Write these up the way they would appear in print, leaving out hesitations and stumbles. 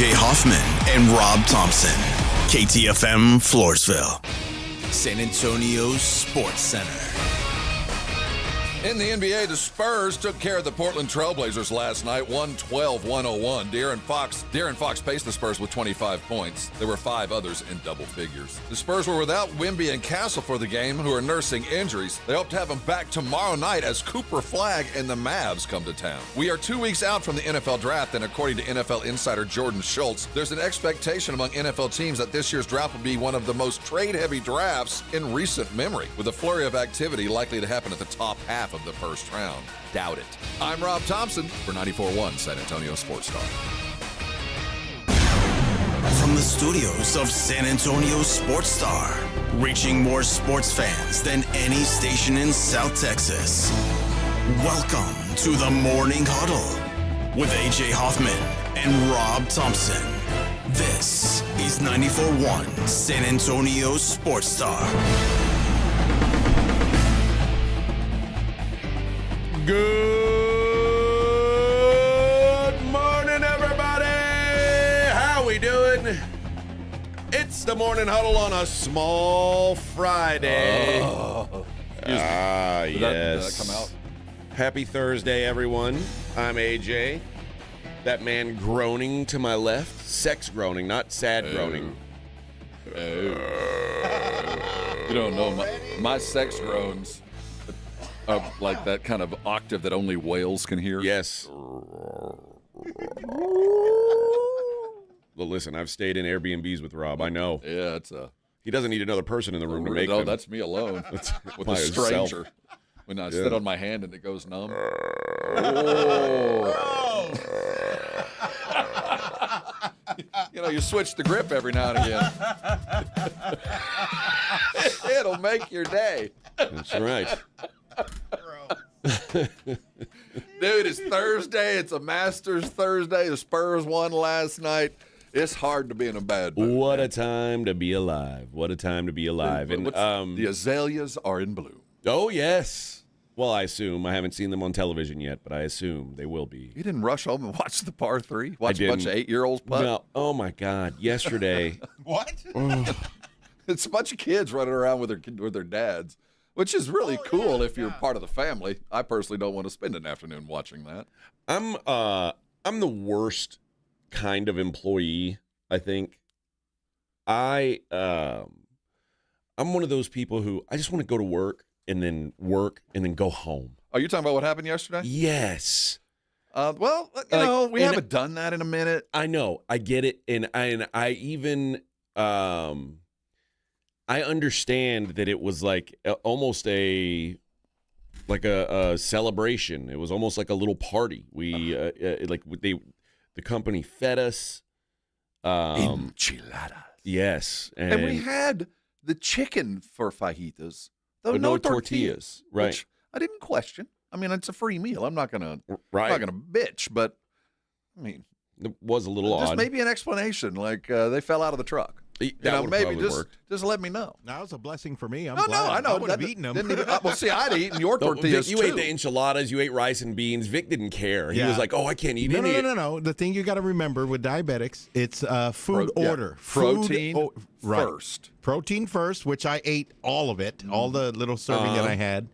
A.J. Hoffman and Rob Thompson. KTFM Floresville. San Antonio's Sports Center. In the NBA, the Spurs took care of the Portland Trailblazers last night, 112-101. De'Aaron Fox paced the Spurs with 25 points. There were 5 others in double figures. The Spurs were without Wemby and Castle for the game, who are nursing injuries. They hope to have them back tomorrow night as Cooper Flagg and the Mavs come to town. We are 2 weeks out from the NFL draft, and according to NFL insider Jordan Schultz, there's an expectation among NFL teams that this year's draft will be one of the most trade-heavy drafts in recent memory, with a flurry of activity likely to happen at the top half of the first round. Doubt it. I'm Rob Thompson for 94.1 San Antonio Sports Star. From the studios of San Antonio Sports Star, reaching more sports fans than any station in South Texas. Welcome to the Morning Huddle with A.J. Hoffman and Rob Thompson. This is 94.1 San Antonio Sports Star. Good morning, everybody. How we doing? It's the Morning Huddle on a small Friday. Did Yes. that come out? Happy Thursday, everyone. I'm AJ. That man groaning to my left, sex groaning, not sad groaning. You don't know, my sex groans are like that kind of octave that only whales can hear. Yes. Well, listen, I've stayed in Airbnbs with Rob. I know. Yeah, it's a... He doesn't need another person in the room to make No, them. that's me alone. With by a himself. stranger. When I sit on my hand and it goes numb. Oh. You know, you switch the grip every now and again. It'll make your day. That's right. Dude, it's Thursday. It's a Masters Thursday. The Spurs won last night. It's hard to be in a bad mood. What a time to be alive. What a time to be alive. And the azaleas are in bloom. oh, yes. Well, I assume. I haven't seen them on television yet, but I assume they will be. You didn't rush home and watch the par 3? Watch a bunch of 8-year-olds putt? No. Oh, my God. Yesterday. What? It's a bunch of kids running around with their dads, which is really cool if you're part of the family. I personally don't want to spend an afternoon watching that. I'm the worst kind of employee, I think. I'm one of those people who I just want to go to work and then go home. Oh, you're talking about what happened yesterday? Yes. Well, you know, we haven't done that in a minute. I know. I get it. And I even I understand that it was like almost a celebration. It was almost like a little party. We the company fed us Enchiladas. yes, And we had the chicken for fajitas, though but no no tortillas, right. which I didn't question. I mean, it's a free meal. I'm not gonna Right. bitch, but I mean, It was a little just odd. maybe an explanation, like they fell out of the truck. That would've maybe probably worked. just let me know. That was a blessing for me. I'm No, glad. I know. I would have eaten them. Well, see, I'd eaten your No, tortillas Vic, you ate too. the enchiladas. You ate rice and beans. Vic didn't care. He Yeah. was like, "Oh, I can't eat No, any." no. The thing you got to remember with diabetics, it's food Yeah. order. Protein right. first. Protein first, which I ate all of it, all the little serving that I had.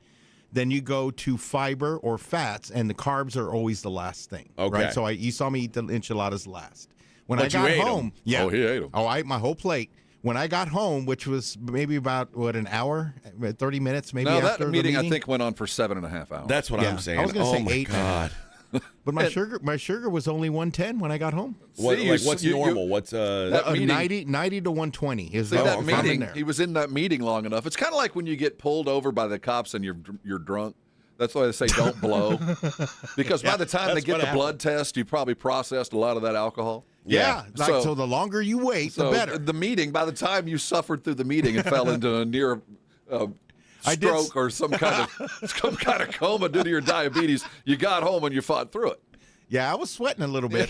Then you go to fiber or fats, and the carbs are always the last thing. Okay. Right? So you saw me eat the enchiladas last. When But I you got ate 'em. home, yeah. Oh, he ate 'em. Oh, I ate my whole plate. When I got home, which was maybe about an hour, 30 minutes, maybe No, after that meeting the I meeting. think went on for 7.5 hours. That's what Yeah. I'm saying. I was gonna oh say my 8 and a God. But my sugar was only 110 when I got home. What, See, like, what's normal? What's That meeting- 90 to 120 is See, the that if I'm in meeting, there. he was in that meeting long enough. It's kind of like when you get pulled over by the cops and you're drunk. That's why they say don't blow. Because by the time they that's get what the happened. blood test, you probably processed a lot of that alcohol. Yeah, so the longer you wait, the better. The meeting, by the time you suffered through the meeting and fell into a near I did stroke or some kind of coma due to your diabetes, you got home and you fought through it. Yeah, I was sweating a little bit.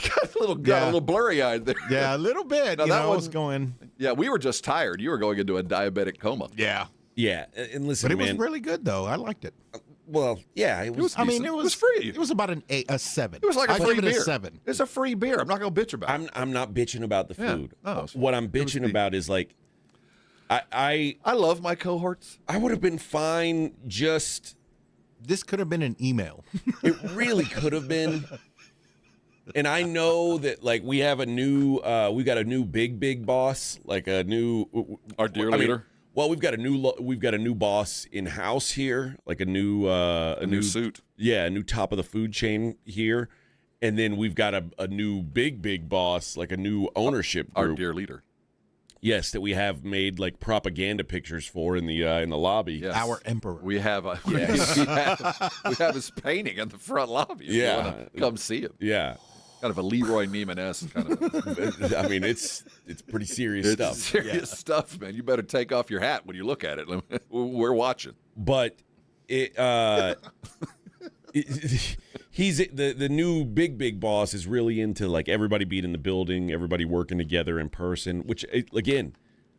Got a little blurry-eyed there. Yeah, a little bit. Now, You that know, I was wasn't- going. Yeah, we were just tired. You were going into a diabetic coma. Yeah, Yeah, and listen, but it was man. really good though. I liked it. Well, yeah, it was. I mean, decent. it It was was free. It was about a 7. It was like a I'd free give it beer. a 7. It's a free beer. I'm not going to bitch about it. I'm not bitching about the food. No, it's- What I'm bitching about is like, I love my cohorts. would have been fine. Just This could have been an email. it really could have been. And I know that like we got a new big boss, like a new Our dear I mean, leader. well, we've got a new boss in house here, like a new suit. Yeah, a new top of the food chain here, and then we've got a new big boss, like a new ownership Our group. dear leader. Yes, that we have made like propaganda pictures for in the lobby. Yes. Our emperor. We have we have his painting in the front lobby. If Yeah. you want to come see it. Yeah. Kind of a Leroy Neiman-esque kind of. I mean, it's pretty serious It's stuff. serious stuff, man. You better take off your hat when you look at it. We're watching. But he's the new big boss is really into like everybody being in the building, everybody working together in person, which again,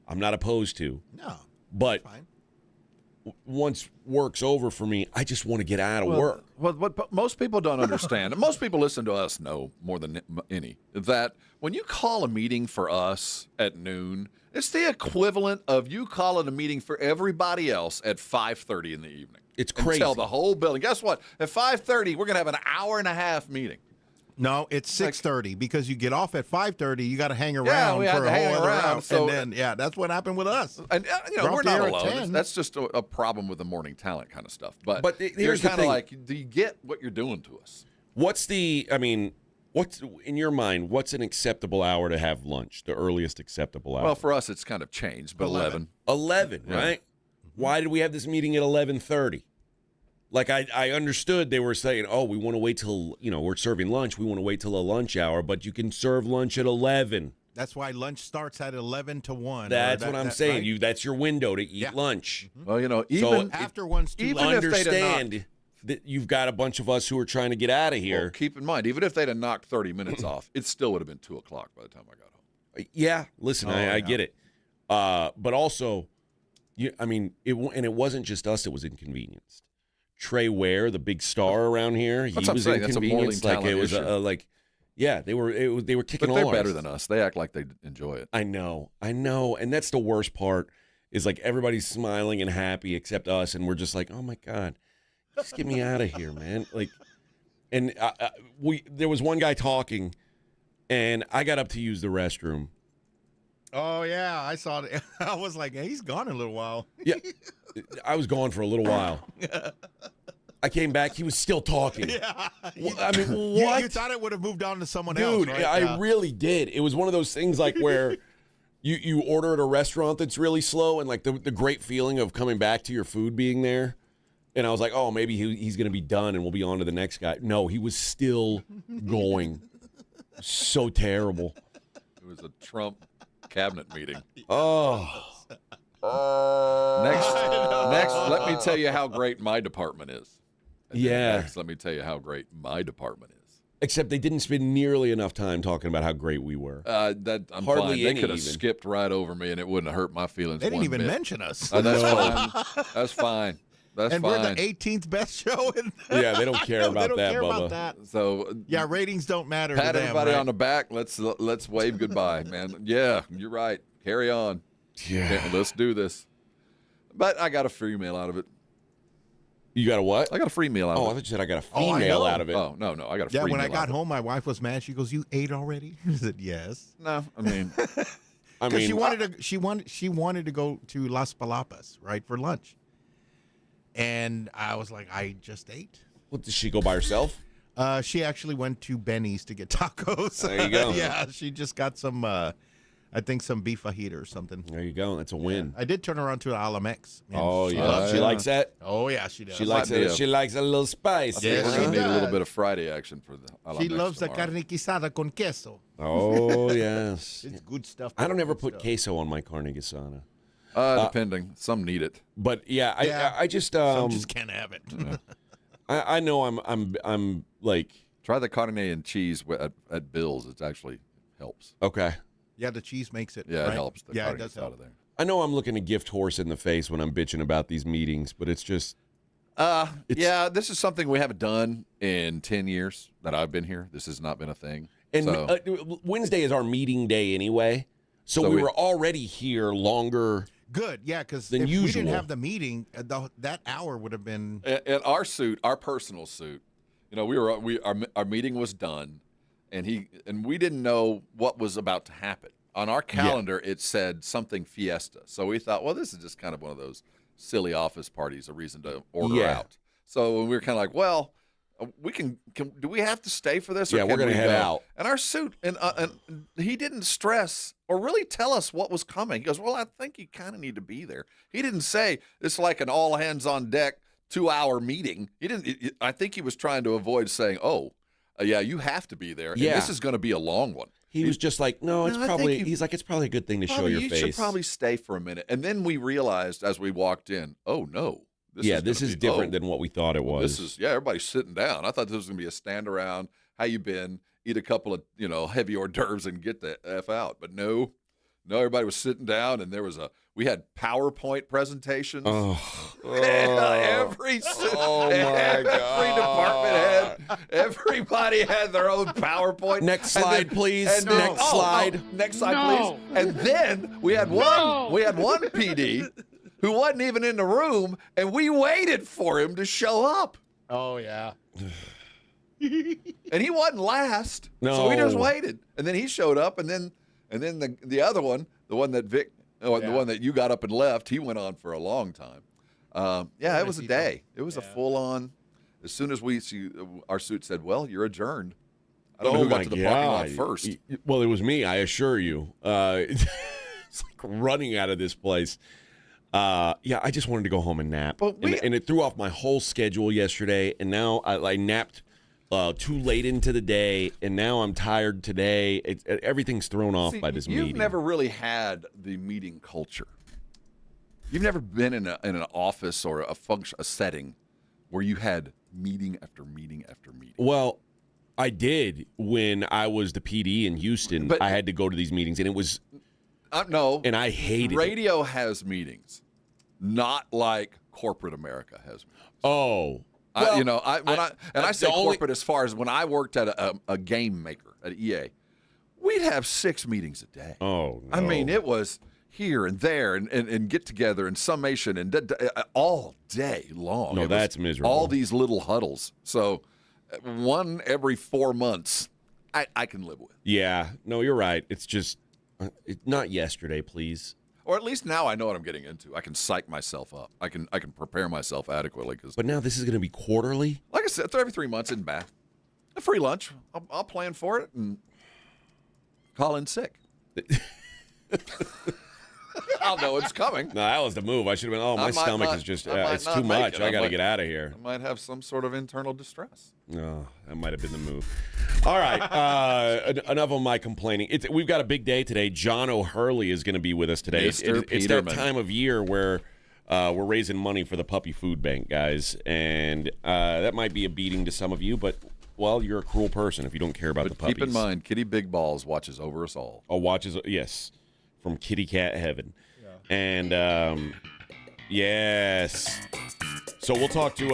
I'm not opposed to. No. But Fine. once work's over for me, I just want to get out of work. Well, what most people don't understand, and most people listen to us know more than any, that when you call a meeting for us at noon, it's the equivalent of you calling a meeting for everybody else at 5:30 in the evening. It's And crazy. tell the whole building, guess what? At 5:30, we're going to have an hour and a half meeting. No, it's 6:30 because you get off at 5:30. You got to hang around we had for to a whole hang other around, hour. so- And then, that's what happened with us. And We're we're off not the air at alone. 10. That's just a problem with the morning talent kind of stuff. But Here's you're the kind of thing. like, do you get what you're doing to us? What's in your mind, what's an acceptable hour to have lunch? The earliest acceptable hour? Well, for us, it's kind of changed, but 11. 11, right? Why did we have this meeting at 11:30? Like I understood they were saying, "Oh, we want to wait till, we're serving lunch. We want to wait till a lunch hour, but you can serve lunch at 11." That's why lunch starts at 11 to 1. That's what I'm saying. Right? That's your window to eat lunch. Well, So even After one's too even late. if they'd have Understand that you've got a bunch of us who are trying to get out of here. Well, keep in mind, even if they'd have knocked 30 minutes off, it still would have been 2 o'clock by the time I got home. Yeah, listen, I get it. But also, it wasn't just us that was inconvenienced. Trey Ware, the big star around here, he That's what I'm was saying. That's a inconvenienced. morning Like it was talent they were kicking But they're all better ours. than us. They act like they enjoy it. I know, and that's the worst part. Is like everybody's smiling and happy except us, and we're just like, oh my god, just get me out of here, man. Like, and there was one guy talking, and I got up to use the restroom. Oh, yeah. I saw it. I was like, hey, he's gone a little while. Yeah, I was gone for a little while. I came back. He was still talking. Yeah. I mean, what? You thought it would have moved on to someone else, Dude, right? I really did. It was one of those things like where you order at a restaurant that's really slow and like the great feeling of coming back to your food being there. And I was like, oh, maybe he's going to be done and we'll be on to the next guy. No, he was still going. So terrible. It was a Trump cabinet meeting. Oh. Next, let me tell you how great my department is. And then Yeah. Next, let me tell you how great my department is. Except they didn't spend nearly enough time talking about how great we were. I'm Hardly fine. They any could have even. skipped right over me, and it wouldn't have hurt my feelings. They didn't one even bit. mention us. That's fine. That's fine. That's and fine. we're the 18th best show. Yeah, they don't care They about don't that, care Bubba. about that. So Yeah, ratings don't matter pat to them, everybody right? on the back. Let's wave goodbye, man. Yeah, you're right. Carry on. Yeah. Let's do this. But I got a free meal out of it. You got a what? I got a free meal out Oh, I of thought it. you said I got a Oh, I female know. out of it. Oh, no, I got a Yeah, free when meal I got out of home, my wife was mad. She goes, "You ate already?" I said, "Yes." it. No, I mean, I Because mean, she wanted to go to Las Palapas, right, for lunch. And I was like, I just ate. what, did she go by herself? She actually went to Benny's to get tacos. There you go. Yeah, she just got some, I think some beef fajita or something. There you go. That's a win. I did turn her on to Alamex. And Oh she yeah, loves she it. likes that. Oh yeah, she does. She likes might be it. She likes a little spice. I think Yes, we're she going to need a little does. bit of Friday action for the She Alamex loves the tomorrow. carne guisada con queso. Oh yes. It's good stuff. I don't ever Good put stuff. queso on my carne asada. Depending. Some need it. But yeah, Yeah. I just Some just can't have it. I know I'm like Try the carne and cheese at Bill's. It actually helps. okay. Yeah, the cheese makes it. Yeah, right? it helps. The Yeah, carne it does gets out help. of there. I know I'm looking a gift horse in the face when I'm bitching about these meetings, but it's just Yeah, this is something we haven't done in 10 years that I've been here. This has not been a thing. And So- Wednesday is our meeting day anyway, so we were already here longer. Good, yeah, because Than if we usual. didn't have the meeting, that hour would have been. In our suit, our personal suit, our meeting was done, and we didn't know what was about to happen. On our calendar, it said something fiesta. So we thought, well, this is just kind of one of those silly office parties, a reason to order out. So we were kind of like, well, we can do we have to stay for this? Or We're going to head out. And our suit, and he didn't stress or really tell us what was coming. He goes, well, I think you kind of need to be there. He didn't say it's like an all hands on deck 2-hour meeting. He didn't. I think he was trying to avoid saying, yeah, you have to be there. And this is going to be a long one. He was just like, it's probably. He's like, it's probably a good thing to show your face. You should probably stay for a minute. And then we realized as we walked in, oh no. This is different than what we thought it was. Everybody's sitting down. I thought this was going to be a stand around. How you been? Eat a couple of heavy hors d'oeuvres and get the F out. But no, everybody was sitting down, and we had PowerPoint presentations. Every department head, everybody had their own PowerPoint. Next slide, please. Next slide, please. And then we had one PD who wasn't even in the room, and we waited for him to show up. Oh, yeah. And he wasn't last, so we just waited. And then he showed up, and then the other one, the one that the one that you got up and left, he went on for a long time. It was a day. It was a full-on. As soon as our suit said, "Well, you're adjourned." I don't know who got to the parking lot first. Well, it was me, I assure you. It's like running out of this place. I just wanted to go home and nap. And it threw off my whole schedule yesterday, and now I napped too late into the day, and now I'm tired today. Everything's thrown off by this meeting. You've never really had the meeting culture. You've never been in an office or a setting where you had meeting after meeting after meeting. Well, I did when I was the PD in Houston. But I had to go to these meetings, and it was no, and I hated it. Radio has meetings, not like corporate America has meetings. Oh, well, I say corporate as far as when I worked at a game maker at EA, we'd have 6 meetings a day. Oh, no. I mean, it was here and there and get together and summation and all day long. No, that's miserable. All these little huddles. So one every 4 months, I can live with. Yeah, no, you're right. It's just not yesterday, please. Or at least now I know what I'm getting into. I can psych myself up. I can prepare myself adequately. But now this is going to be quarterly? Like I said, every 3 months isn't bad. A free lunch. I'll plan for it and call in sick. I'll know it's coming. No, that was the move. I should have been, my stomach is just, it's too much. I got to get out of here. I might have some sort of internal distress. No, that might have been the move. All right, enough of my complaining. We've got a big day today. John O'Hurley is going to be with us today. It's that time of year where we're raising money for the Puppy Food Bank, guys. And that might be a beating to some of you, but, well, you're a cruel person if you don't care about the puppies. Keep in mind, Kitty Big Balls watches over us all. Oh, yes. From Kitty Cat Heaven. Yeah. And yes. So we'll talk to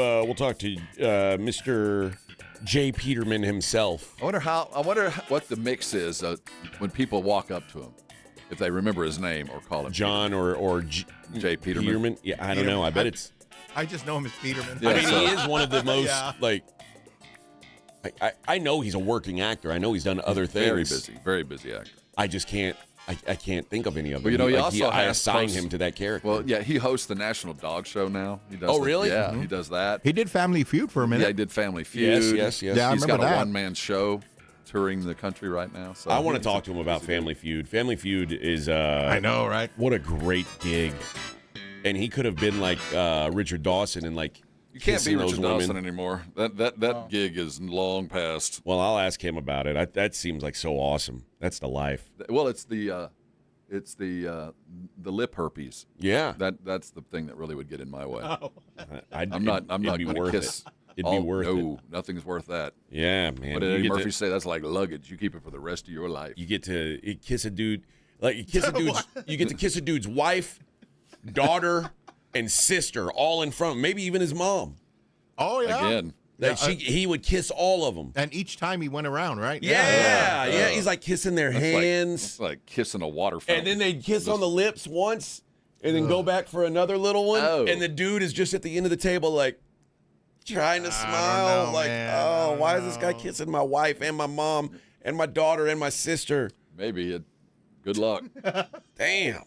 Mr. Jay Peterman himself. I wonder what the mix is when people walk up to him, if they remember his name or call him John Peterman. or Jay Peterman. Yeah, I don't know. I bet it's. I just know him as Peterman. Yeah, I mean, he is one of the most I know he's a working actor. I know he's done other things. Very busy actor. I just can't. I can't think of any of them. Well, I assign him to that character. Well, yeah, he hosts the National Dog Show now. He does. Oh, really? Yeah, he does that. He did Family Feud for a minute. Yeah, he did Family Feud. Yes. Yeah, I remember He's got that. a one-man show touring the country right now. So I want to talk to him about Family Feud. Family Feud is I know, right? What a great gig. And he could have been like Richard Dawson and like you can't be Richard Dawson women anymore. That gig is long past. Well, I'll ask him about it. That seems like so awesome. That's the life. Well, it's the lip herpes. Yeah. That's the thing that really would get in my way. Oh. I'm not going to kiss. It'd be worth it. No, nothing's worth that. Yeah, man. What did Eddie Murphy say? That's like luggage. You keep it for the rest of your life. You get to kiss a dude, you get to kiss a dude's wife, daughter, and sister all in front, maybe even his mom. Oh, yeah. Again. Like he would kiss all of them. And each time he went around, right? Yeah. He's like kissing their hands. It's like kissing a water fountain. And then they'd kiss on the lips once and then go back for another little one. Oh. And the dude is just at the end of the table like trying to smile. Why is this guy kissing my wife and my mom and my daughter and my sister? Maybe. Good luck. Damn.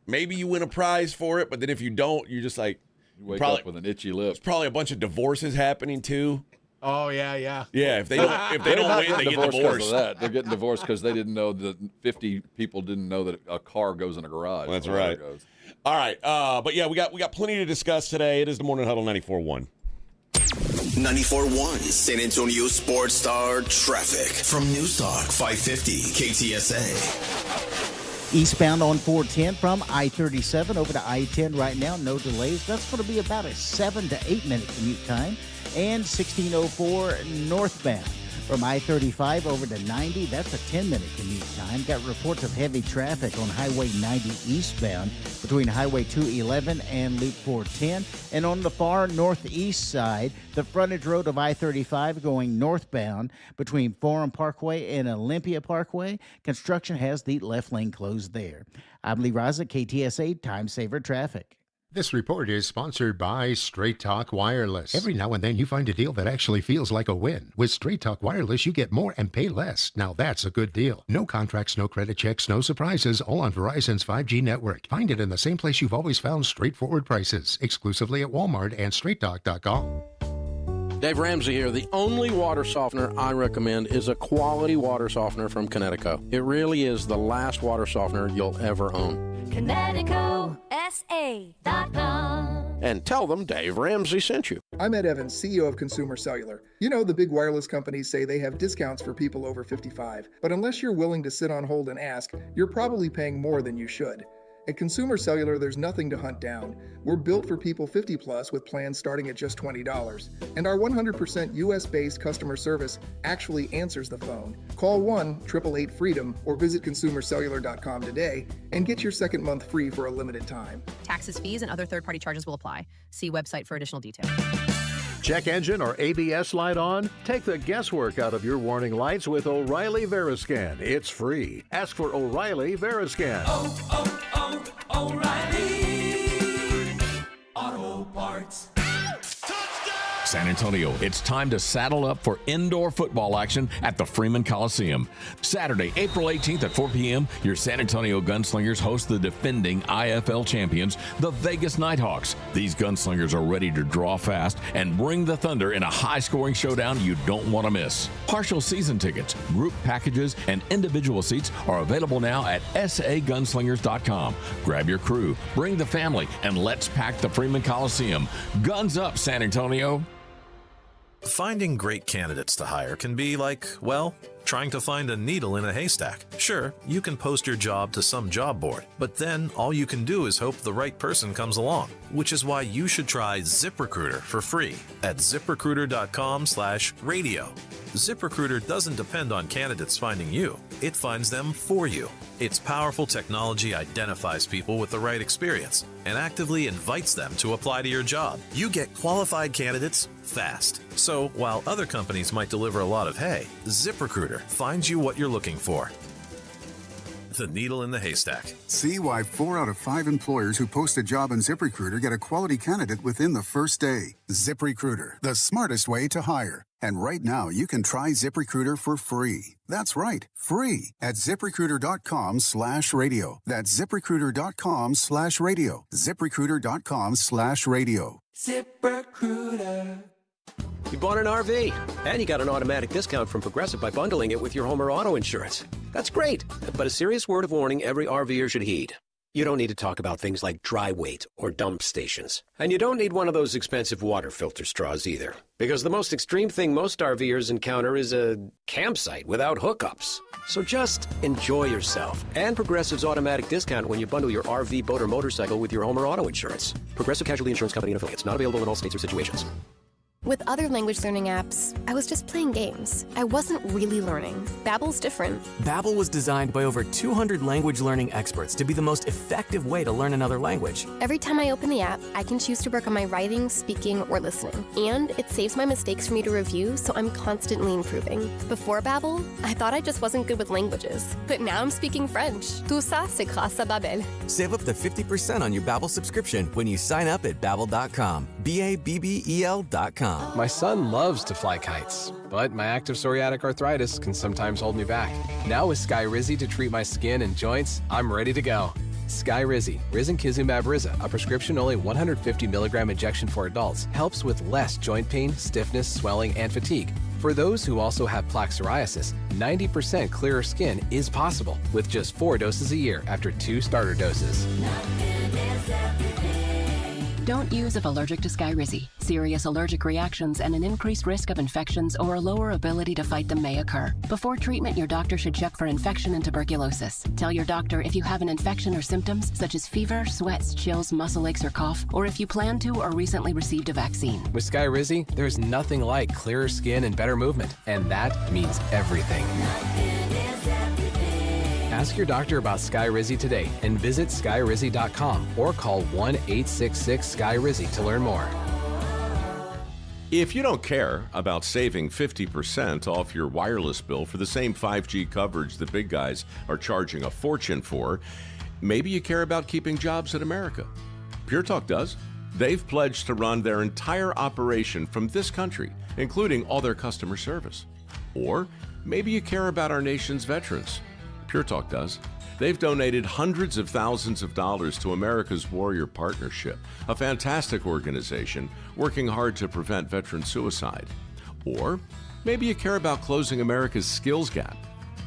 Maybe you win a prize for it, but then if you don't, you're just like, You wake up with an itchy lip. There's probably a bunch of divorces happening too. Oh, yeah. Yeah, if they don't win, they get divorced. Because of that. They're getting divorced because they didn't know that 50 people didn't know that a car goes in a garage. That's right. All right, but yeah, we got plenty to discuss today. It is the Morning Huddle 94.1. 94.1 San Antonio Sports Star traffic from News Talk 550 KTSA. Eastbound on 410 from I-37 over to I-10 right now, no delays. That's going to be about a 7 to 8 minute commute time. And 1604 northbound from I-35 over to 90, that's a 10-minute commute time. Got reports of heavy traffic on Highway 90 eastbound between Highway 211 and Loop 410. And on the far northeast side, the frontage road of I-35 going northbound between Forum Parkway and Olympia Parkway. Construction has the left lane closed there. I'm Lee Raza, KTSA Time Saver Traffic. This report is sponsored by Straight Talk Wireless. Every now and then you find a deal that actually feels like a win. With Straight Talk Wireless, you get more and pay less. Now that's a good deal. No contracts, no credit checks, no surprises, all on Verizon's 5G network. Find it in the same place you've always found straightforward prices, exclusively at Walmart and straighttalk.com. Dave Ramsey here. The only water softener I recommend is a quality water softener from Connecticut. It really is the last water softener you'll ever own. ConnecticutSA.com. And tell them Dave Ramsey sent you. I'm Ed Evans, CEO of Consumer Cellular. You know, the big wireless companies say they have discounts for people over 55. But unless you're willing to sit on hold and ask, you're probably paying more than you should. At Consumer Cellular, there's nothing to hunt down. We're built for people 50 plus with plans starting at just $20. And our 100% US-based customer service actually answers the phone. Call 1-888-FREEDOM or visit consumercellular.com today and get your second month free for a limited time. Taxes, fees, and other third-party charges will apply. See website for additional details. Check engine or ABS light on? Take the guesswork out of your warning lights with O'Reilly Veriscan. It's free. Ask for O'Reilly Veriscan. O'Reilly Auto Parts. San Antonio, it's time to saddle up for indoor football action at the Freeman Coliseum. Saturday, April 18th at 4 p.m., your San Antonio Gunslingers host the defending IFL champions, the Vegas Nighthawks. These gunslingers are ready to draw fast and bring the thunder in a high-scoring showdown you don't want to miss. Partial season tickets, group packages, and individual seats are available now at sagunslingers.com. Grab your crew, bring the family, and let's pack the Freeman Coliseum. Guns up, San Antonio. Finding great candidates to hire can be like, well, trying to find a needle in a haystack. Sure, you can post your job to some job board, but then all you can do is hope the right person comes along, which is why you should try ZipRecruiter for free at ZipRecruiter.com/radio. ZipRecruiter doesn't depend on candidates finding you. It finds them for you. Its powerful technology identifies people with the right experience and actively invites them to apply to your job. You get qualified candidates fast. So while other companies might deliver a lot of hay, ZipRecruiter finds you what you're looking for. The needle in the haystack. See why 4 out of 5 employers who post a job on ZipRecruiter get a quality candidate within the first day. ZipRecruiter, the smartest way to hire. And right now, you can try ZipRecruiter for free. That's right, free at ZipRecruiter.com/radio. That's ZipRecruiter.com/radio. ZipRecruiter.com/radio. ZipRecruiter. You bought an RV, and you got an automatic discount from Progressive by bundling it with your home or auto insurance. That's great, but a serious word of warning every RVer should heed. You don't need to talk about things like dry weight or dump stations. And you don't need one of those expensive water filter straws either. Because the most extreme thing most RVers encounter is a campsite without hookups. So just enjoy yourself. And Progressive's automatic discount when you bundle your RV, boat, or motorcycle with your home or auto insurance. Progressive Casualty Insurance Company and Affiliates. Not available in all states or situations. With other language learning apps, I was just playing games. I wasn't really learning. Babbel's different. Babbel was designed by over 200 language learning experts to be the most effective way to learn another language. Every time I open the app, I can choose to work on my writing, speaking, or listening. And it saves my mistakes for me to review, so I'm constantly improving. Before Babbel, I thought I just wasn't good with languages. But now I'm speaking French. Tout ça, c'est grâce à Babbel. Save up to 50% on your Babbel subscription when you sign up at Babbel.com. Babbel.com. My son loves to fly kites, but my active psoriatic arthritis can sometimes hold me back. Now with Skyrizi to treat my skin and joints, I'm ready to go. Skyrizi, risankizumab Riza, a prescription-only 150 milligram injection for adults, helps with less joint pain, stiffness, swelling, and fatigue. For those who also have plaque psoriasis, 90% clearer skin is possible with just 4 doses a year after 2 starter doses. Don't use if allergic to Skyrizi. Serious allergic reactions and an increased risk of infections or a lower ability to fight them may occur. Before treatment, your doctor should check for infection and tuberculosis. Tell your doctor if you have an infection or symptoms such as fever, sweats, chills, muscle aches, or cough, or if you plan to or recently received a vaccine. With Skyrizi, there's nothing like clearer skin and better movement, and that means everything. Ask your doctor about Skyrizi today and visit Skyrizi.com or call 1-866-SKY-RIZI to learn more. If you don't care about saving 50% off your wireless bill for the same 5G coverage the big guys are charging a fortune for, maybe you care about keeping jobs in America. Pure Talk does. They've pledged to run their entire operation from this country, including all their customer service. Or maybe you care about our nation's veterans. Pure Talk does. They've donated hundreds of thousands of dollars to America's Warrior Partnership, a fantastic organization working hard to prevent veteran suicide. Or maybe you care about closing America's skills gap.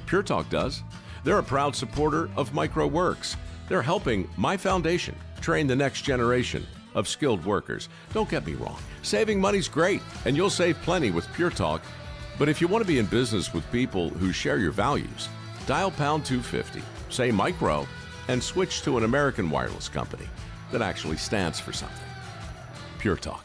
Pure Talk does. They're a proud supporter of MicroWorks. They're helping my foundation train the next generation of skilled workers. Don't get me wrong. Saving money's great, and you'll save plenty with Pure Talk. But if you want to be in business with people who share your values, dial pound 250, say micro, and switch to an American wireless company that actually stands for something. Pure Talk.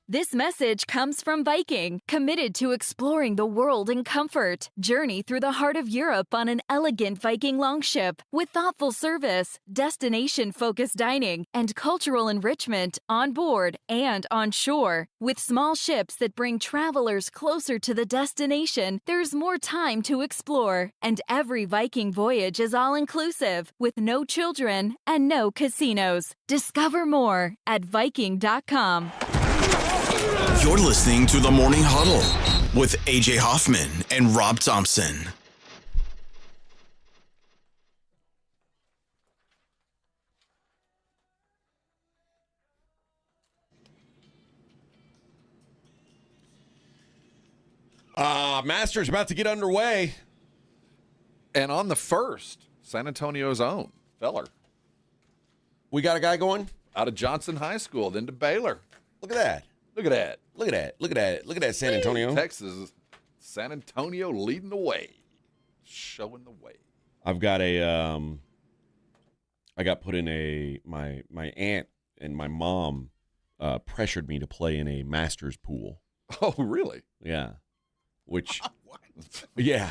This message comes from Viking, committed to exploring the world in comfort. Journey through the heart of Europe on an elegant Viking longship with thoughtful service, destination-focused dining, and cultural enrichment on board and on shore. With small ships that bring travelers closer to the destination, there's more time to explore. And every Viking voyage is all-inclusive, with no children and no casinos. Discover more at Viking.com. You're listening to The Morning Huddle with AJ Hoffman and Rob Thompson. Masters about to get underway. And on the first, San Antonio's own Feller. We got a guy going? Out of Johnson High School, then to Baylor. Look at that. Look at that. Look at that. Look at that. Look at that, San Antonio. Texas, San Antonio leading the way. Showing the way. I've got a I got put in my aunt and my mom pressured me to play in a Masters pool. Oh, really? Yeah. Which what? Yeah.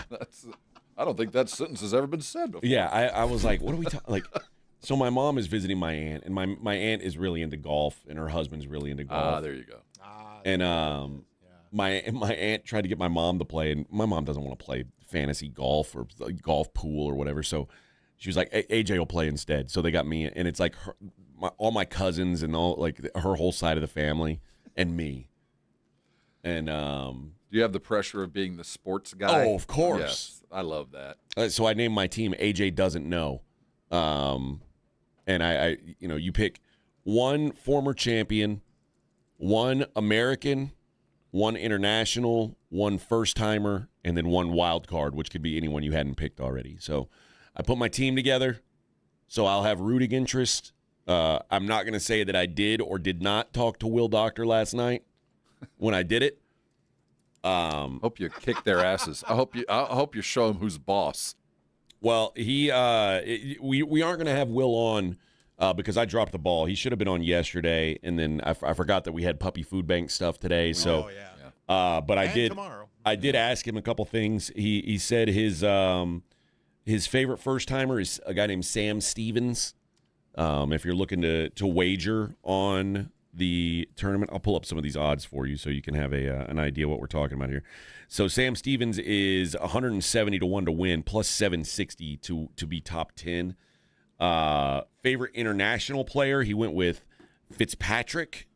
I don't think that sentence has ever been said before. Yeah, I was like, what are we talking like? So my mom is visiting my aunt, and my aunt is really into golf, and her husband's really into golf. There you go. And my aunt tried to get my mom to play, and my mom doesn't want to play fantasy golf or like golf pool or whatever. So she was like, AJ will play instead. So they got me, and it's like all my cousins and all like her whole side of the family and me. And do you have the pressure of being the sports guy? Oh, of course. Yes, I love that. So I named my team AJ Doesn't Know. And I you pick one former champion, one American, one international, one first timer, and then one wild card, which could be anyone you hadn't picked already. So I put my team together. So I'll have rooting interest. I'm not going to say that I did or did not talk to Will Doctor last night when I did it. Hope you kick their asses. I hope you show them who's boss. Well, we aren't going to have Will on because I dropped the ball. He should have been on yesterday, and then I forgot that we had Puppy Food Bank stuff today. So But I did tomorrow. I did ask him a couple things. He said his favorite first timer is a guy named Sam Stevens. If you're looking to wager on the tournament, I'll pull up some of these odds for you so you can have an idea what we're talking about here. So Sam Stevens is 170 to 1 to win, plus 760 to be top 10. Favorite international player, he went with Fitzpatrick,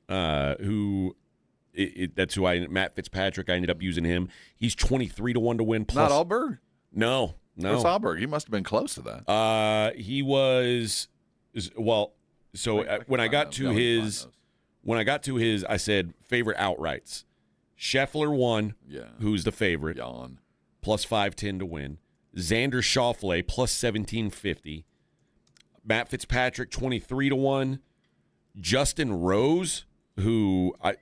who that's who Matt Fitzpatrick. I ended up using him. He's 23 to 1 to win. Plus, not Alberg? No. Where's Alberg? He must have been close to that. He was So when I got to his, I said favorite outrights. Scheffler won. Yeah. Who's the favorite? Yawn. Plus 510 to win. Xander Schauffele plus 1750. Matt Fitzpatrick 23 to 1. Justin Rose, who I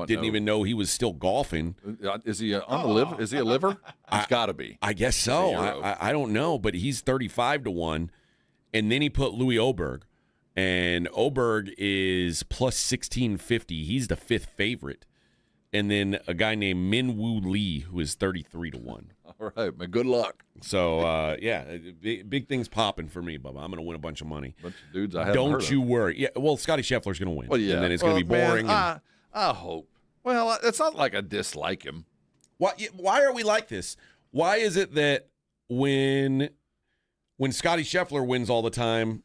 didn't even know he was still golfing. Is he on the liver? Is he a liver? He's got to be. I guess so. I don't know, but he's 35 to 1. And then he put Louis Oberg, and Oberg is plus 1650. He's the fifth favorite. And then a guy named Min Woo Lee, who is 33 to 1. All right, man. Good luck. So, big things popping for me, Bubba. I'm going to win a bunch of money. Bunch of dudes I haven't heard Don't you worry. Yeah, well, Scotty Scheffler's going to win. Well, yeah. And then it's going to be boring. Man, I hope. Well, it's not like I dislike him. Why are we like this? Why is it that when Scotty Scheffler wins all the time,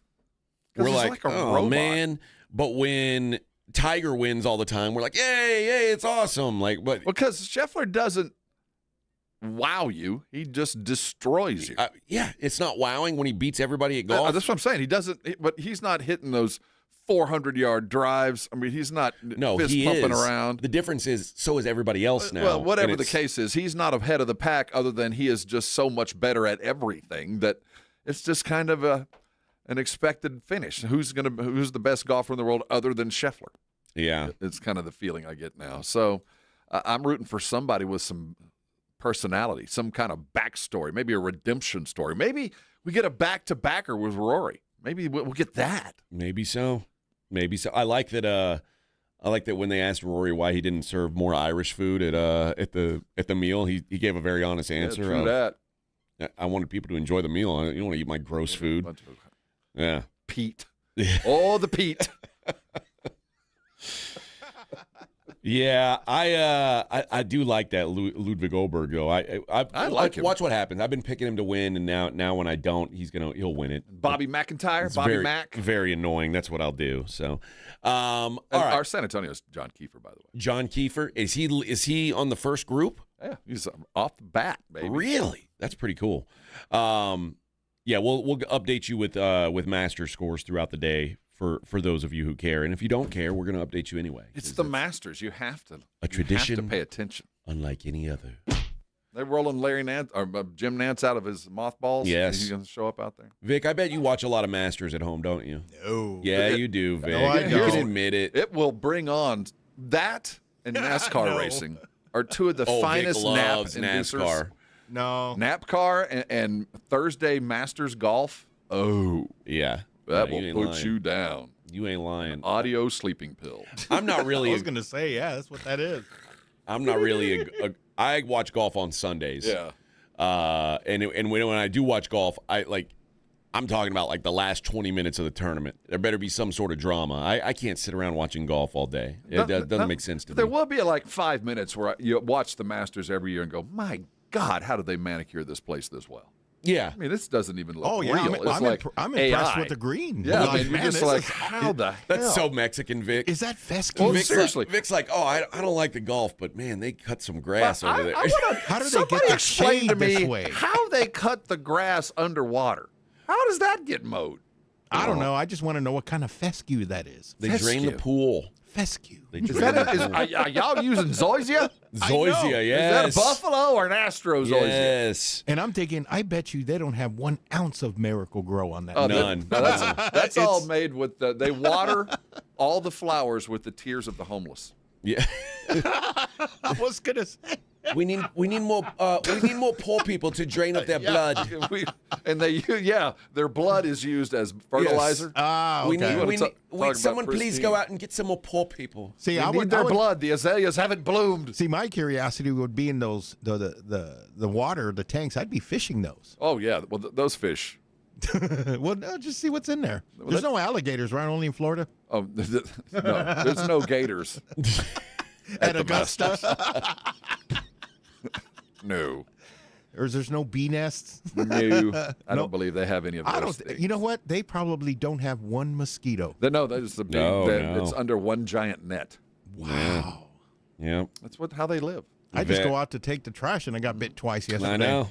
we're like a oh, robot. man. But when Tiger wins all the time, we're like, yay, it's awesome. Because Scheffler doesn't wow you. He just destroys you. It's not wowing when he beats everybody at golf. That's what I'm saying. He doesn't, but he's not hitting those 400-yard drives. I mean, he's not fist pumping around. The difference is, so is everybody else now. Well, whatever the case is, he's not ahead of the pack other than he is just so much better at everything that it's just kind of an expected finish. Who's the best golfer in the world other than Scheffler? Yeah. It's kind of the feeling I get now. So I'm rooting for somebody with some personality, some kind of backstory, maybe a redemption story. Maybe we get a back-to-backer with Rory. Maybe we'll get that. Maybe so. I like that. I like that when they asked Rory why he didn't serve more Irish food at the meal, he gave a very honest answer. Yeah, true that. I wanted people to enjoy the meal. You don't want to eat my gross food. Yeah. Pete. Oh, the Pete. Yeah, I do like that Ludwig Oberg though. I like him. Watch what happens. I've been picking him to win, and now when I don't, he'll win it. Bobby McIntyre, It's Bobby very, Mack. very annoying. That's what I'll do. So, all right. Our San Antonio's John Kiefer, by the way. John Kiefer, is he on the first group? Yeah, he's off the bat, baby. Really? That's pretty cool. Yeah, we'll update you with Masters scores throughout the day for those of you who care, and if you don't care, we're going to update you anyway. It's the Masters. You have to. A tradition. You have to pay attention. Unlike any other. They're rolling Larry Nance or Jim Nance out of his mothballs. Yes. He's going to show up out there. Vic, I bet you watch a lot of Masters at home, don't you? No. Yeah, you do, Vic. No, I you don't. can admit it. It will bring on that and NASCAR racing are two of the finest Vic nap loves inducers. NASCAR. No. NAPCAR and Thursday Masters golf. Oh. Yeah. That you will ain't put lying. you down. You ain't lying. Audio sleeping pill. I'm not really. I was going to say, yeah, that's what that is. I'm not really I watch golf on Sundays. Yeah. And when I do watch golf, I'm talking about like the last 20 minutes of the tournament. There better be some sort of drama. I can't sit around watching golf all day. It doesn't make sense to me. There will be like 5 minutes where you watch the Masters every year and go, my God, how did they manicure this place this well? Yeah. I mean, this doesn't even look Oh, yeah. real. I'm AI. impressed with the green. Yeah, Like, I mean, man, you're just this like, is- how the hell? That's so Mexican, Vic. Is that fescue? Well, seriously. Vic's like, oh, I don't like the golf, but man, they cut some grass over there. How do they Somebody get the explain shade to me this way? how they cut the grass underwater. How does that get mowed? I don't know. I just want to know what kind of fescue that is. They drain the Fescue. pool. Fescue. They Is drain that the pool. are y'all using Zoysia? Zoysia, yes. Is that a Buffalo or an Astro Zoysia? Yes. And I'm thinking, I bet you they don't have 1 ounce of Miracle Grow on that. Oh, None. That's all made with they water all the flowers with the tears of the homeless. Yeah. I was going to say. We need more poor people to drain up their blood. Their blood is used as fertilizer. Yes. Someone please go out and get some more poor people. See, I need their blood. The azaleas haven't bloomed. See, my curiosity would be in those the water, the tanks. I'd be fishing those. Oh yeah, well those fish. Well, no, just see what's in there. There's no alligators, right? Only in Florida. Oh no, there's no gators at Augusta. No. Or there's no bee nests? No. I don't believe they have any of those things. You know what? They probably don't have one mosquito. No, that is the big. It's under one giant net. Wow. Yeah. That's how they live. I just go out to take the trash, and I got bit twice yesterday. I know.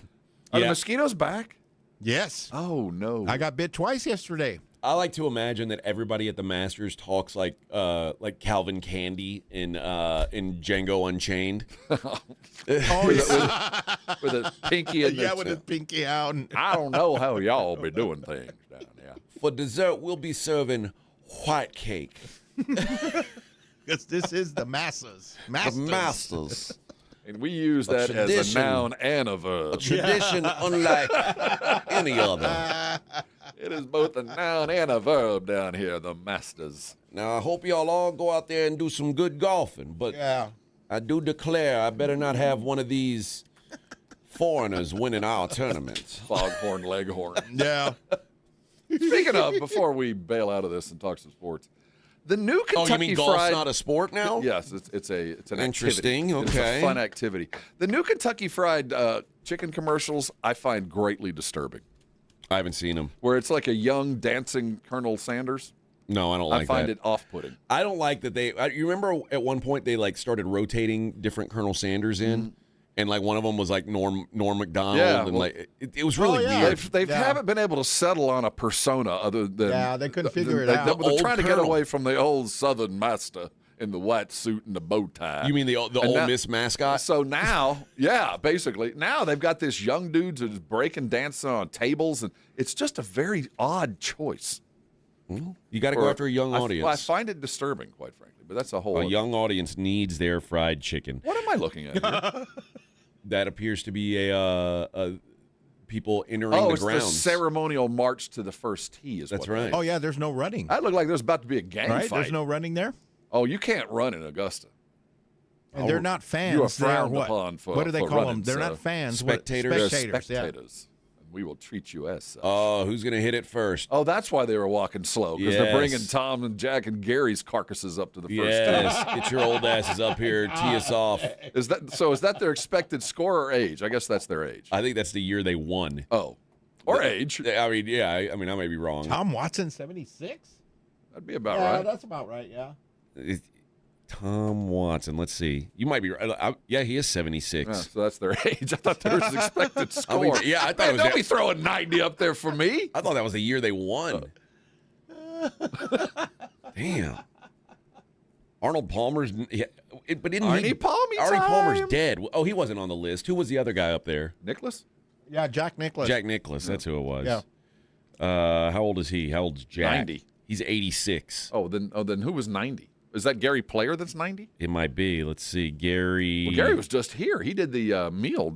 Are the mosquitoes back? Yes. Oh no. I got bit twice yesterday. I like to imagine that everybody at the Masters talks like Calvin Candy in Django Unchained. With a pinky in with his pinky out. I don't know how y'all be doing things down there. For dessert, we'll be serving white cake. Because this is the Masters. The Masters. And we use that as a noun and a verb. A tradition unlike any other. It is both a noun and a verb down here, the Masters. Now, I hope y'all all go out there and do some good golfing, but I do declare I better not have one of these foreigners winning our tournament. Foghorn Leghorn. Yeah. Speaking of, before we bail out of this and talk some sports, the new Kentucky you mean golf's not a sport now? Yes, it's an interesting. Activity. Okay, it's a fun activity. The new Kentucky Fried Chicken commercials I find greatly disturbing. I haven't seen them. Where it's like a young dancing Colonel Sanders. No, I don't like that. I find it off-putting. I don't like that you remember at one point they started rotating different Colonel Sanders in? Mm-hmm. And one of them was Norm Macdonald, and it was really weird. They haven't been able to settle on a persona other than they couldn't figure it out. They're trying to get away from the old Southern master in the white suit and the bow tie. You mean the Ole Miss mascot? So now, basically now they've got this young dude who's breaking dancing on tables, and it's just a very odd choice. You got to go after a young audience. I find it disturbing, quite frankly, but that's a whole. Young audience needs their fried chicken. What am I looking at here? That appears to be a people entering the grounds. The ceremonial march to the first tee That's right. Oh, yeah, there's no running. That looked like there's about to be a gang fight. fight. There's no running there? Oh, you can't run in Augusta. And they're not fans. You are frowned upon for what do they call running, them? They're not fans. Spectators. They're spectators. We will treat you as such. Oh, who's going to hit it first? Oh, that's why they were walking slow, because they're bringing Tom and Jack and Gary's carcasses up to the first tee. Get your old asses up here, tee us off. Is that their expected score or age? I guess that's their age. I think that's the year they won. Oh, or age. I mean, I may be wrong. Tom Watson, 76? That'd be about right. Yeah, that's about right, yeah. Tom Watson. Let's see. You might be right. Yeah, he is 76. Yeah, so that's their age. I thought there was an expected score. I thought it was. Don't be throwing 90 up there for me. I thought that was the year they won. Damn. Arnold Palmer's. But didn't Arnie Palmer's dead. Oh, he wasn't on the list. Who was the other guy up there? Nicholas? Yeah, Jack Nicklaus. Jack Nicklaus. That's who it was. Yeah. How old is he? How old is Jack? 90. He's 86. Oh, then who was 90? Is that Gary Player that's 90? It might be. Let's see. Gary. Well, Gary was just here. He did the meal.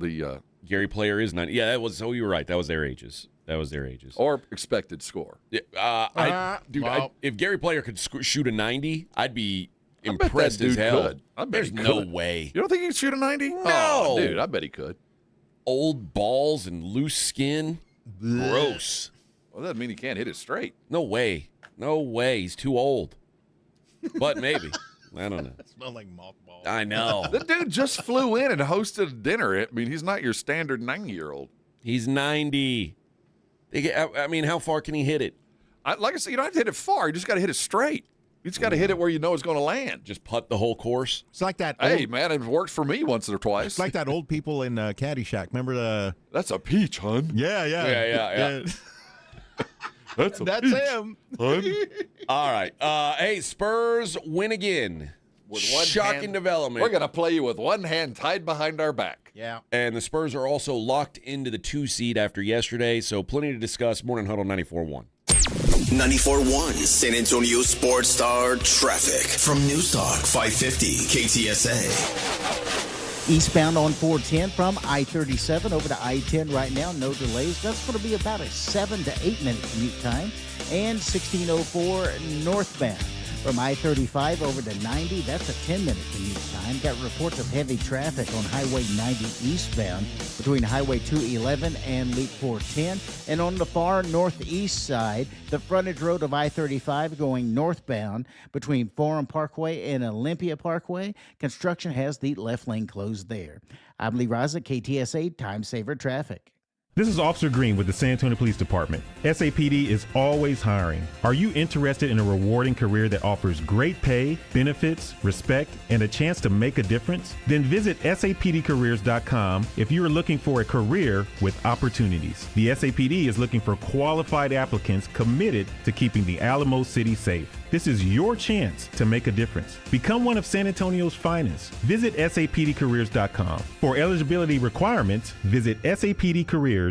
Gary Player is 90. Yeah, that was. So you were right. That was their ages. Or expected score. Yeah, if Gary Player could shoot a 90, I'd be impressed as hell. There's no way. You don't think he could shoot a 90? No. Oh, dude, I bet he could. Old balls and loose skin. Gross. Well, that doesn't mean he can't hit it straight. No way. He's too old. But maybe. I don't know. It smells like mothballs. I know. The dude just flew in and hosted a dinner. I mean, he's not your standard 90-year-old. He's 90. I mean, how far can he hit it? Like I said, you don't have to hit it far. You just got to hit it straight. You just got to hit it where you know it's going to land. Just putt the whole course? It's like that. Hey, man, it worked for me once or twice. It's like that old people in Caddyshack. Remember the... That's a peach, hun. Yeah. That's him. All right. Hey, Spurs win again. With one shocking development. We're going to play you with one hand tied behind our back. Yeah. And the Spurs are also locked into the 2 seed after yesterday, so plenty to discuss. Morning Huddle 94.1. 94.1 San Antonio Sports Star Traffic from News Talk 550 KTSA. Eastbound on 410 from I-37 over to I-10 right now, no delays. That's going to be about a 7 to 8 minute commute time. And 1604 northbound from I-35 over to 90, that's a 10-minute commute time. Got reports of heavy traffic on Highway 90 eastbound between Highway 211 and Loop 410. And on the far northeast side, the frontage road of I-35 going northbound between Forum Parkway and Olympia Parkway. Construction has the left lane closed there. I'm Lee Raza, KTSA Time Saver Traffic. This is Officer Green with the San Antonio Police Department. SAPD is always hiring. Are you interested in a rewarding career that offers great pay, benefits, respect, and a chance to make a difference? Then visit sapdcareers.com if you are looking for a career with opportunities. The SAPD is looking for qualified applicants committed to keeping the Alamo City safe. This is your chance to make a difference. Become one of San Antonio's finest. Visit sapdcareers.com. For eligibility requirements, visit sapdcareers.com.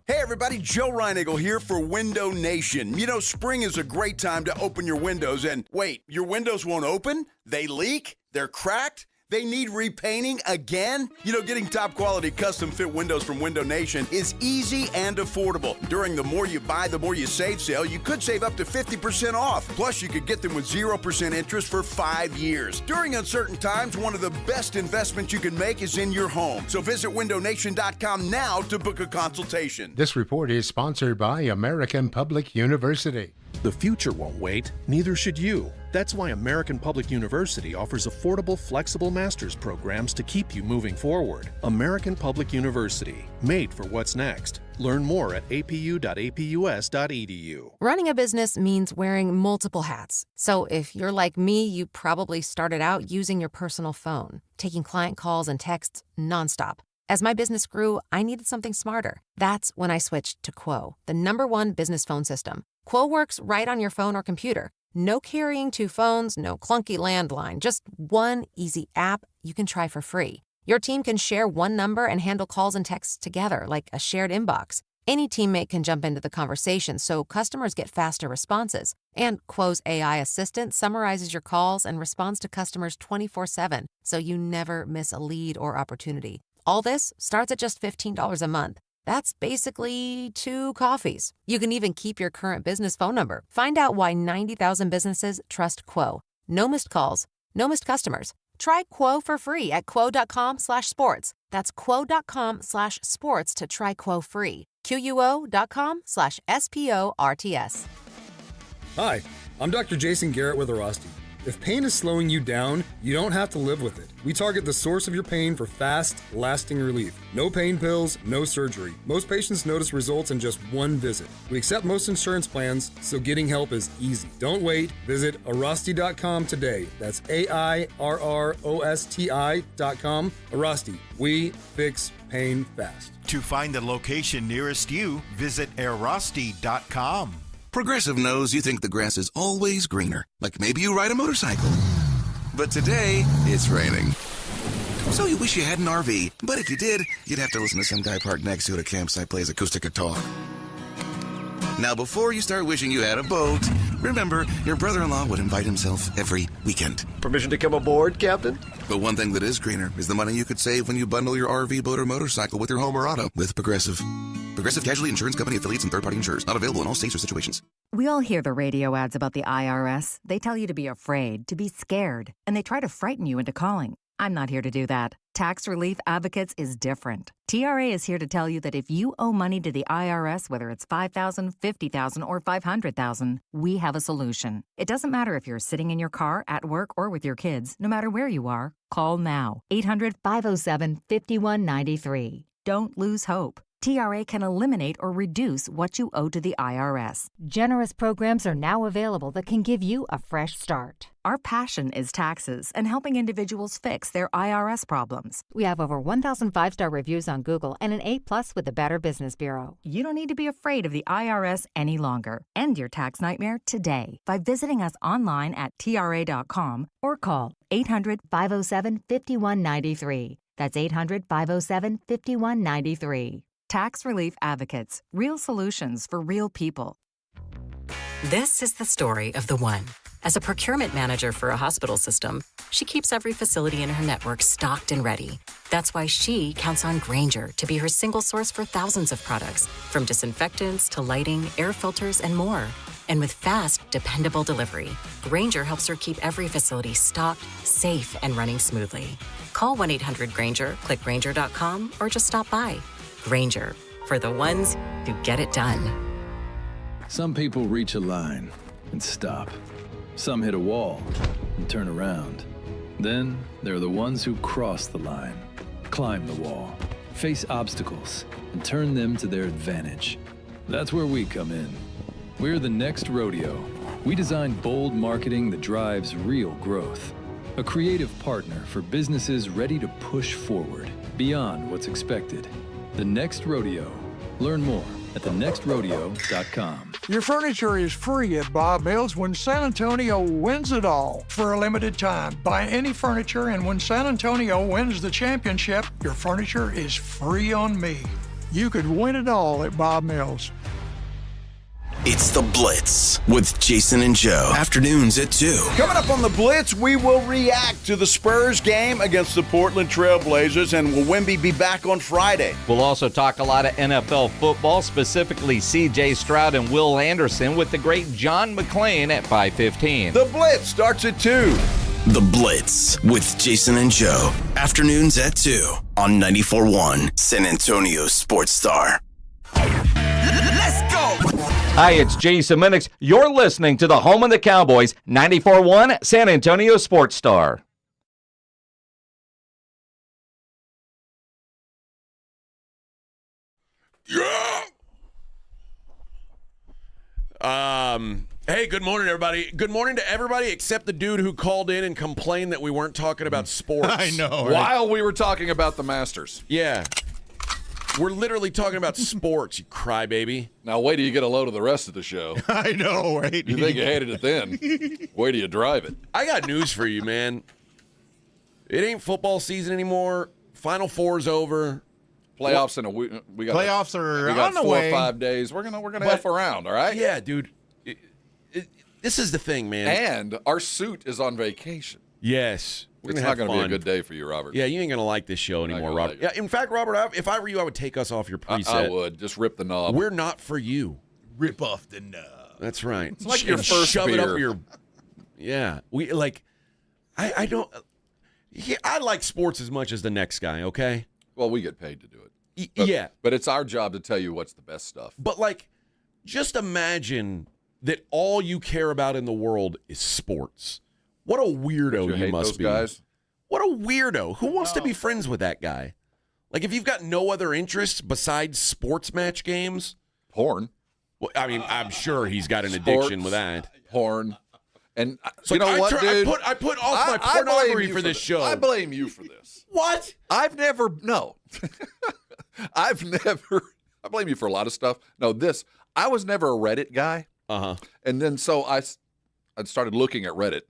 Hey everybody, Joe Reinagle here for Window Nation. You know, spring is a great time to open your windows and wait, your windows won't open? They leak? They're cracked? They need repainting again? You know, getting top quality custom fit windows from Window Nation is easy and affordable. During the More You Buy, the More You Save sale, you could save up to 50% off. Plus, you could get them with 0% interest for 5 years. During uncertain times, one of the best investments you can make is in your home. So visit windownation.com now to book a consultation. This report is sponsored by American Public University. The future won't wait, neither should you. That's why American Public University offers affordable, flexible master's programs to keep you moving forward. American Public University, made for what's next. Learn more at apu.apus.edu. Running a business means wearing multiple hats. So if you're like me, you probably started out using your personal phone, taking client calls and texts nonstop. As my business grew, I needed something smarter. That's when I switched to Quo, the #1 business phone system. Quo works right on your phone or computer. No carrying 2 phones, no clunky landline, just one easy app you can try for free. Your team can share one number and handle calls and texts together like a shared inbox. Any teammate can jump into the conversation so customers get faster responses. And Quo's AI assistant summarizes your calls and responds to customers 24/7, so you never miss a lead or opportunity. All this starts at just $15 a month. That's basically 2 coffees. You can even keep your current business phone number. Find out why 90,000 businesses trust Quo. No missed calls, no missed customers. Try Quo for free at quo.com/sports. That's quo.com/sports to try Quo free. QUO.com/SPORTS. Hi, I'm Dr. Jason Garrett with Arasti. If pain is slowing you down, you don't have to live with it. We target the source of your pain for fast, lasting relief. No pain pills, no surgery. Most patients notice results in just 1 visit. We accept most insurance plans, so getting help is easy. Don't wait. Visit Arasti.com today. That's AIRROSTI.com. Arasti. We fix pain fast. To find the location nearest you, visit Arasti.com. Progressive knows you think the grass is always greener, like maybe you ride a motorcycle. But today, it's raining. So you wish you had an RV, but if you did, you'd have to listen to some guy parked next to you at a campsite plays acoustic guitar. Now, before you start wishing you had a boat, remember, your brother-in-law would invite himself every weekend. Permission to come aboard, Captain? But one thing that is greener is the money you could save when you bundle your RV, boat, or motorcycle with your home or auto with Progressive. Progressive Casualty Insurance Company affiliates and third-party insurers. Not available in all states or situations. We all hear the radio ads about the IRS. They tell you to be afraid, to be scared, and they try to frighten you into calling. I'm not here to do that. Tax Relief Advocates is different. TRA is here to tell you that if you owe money to the IRS, whether it's $5,000, $50,000, or $500,000, we have a solution. It doesn't matter if you're sitting in your car, at work, or with your kids. No matter where you are, call now. 800-507-5193. Don't lose hope. TRA can eliminate or reduce what you owe to the IRS. Generous programs are now available that can give you a fresh start. Our passion is taxes and helping individuals fix their IRS problems. We have over 1,000 5-star reviews on Google and an A+ with the Better Business Bureau. You don't need to be afraid of the IRS any longer. End your tax nightmare today by visiting us online at TRA.com or call 800-507-5193. That's 800-507-5193. Tax Relief Advocates. Real solutions for real people. This is the story of the one. As a procurement manager for a hospital system, she keeps every facility in her network stocked and ready. That's why she counts on Grainger to be her single source for thousands of products, from disinfectants to lighting, air filters, and more. And with fast, dependable delivery, Grainger helps her keep every facility stocked, safe, and running smoothly. Call 1-800-GRAINGER, click Grainger.com, or just stop by. Grainger, for the ones who get it done. Some people reach a line and stop. Some hit a wall and turn around. Then there are the ones who cross the line, climb the wall, face obstacles, and turn them to their advantage. That's where we come in. We're the next rodeo. We design bold marketing that drives real growth. A creative partner for businesses ready to push forward beyond what's expected. The Next Rodeo. Learn more at thenextrodeo.com. Your furniture is free at Bob Mills when San Antonio wins it all for a limited time. Buy any furniture, and when San Antonio wins the championship, your furniture is free on me. You could win it all at Bob Mills. It's the Blitz with Jason and Joe. Afternoons at 2. Coming up on the Blitz, we will react to the Spurs game against the Portland Trailblazers, and will Wemby be back on Friday? We'll also talk a lot of NFL football, specifically C.J. Stroud and Will Anderson with the great John McClain at 5:15. The Blitz starts at 2. The Blitz with Jason and Joe. Afternoons at 2 on 94.1 San Antonio Sports Star. Let's go! Hi, it's Jason Minix. You're listening to the home of the Cowboys, 94.1 San Antonio Sports Star. Yeah. Hey, good morning, everybody. Good morning to everybody except the dude who called in and complained that we weren't talking about sports. I know, right? While we were talking about the Masters. Yeah. We're literally talking about sports, you crybaby. Now wait till you get a load of the rest of the show. I know, right? You think you hated it then. Wait till you drive it. I got news for you, man. It ain't football season anymore. Final Four's over. Playoffs in a week. Playoffs are on the way. 4 or 5 days. We're gonna F around, all right? Yeah, dude. This is the thing, man. And our suit is on vacation. Yes. It's not going to be a good day for you, Robert. Yeah, you ain't going to like this show anymore, Robert. Yeah, in fact, Robert, if I were you, I would take us off your preset. I would. Just rip the knob. We're not for you. Rip off the knob. That's right. It's like your first shove beer. it up your. Yeah, we like. I don't. I like sports as much as the next guy. Okay. Well, we get paid to do it. Yeah, but it's our job to tell you what's the best stuff. But like, just imagine that all you care about in the world is sports. What a weirdo you must be. Guys? What a weirdo. Who wants to be friends with that guy? Like, if you've got no other interests besides sports match games. Porn. Well, I mean, I'm sure he's got an addiction with that. Porn. And so you know what, dude? I put off my pornography for this show. I blame you for this. What? I blame you for a lot of stuff. No, I was never a Reddit guy. Uh-huh. And then so I started looking at Reddit.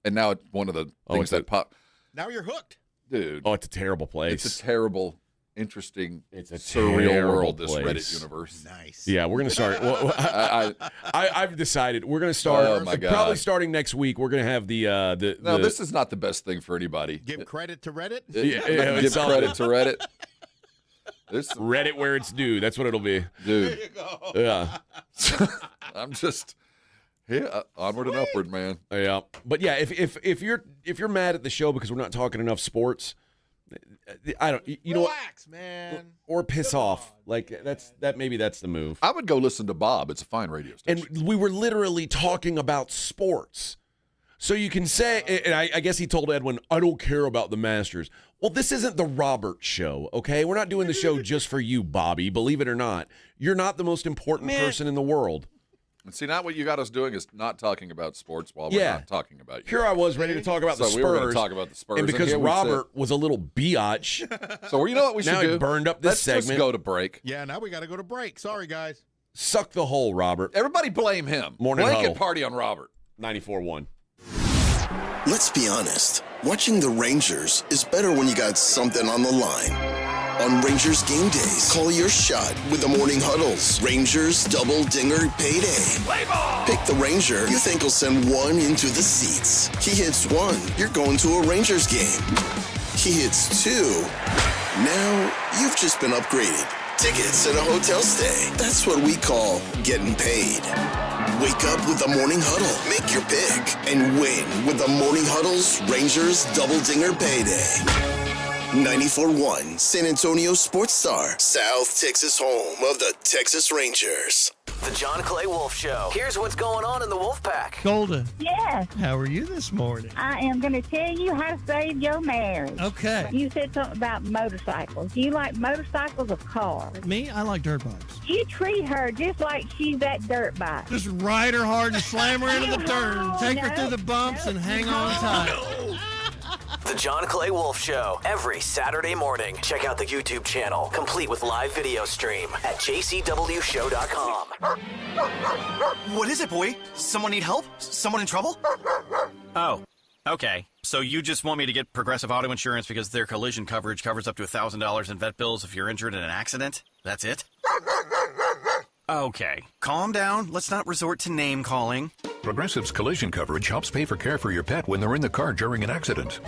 And now it's one of the things that pop. Now you're hooked. Dude. Oh, it's a terrible place. It's a terrible, interesting, it's a surreal world, this place. Reddit universe. Nice. Yeah, we're going to start. Well, I've decided we're going to start. Oh, my God. Probably starting next week, we're going to have the No, this is not the best thing for anybody. Give credit to Reddit? Yeah, give credit to Reddit. Reddit where it's due. That's what it'll be. Dude. There you go. Yeah. I'm just... Yeah, onward and upward, man. Yeah, but yeah, if you're mad at the show because we're not talking enough sports, I don't. You know what? Relax, man. Or piss off. Like maybe that's the move. I would go listen to Bob. It's a fine radio station. And we were literally talking about sports, so you can say. And I guess he told Edwin, "I don't care about the Masters." Well, this isn't the Robert show, okay? We're not doing the show just for you, Bobby. Believe it or not, you're not the most important person in the world. And see, now what you got us doing is not talking about sports while we're not talking about you. Here I was ready to talk about the Spurs. So we were going to talk about the Spurs. And because Robert was a little biatch. So you know what we should do? Now he burned up this segment. Let's just go to break. Yeah, now we got to go to break. Sorry, guys. Suck the hole, Robert. Everybody blame him. Morning Blanket Huddle. party on Robert. 94.1. Let's be honest. Watching the Rangers is better when you got something on the line. On Rangers game days, call your shot with the morning huddles. Rangers Double Dinger Payday. Play ball! Pick the Ranger you think will send one into the seats. He hits one, you're going to a Rangers game. He hits two, now you've just been upgraded. Tickets and a hotel stay. That's what we call getting paid. Wake up with the Morning Huddle. Make your pick and win with the Morning Huddle's Rangers Double Dinger Payday. 94.1 San Antonio Sports Star, South Texas home of the Texas Rangers. The John Clay Wolf Show. Here's what's going on in the Wolf Pack. Golden. Yes. How are you this morning? I am going to tell you how to save your marriage. Okay. You said something about motorcycles. Do you like motorcycles or cars? Me? I like dirt bikes. You treat her just like she's that dirt bike. Just ride her hard and slam her into the dirt and take her through the bumps and hang on tight. The John Clay Wolf Show, every Saturday morning. Check out the YouTube channel, complete with live video stream at jcwshow.com. What is it, boy? Someone need help? Someone in trouble? Oh, okay. So you just want me to get Progressive Auto Insurance because their collision coverage covers up to $1,000 in vet bills if you're injured in an accident? That's it? Okay, calm down. Let's not resort to name calling. Progressive's collision coverage helps pay for care for your pet when they're in the car during an accident.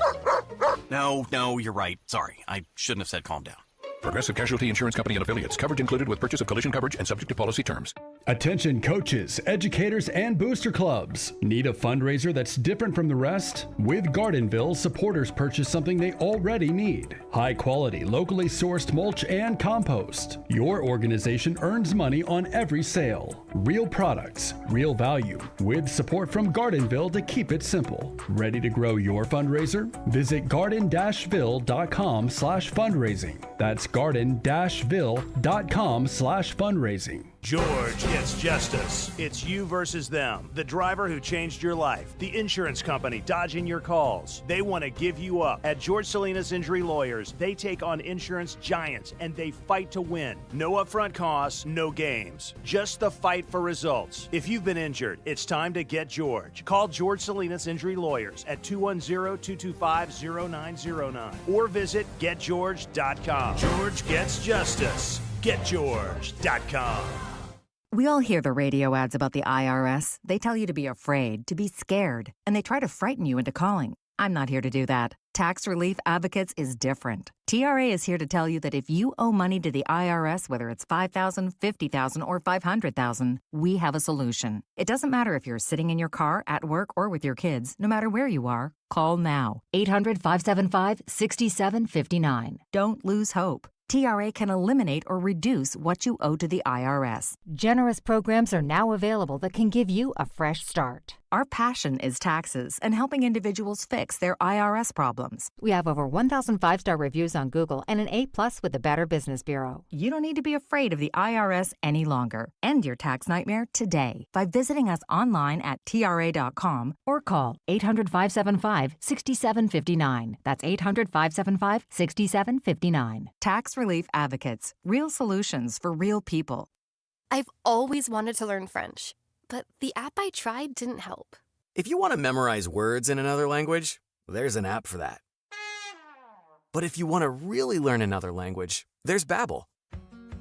No, you're right. Sorry, I shouldn't have said calm down. Progressive Casualty Insurance Company and Affiliates. Coverage included with purchase of collision coverage and subject to policy terms. Attention coaches, educators, and booster clubs. Need a fundraiser that's different from the rest? With Gardenville, supporters purchase something they already need. High quality, locally sourced mulch and compost. Your organization earns money on every sale. Real products, real value. With support from Gardenville to keep it simple. Ready to grow your fundraiser? Visit garden-ville.com/fundraising. That's garden-ville.com/fundraising. George gets justice. It's you versus them. The driver who changed your life. The insurance company dodging your calls. They want to give you up. At George Salinas Injury Lawyers, they take on insurance giants and they fight to win. No upfront costs, no games. Just the fight for results. If you've been injured, it's time to get George. Call George Salinas Injury Lawyers at 210-225-0909 or visit getgeorge.com. George gets justice. GetGeorge.com. We all hear the radio ads about the IRS. They tell you to be afraid, to be scared, and they try to frighten you into calling. I'm not here to do that. Tax Relief Advocates is different. TRA is here to tell you that if you owe money to the IRS, whether it's $5,000, $50,000, or $500,000, we have a solution. It doesn't matter if you're sitting in your car, at work, or with your kids. No matter where you are, call now. 800-575-6759. Don't lose hope. TRA can eliminate or reduce what you owe to the IRS. Generous programs are now available that can give you a fresh start. Our passion is taxes and helping individuals fix their IRS problems. We have over 1,000 5-star reviews on Google and an A+ with the Better Business Bureau. You don't need to be afraid of the IRS any longer. End your tax nightmare today by visiting us online at TRA.com or call 800-575-6759. That's 800-575-6759. Tax Relief Advocates. Real solutions for real people. I've always wanted to learn French, but the app I tried didn't help. If you want to memorize words in another language, there's an app for that. But if you want to really learn another language, there's Babbel.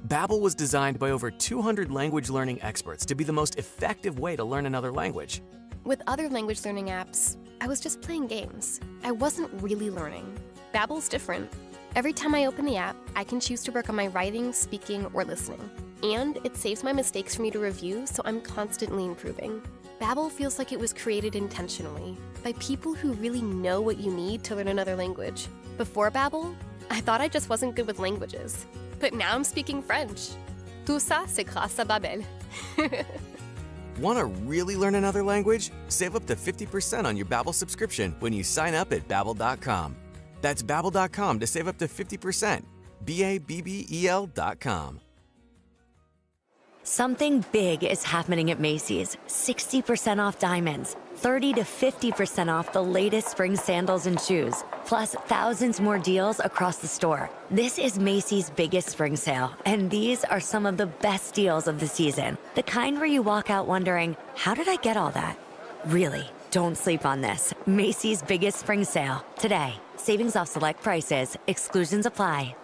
Babbel was designed by over 200 language learning experts to be the most effective way to learn another language. With other language learning apps, I was just playing games. I wasn't really learning. Babbel's different. Every time I open the app, I can choose to work on my writing, speaking, or listening. And it saves my mistakes for me to review, so I'm constantly improving. Babbel feels like it was created intentionally by people who really know what you need to learn another language. Before Babbel, I thought I just wasn't good with languages. But now I'm speaking French. Tout ça, c'est grâce à Babbel. Want to really learn another language? Save up to 50% on your Babbel subscription when you sign up at Babbel.com. That's Babbel.com to save up to 50%. Babbel.com. Something big is happening at Macy's. 60% off diamonds, 30 to 50% off the latest spring sandals and shoes, plus thousands more deals across the store. This is Macy's biggest spring sale, and these are some of the best deals of the season. The kind where you walk out wondering, how did I get all that? Really, don't sleep on this. Macy's biggest spring sale, today. Savings off select prices, exclusions apply.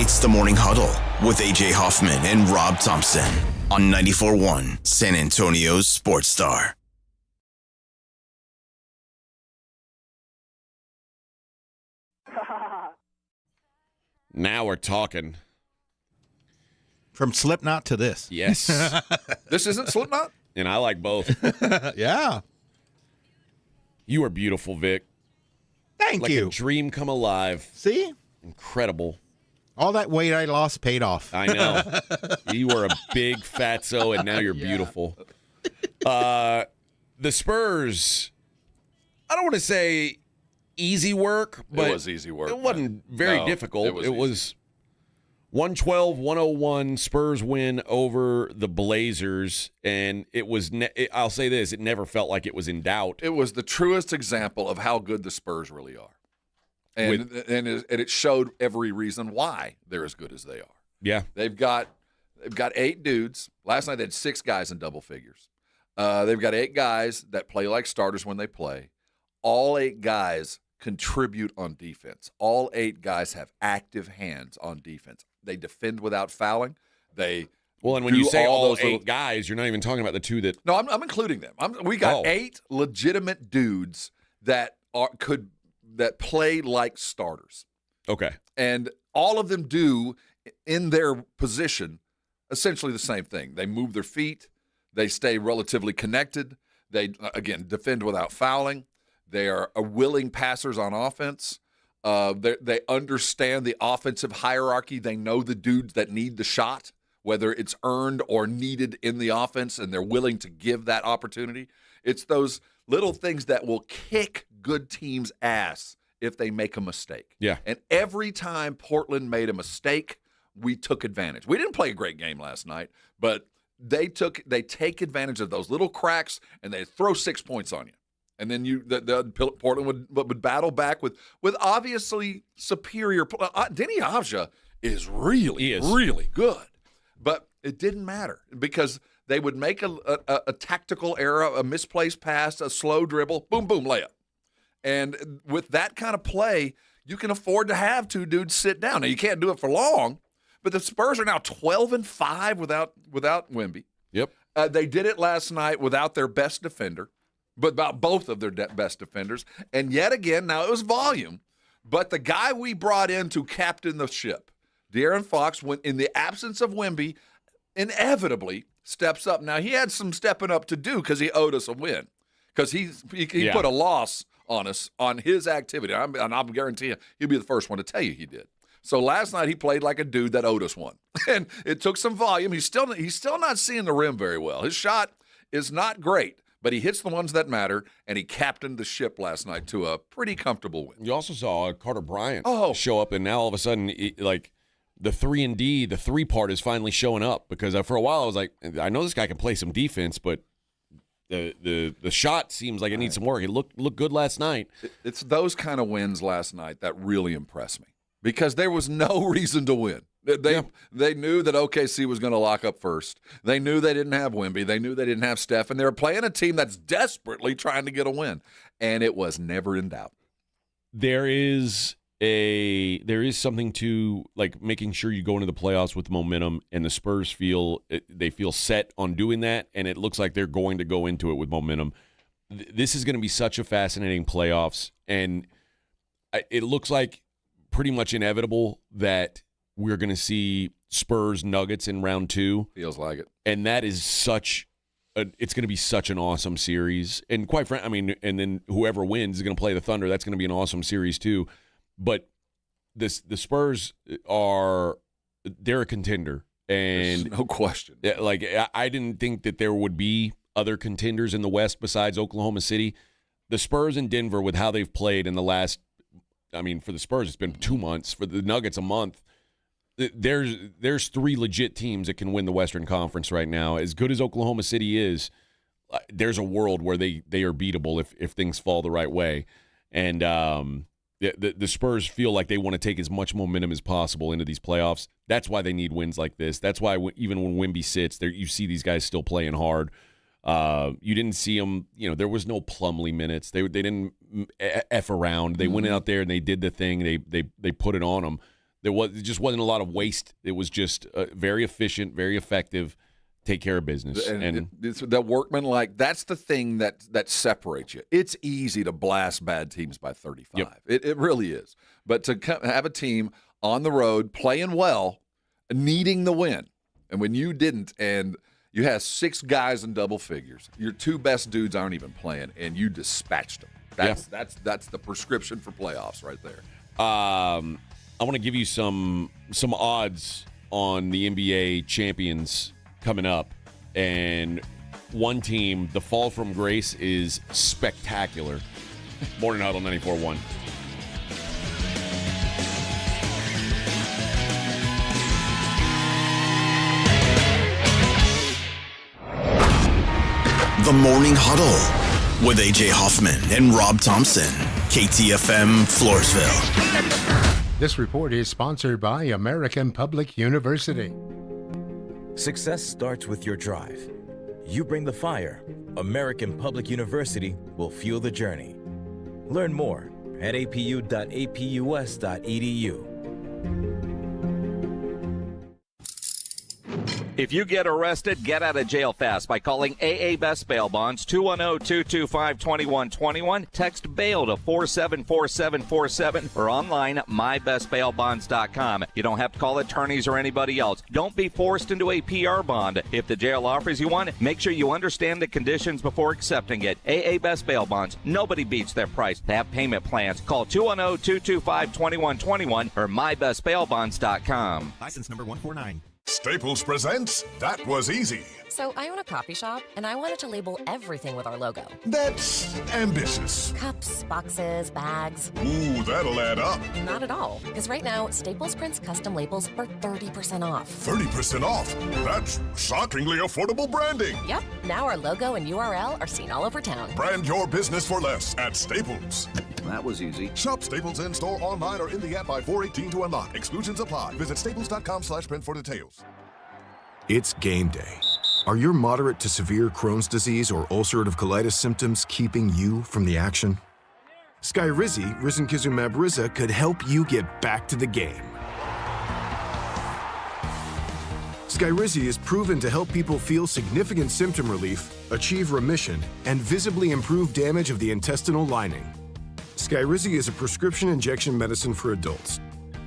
It's the Morning Huddle with AJ Hoffman and Rob Thompson on 94.1 San Antonio's Sports Star. Now we're talking. From Slipknot to this. Yes. This isn't Slipknot? And I like both. Yeah. You are beautiful, Vic. Thank you. Like a dream come alive. See? Incredible. All that weight I lost paid off. I know. You were a big fatso, and now you're beautiful. The Spurs, I don't want to say easy work, but it was easy work. It wasn't very difficult. It was 112-101 Spurs win over the Blazers, and it was, I'll say this, it never felt like it was in doubt. It was the truest example of how good the Spurs really are. And it showed every reason why they're as good as they are. Yeah. They've got 8 dudes. Last night they had 6 guys in double figures. They've got 8 guys that play like starters when they play. All 8 guys contribute on defense. All 8 guys have active hands on defense. They defend without fouling. And when you say all those 8 guys, you're not even talking about the 2 that. No, I'm including them. We got 8 legitimate dudes that play like starters. Okay. And all of them do in their position essentially the same thing. They move their feet. They stay relatively connected. They, again, defend without fouling. They are willing passers on offense. They understand the offensive hierarchy. They know the dudes that need the shot, whether it's earned or needed in the offense, and they're willing to give that opportunity. It's those little things that will kick good teams' ass if they make a mistake. Yeah. And every time Portland made a mistake, we took advantage. We didn't play a great game last night, but they take advantage of those little cracks, and they throw 6 points on you. And then Portland would battle back with obviously superior. Denny Avdija is really good, but it didn't matter because they would make a tactical error, a misplaced pass, a slow dribble, boom, boom, layup. And with that kind of play, you can afford to have 2 dudes sit down. Now, you can't do it for long, but the Spurs are now 12-5 without Wemby. Yep. They did it last night without their best defender, but about both of their best defenders. And yet again, now it was volume, but the guy we brought in to captain the ship, De'Aaron Fox, when in the absence of Wemby, inevitably steps up. Now, he had some stepping up to do because he owed us a win, because he put a loss on us on his activity. And I'll guarantee you he'll be the first one to tell you he did. So last night he played like a dude that owed us one, and it took some volume. He's still not seeing the rim very well. His shot is not great, but he hits the ones that matter, and he captained the ship last night to a pretty comfortable win. You also saw Carter Bryant show up, and now all of a sudden, the 3-and-D, the 3 part is finally showing up, because for a while I was like, I know this guy can play some defense, but the shot seems like it needs some work. It looked good last night. It's those kind of wins last night that really impress me, because there was no reason to win. They knew that OKC was going to lock up first. They knew they didn't have Wemby. They knew they didn't have Steph, and they were playing a team that's desperately trying to get a win, and it was never in doubt. There is something to like making sure you go into the playoffs with momentum, and the Spurs feel set on doing that, and it looks like they're going to go into it with momentum. This is going to be such a fascinating playoffs, and it looks like pretty much inevitable that we're going to see Spurs Nuggets in round 2. Feels like it. And that is it's going to be such an awesome series. And quite frankly, and then whoever wins is going to play the Thunder. That's going to be an awesome series too. But the Spurs they're a contender. And there's no question. Like, I didn't think that there would be other contenders in the West besides Oklahoma City. The Spurs and Denver, with how they've played in the last, for the Spurs, it's been 2 months. For the Nuggets, a month. There's 3 legit teams that can win the Western Conference right now. As good as Oklahoma City is, there's a world where they are beatable if things fall the right way. And the Spurs feel like they want to take as much momentum as possible into these playoffs. That's why they need wins like this. That's why even when Wemby sits, you see these guys still playing hard. You didn't see them. There was no Plumlee minutes. They didn't F around. They went out there and they did the thing. They put it on them. It just wasn't a lot of waste. It was just very efficient, very effective. Take care of business. And it's that workman-like, that's the thing that separates you. It's easy to blast bad teams by 35. Yep. It really is. But to have a team on the road playing well, needing the win, and when you didn't, and you had 6 guys in double figures, your 2 best dudes aren't even playing, and you dispatched them. That's the prescription for playoffs right there. I want to give you some odds on the NBA champions coming up, and one team, the fall from grace is spectacular. Morning Huddle 94.1. The Morning Huddle with A.J. Hoffman and Rob Thompson. KTFM, Floresville. This report is sponsored by American Public University. Success starts with your drive. You bring the fire. American Public University will fuel the journey. Learn more at apu.apus.edu. If you get arrested, get out of jail fast by calling AA Best Bail Bonds, 210-225-2121. Text bail to 474747 or online at mybestbailbonds.com. You don't have to call attorneys or anybody else. Don't be forced into a PR bond. If the jail offers you one, make sure you understand the conditions before accepting it. AA Best Bail Bonds. Nobody beats their price. They have payment plans. Call 210-225-2121 or mybestbailbonds.com. License number 149. Staples presents That Was Easy. So I own a coffee shop, and I wanted to label everything with our logo. That's ambitious. Cups, boxes, bags. Ooh, that'll add up. Not at all, because right now, Staples prints custom labels for 30% off. 30% off? That's shockingly affordable branding. Yep, now our logo and URL are seen all over town. Brand your business for less at Staples. That was easy. Shop Staples in-store, online, or in the app by 4/18 to unlock. Exclusions apply. Visit staples.com/print for details. It's game day. Are your moderate to severe Crohn's disease or ulcerative colitis symptoms keeping you from the action? Skyrizi, risankizumab Riza, could help you get back to the game. Skyrizi is proven to help people feel significant symptom relief, achieve remission, and visibly improve damage of the intestinal lining. Skyrizi is a prescription injection medicine for adults.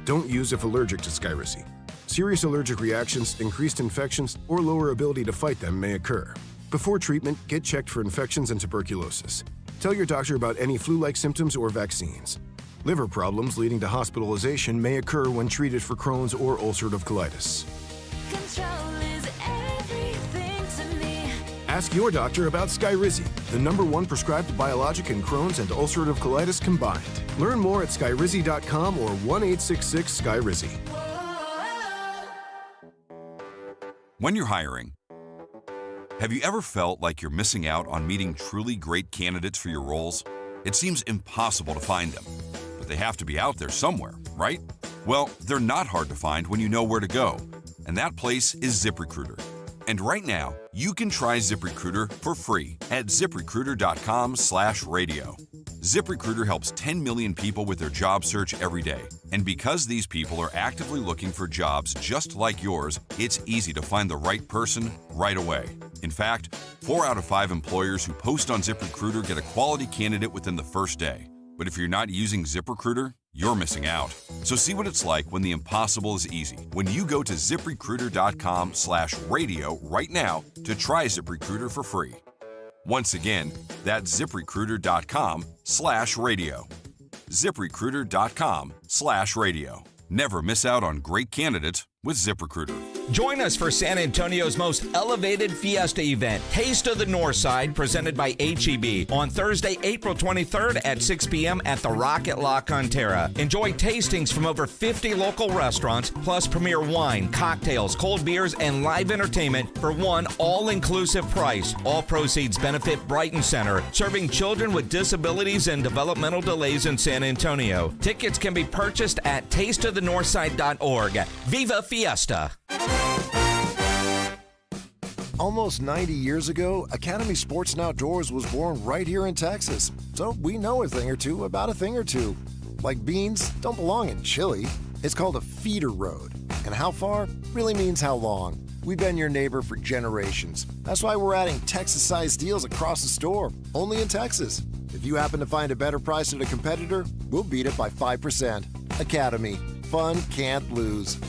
Don't use if allergic to Skyrizi. Serious allergic reactions, increased infections, or lower ability to fight them may occur. Before treatment, get checked for infections and tuberculosis. Tell your doctor about any flu-like symptoms or vaccines. Liver problems leading to hospitalization may occur when treated for Crohn's or ulcerative colitis. Ask your doctor about Skyrizi, the #1 prescribed biologic in Crohn's and ulcerative colitis combined. Learn more at skyrizi.com or 1-866-SKYRIZI. When you're hiring, have you ever felt like you're missing out on meeting truly great candidates for your roles? It seems impossible to find them, but they have to be out there somewhere, right? Well, they're not hard to find when you know where to go, and that place is ZipRecruiter. And right now, you can try ZipRecruiter for free at ZipRecruiter.com/radio. ZipRecruiter helps 10 million people with their job search every day. And because these people are actively looking for jobs just like yours, it's easy to find the right person right away. In fact, 4 out of 5 employers who post on ZipRecruiter get a quality candidate within the first day. But if you're not using ZipRecruiter, you're missing out. So see what it's like when the impossible is easy. When you go to ZipRecruiter.com/radio right now to try ZipRecruiter for free. Once again, that's ZipRecruiter.com/radio. ZipRecruiter.com/radio. Never miss out on great candidates with ZipRecruiter. Join us for San Antonio's most elevated fiesta event, Taste of the Northside, presented by H-E-B, on Thursday, April 23rd at 6 p.m. at the Rocket La Cantera. Enjoy tastings from over 50 local restaurants, plus premier wine, cocktails, cold beers, and live entertainment for one all-inclusive price. All proceeds benefit Brighton Center, serving children with disabilities and developmental delays in San Antonio. Tickets can be purchased at tasteofthenorthside.org. Viva Fiesta! Almost 90 years ago, Academy Sports and Outdoors was born right here in Texas. So we know a thing or two about a thing or two. Like beans don't belong in chili. It's called a feeder road. And how far really means how long. We've been your neighbor for generations. That's why we're adding Texas-sized deals across the store, only in Texas. If you happen to find a better price at a competitor, we'll beat it by 5%. Academy. Fun can't lose.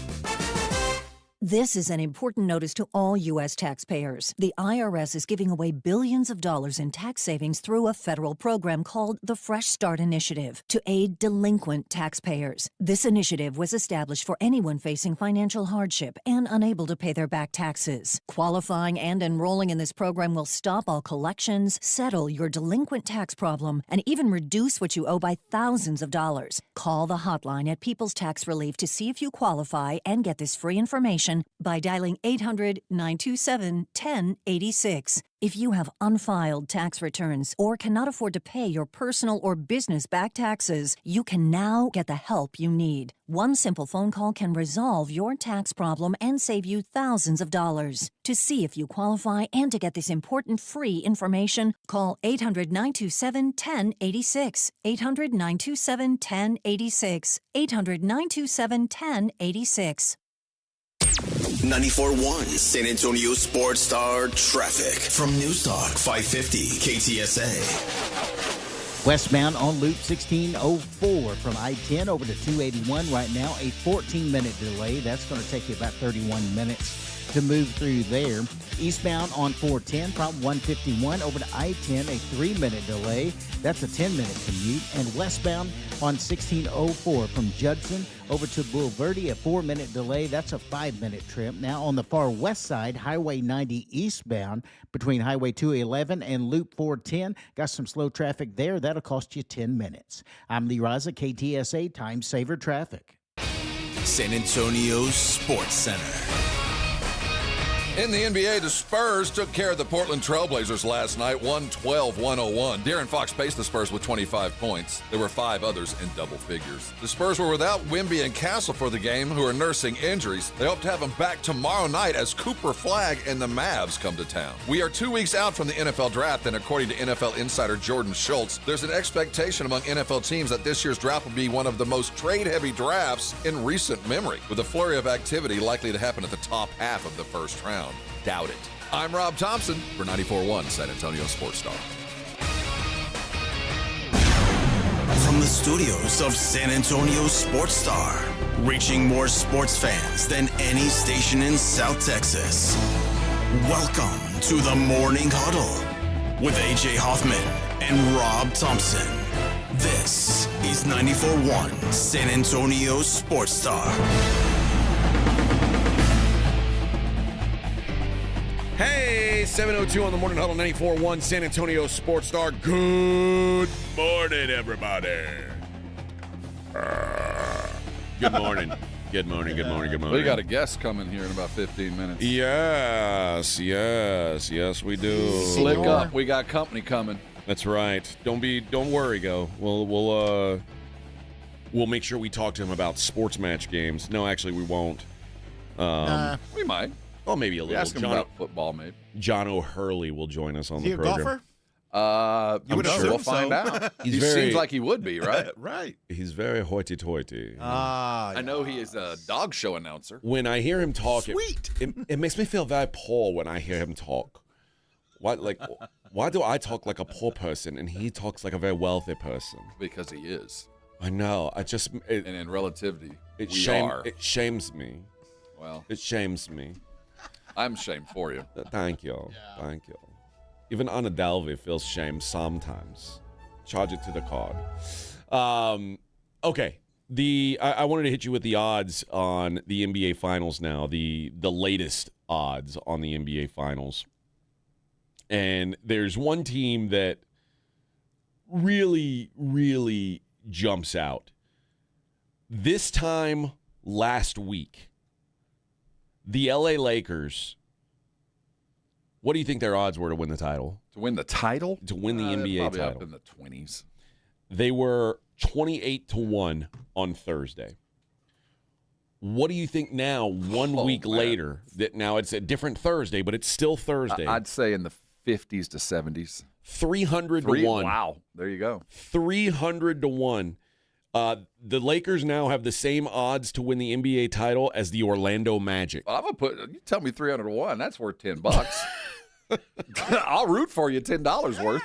This is an important notice to all U.S. taxpayers. The IRS is giving away billions of dollars in tax savings through a federal program called the Fresh Start Initiative to aid delinquent taxpayers. This initiative was established for anyone facing financial hardship and unable to pay their back taxes. Qualifying and enrolling in this program will stop all collections, settle your delinquent tax problem, and even reduce what you owe by thousands of dollars. Call the hotline at People's Tax Relief to see if you qualify and get this free information by dialing 800-927-1086. If you have unfiled tax returns or cannot afford to pay your personal or business back taxes, you can now get the help you need. One simple phone call can resolve your tax problem and save you thousands of dollars. To see if you qualify and to get this important free information, call 800-927-1086. 800-927-1086. 94.1 800-927-1086. San Antonio Sports Star traffic from News Talk 550 KTSA. Westbound on Loop 1604 from I-10 over to 281 right now, a 14-minute delay. That's going to take you about 31 minutes to move through there. Eastbound on 410 from 151 over to I-10, a 3-minute delay. That's a 10-minute commute. And westbound on 1604 from Judson over to Bulverde, a 4-minute delay. That's a 5-minute trip. Now on the far west side, Highway 90 eastbound between Highway 211 and Loop 410. Got some slow traffic there. That'll cost you 10 minutes. I'm Lee Raza, KTSA Time Saver Traffic. San Antonio Sports Center. In the NBA, the Spurs took care of the Portland Trailblazers last night, 112-101. De'Aaron Fox paced the Spurs with 25 points. There were 5 others in double figures. The Spurs were without Wemby and Castle for the game, who are nursing injuries. They hope to have them back tomorrow night as Cooper Flagg and the Mavs come to town. We are 2 weeks out from the NFL draft, and according to NFL insider Jordan Schultz, there's an expectation among NFL teams that this year's draft will be one of the most trade-heavy drafts in recent memory, with a flurry of activity likely to happen at the top half of the first round. Doubt it. I'm Rob Thompson for 94.1 San Antonio Sports Star. From the studios of San Antonio Sports Star, reaching more sports fans than any station in South Texas. Welcome to the Morning Huddle with AJ Hoffman and Rob Thompson. This is 94.1 San Antonio Sports Star. Hey, 7:02 on the Morning Huddle, 94.1 San Antonio Sports Star. Good morning, everybody. Good morning. Good morning, good morning, good morning. We got a guest coming here in about 15 minutes. Yes, we do. Slick up. We got company coming. That's right. Don't worry, Go. We'll make sure we talk to him about sports match games. No, actually, we won't. We might. Oh, maybe a little. Ask him about football, maybe. John O'Hurley will join us on the He a program. golfer? I'm sure we'll find out. He seems like he would be, right? Right. He's very hoity-toity. I know he is a dog show announcer. When I hear him talk, Sweet. it makes me feel very poor when I hear him talk. Why do I talk like a poor person and he talks like a very wealthy person? Because he is. I know. And in relativity, it shames me. Well, it shames me. I'm ashamed for you. Thank you. Yeah. Thank you. Even Anna Delvey feels shame sometimes. Charge it to the card. Okay. I wanted to hit you with the odds on the NBA Finals now, the latest odds on the NBA Finals. And there's one team that really, really jumps out. This time last week, the LA Lakers, what do you think their odds were to win the title? To win the title? To win the NBA probably title. Up in the 20s. They were 28-1 on Thursday. What do you think now, one week later, that now it's a different Thursday, but it's still Thursday? I'd say in the 50s to 70s. 300-1. Wow. There you go. 300-1. The Lakers now have the same odds to win the NBA title as the Orlando Magic. I'm gonna put. You tell me 300 to 1. That's worth $10. I'll root for you $10 worth.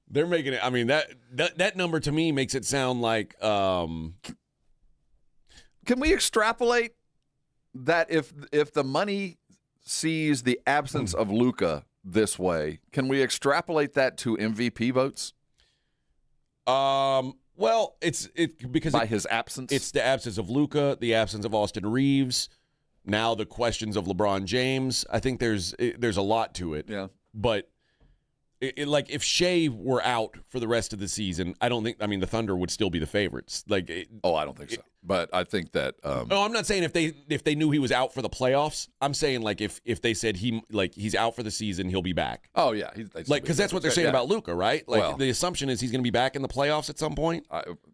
They're making it. I mean, that number to me makes it sound like. Can we extrapolate that if the money sees the absence of Luka this way, can we extrapolate that to MVP votes? Well, it's because by his absence. It's the absence of Luka, the absence of Austin Reeves, now the questions of LeBron James. I think there's a lot to it. Yeah. But like if Shea were out for the rest of the season, I don't think. I mean, the Thunder would still be the favorites. I don't think so. But I think that. No, I'm not saying if they knew he was out for the playoffs. I'm saying like if they said he's out for the season, he'll be back. Oh yeah, because that's what they're saying about Luka, right? Like the assumption is he's going to be back in the playoffs at some point.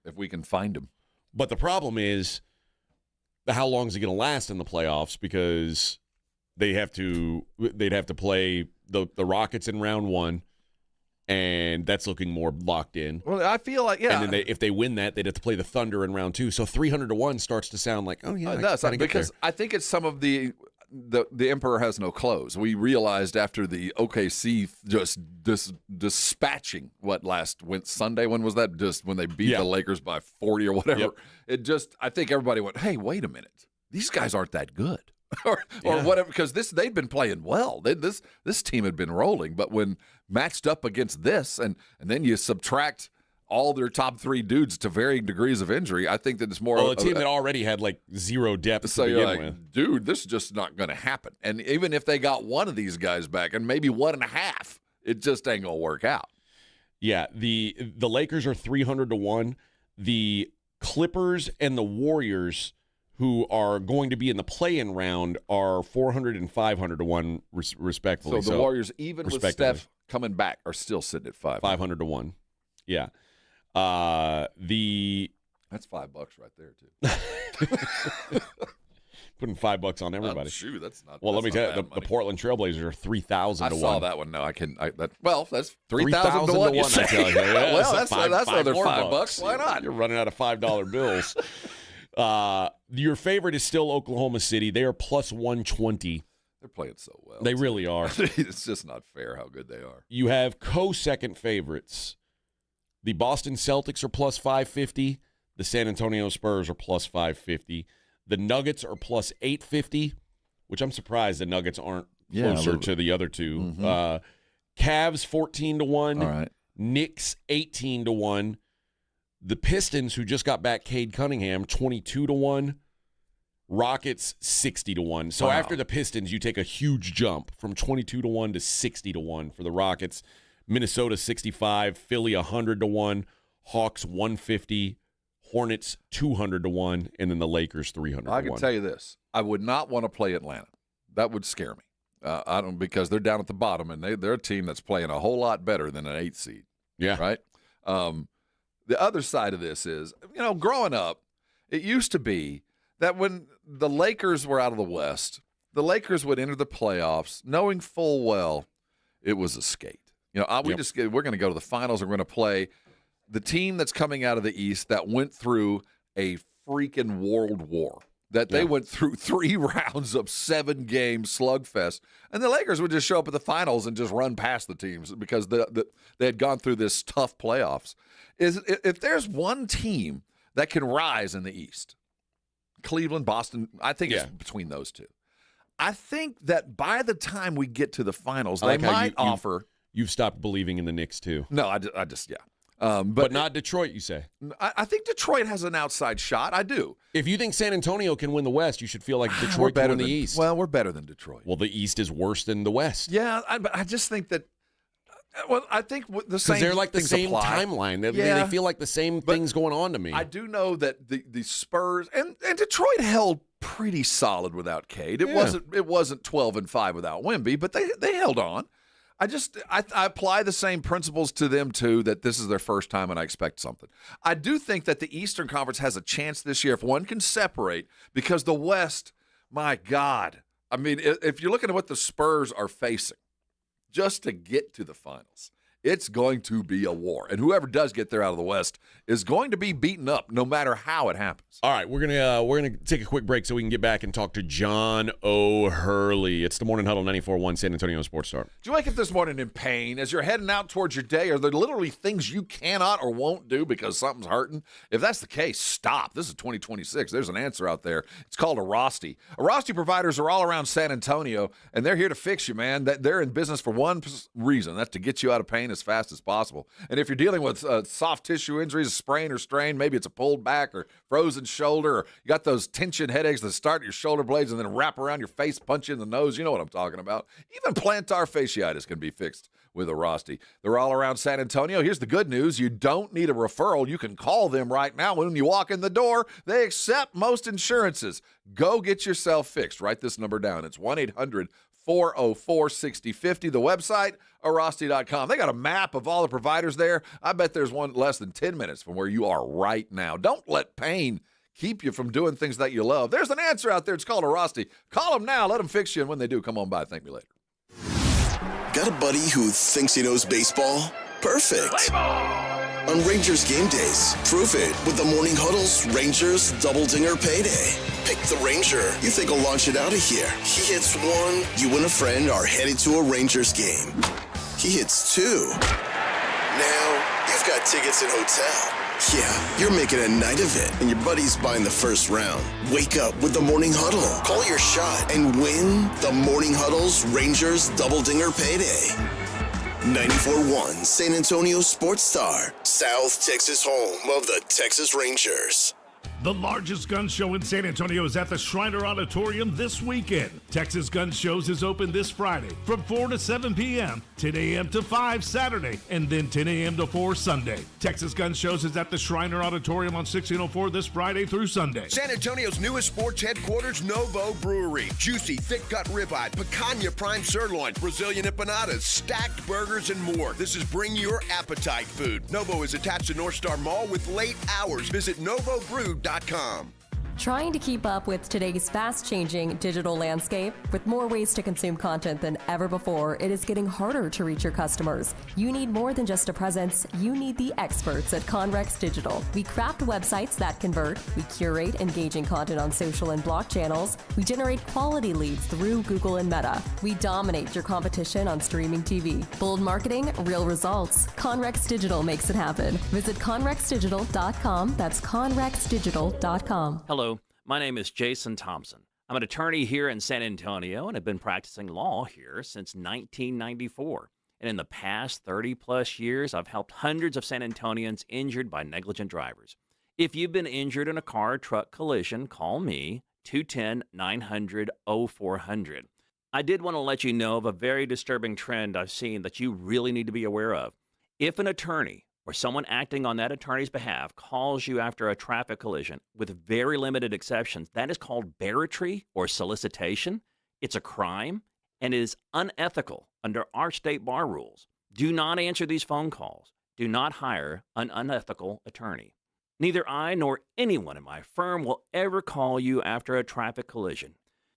If we can find him. But the problem is, how long is he going to last in the playoffs? Because they'd have to play the Rockets in round 1. And that's looking more locked in. Well, I feel like, yeah. And then if they win that, they'd have to play the Thunder in round 2. So 300 to 1 starts to sound like, oh, yeah. It does. Because I think it's some of the Emperor has no clothes. We realized after the OKC just dispatching Sunday, when was that? Just when they beat the Lakers by 40 or whatever. Yep. I think everybody went, hey, wait a minute. These guys aren't that good. or whatever, because they've been playing well. This team had been rolling, but when matched up against this, and then you subtract all their top 3 dudes to varying degrees of injury, I think that it's more a team that already had like zero depth to begin with. Dude, this is just not going to happen. And even if they got one of these guys back, and maybe 1.5, it just ain't going to work out. Yeah, the Lakers are 300 to 1. The Clippers and the Warriors, who are going to be in the play-in round, are 400 and 500 to 1, respectively. So the Warriors, even with Steph coming back, are still sitting at 500 to 1. Yeah. That's $5 right there too. Putting $5 on everybody. Shoot, that's not. Well, that's let me tell you, the Portland Trailblazers are 3,000 to 1. I saw that one. No, I can. That's 3,000 to 1. I tell you. Yeah, well, that's another $5. Why not? You're running out of $5 bills. Your favorite is still Oklahoma City. They are plus 120. They're playing so well. They really are. It's just not fair how good they are. You have co-second favorites. The Boston Celtics are plus 550. The San Antonio Spurs are plus 550. The Nuggets are plus 850, which I'm surprised the Nuggets aren't closer to the other two. Mm-hmm. Cavs 14 to 1. All right. Knicks 18 to 1. The Pistons, who just got back Cade Cunningham, 22 to 1. Rockets 60 to 1. So after the Pistons, you take a huge jump from 22 to 1 to 60 to 1 for the Rockets. Minnesota 65, Philly 100 to 1, Hawks 150, Hornets 200 to 1, and then the Lakers 300 to 1. I can tell you this: I would not want to play Atlanta. That would scare me. Because they're down at the bottom, and they're a team that's playing a whole lot better than an 8 seed. Yeah. Right. The other side of this is, growing up, it used to be that when the Lakers were out of the West, the Lakers would enter the playoffs knowing full well it was a skate. We're going to go to the finals. We're going to play the team that's coming out of the East that went through a freaking world war. That they went through 3 rounds of 7-game slugfest, and the Lakers would just show up at the finals and just run past the teams because they had gone through this tough playoffs. If there's one team that can rise in the East, Cleveland, Boston, I think it's between those two. I think that by the time we get to the finals, they might offer. You've stopped believing in the Knicks too. No, I just. But not Detroit, you say? I think Detroit has an outside shot. I do. If you think San Antonio can win the West, you should feel like Detroit can win the East. Well, we're better than Detroit. Well, the East is worse than the West. Yeah, but I just think that. Well, I think the same. Because they're like the same timeline. They feel like the same things going on to me. I do know that the Spurs and Detroit held pretty solid without Cade. It wasn't 12-5 without Wemby, but they held on. I apply the same principles to them, too, that this is their first time and I expect something. I do think that the Eastern Conference has a chance this year if one can separate, because the West, my God. I mean, if you're looking at what the Spurs are facing just to get to the finals, It's going to be a war. And whoever does get there out of the West is going to be beaten up no matter how it happens. All right, we're gonna take a quick break so we can get back and talk to John O'Hurley. It's the Morning Huddle, 94.1 San Antonio Sports Star. Did you wake up this morning in pain as you're heading out towards your day? Are there literally things you cannot or won't do because something's hurting? If that's the case, stop. This is 2026. There's an answer out there. It's called a Rosti. A Rosti providers are all around San Antonio, and they're here to fix you, man. They're in business for one reason. That's to get you out of pain as fast as possible. And if you're dealing with soft tissue injuries, a sprain or strain, maybe it's a pulled back or frozen shoulder, or you got those tension headaches that start at your shoulder blades and then wrap around your face, punch you in the nose. You know what I'm talking about. Even plantar fasciitis can be fixed with a Rosti. They're all around San Antonio. Here's the good news. You don't need a referral. You can call them right now. When you walk in the door, they accept most insurances. Go get yourself fixed. Write this number down. It's 1-800-404-6050. The website, Rosti.com. They got a map of all the providers there. I bet there's one less than 10 minutes from where you are right now. Don't let pain keep you from doing things that you love. There's an answer out there. It's called a Rosti. Call them now. Let them fix you. And when they do, come on by. Thank me later. Got a buddy who thinks he knows baseball? Perfect. On Rangers game days, prove it with the Morning Huddle's Rangers Double Dinger Payday. Pick the Ranger you think will launch it out of here. He hits one, you and a friend are headed to a Rangers game. He hits two. Now, you've got tickets and hotel. Yeah, you're making a night of it, and your buddy's buying the first round. Wake up with the Morning Huddle. Call your shot and win the Morning Huddle's Rangers Double Dinger Payday. 94.1 San Antonio Sports Star, South Texas home of the Texas Rangers. The largest gun show in San Antonio is at the Shriner Auditorium this weekend. Texas Gun Shows is open this Friday from 4 to 7 p.m., 10 a.m. to 5 Saturday, and then 10 a.m. to 4 Sunday. Texas Gun Shows is at the Shriner Auditorium on 1604 this Friday through Sunday. San Antonio's newest sports headquarters, Novo Brewery. Juicy, thick-cut ribeye, picanha prime sirloin, Brazilian empanadas, stacked burgers, and more. This is Bring Your Appetite food. Novo is attached to North Star Mall with late hours. Visit novobrew.com. Trying to keep up with today's fast-changing digital landscape? With more ways to consume content than ever before, it is getting harder to reach your customers. You need more than just a presence. You need the experts at Conrex Digital. We craft websites that convert. We curate engaging content on social and block channels. We generate quality leads through Google and Meta. We dominate your competition on streaming TV. Bold marketing, real results. Conrex Digital makes it happen. Visit conrexdigital.com. That's conrexdigital.com. Hello, my name is Jason Thompson. I'm an attorney here in San Antonio and have been practicing law here since 1994. And in the past 30-plus years, I've helped hundreds of San Antonians injured by negligent drivers. If you've been injured in a car-truck collision, call me, 210-900-0400. I did want to let you know of a very disturbing trend I've seen that you really need to be aware of. If an attorney or someone acting on that attorney's behalf calls you after a traffic collision, with very limited exceptions, that is called barratry or solicitation. It's a crime and is unethical under our state bar rules. Do not answer these phone calls. Do not hire an unethical attorney. Neither I nor anyone in my firm will ever call you after a traffic collision.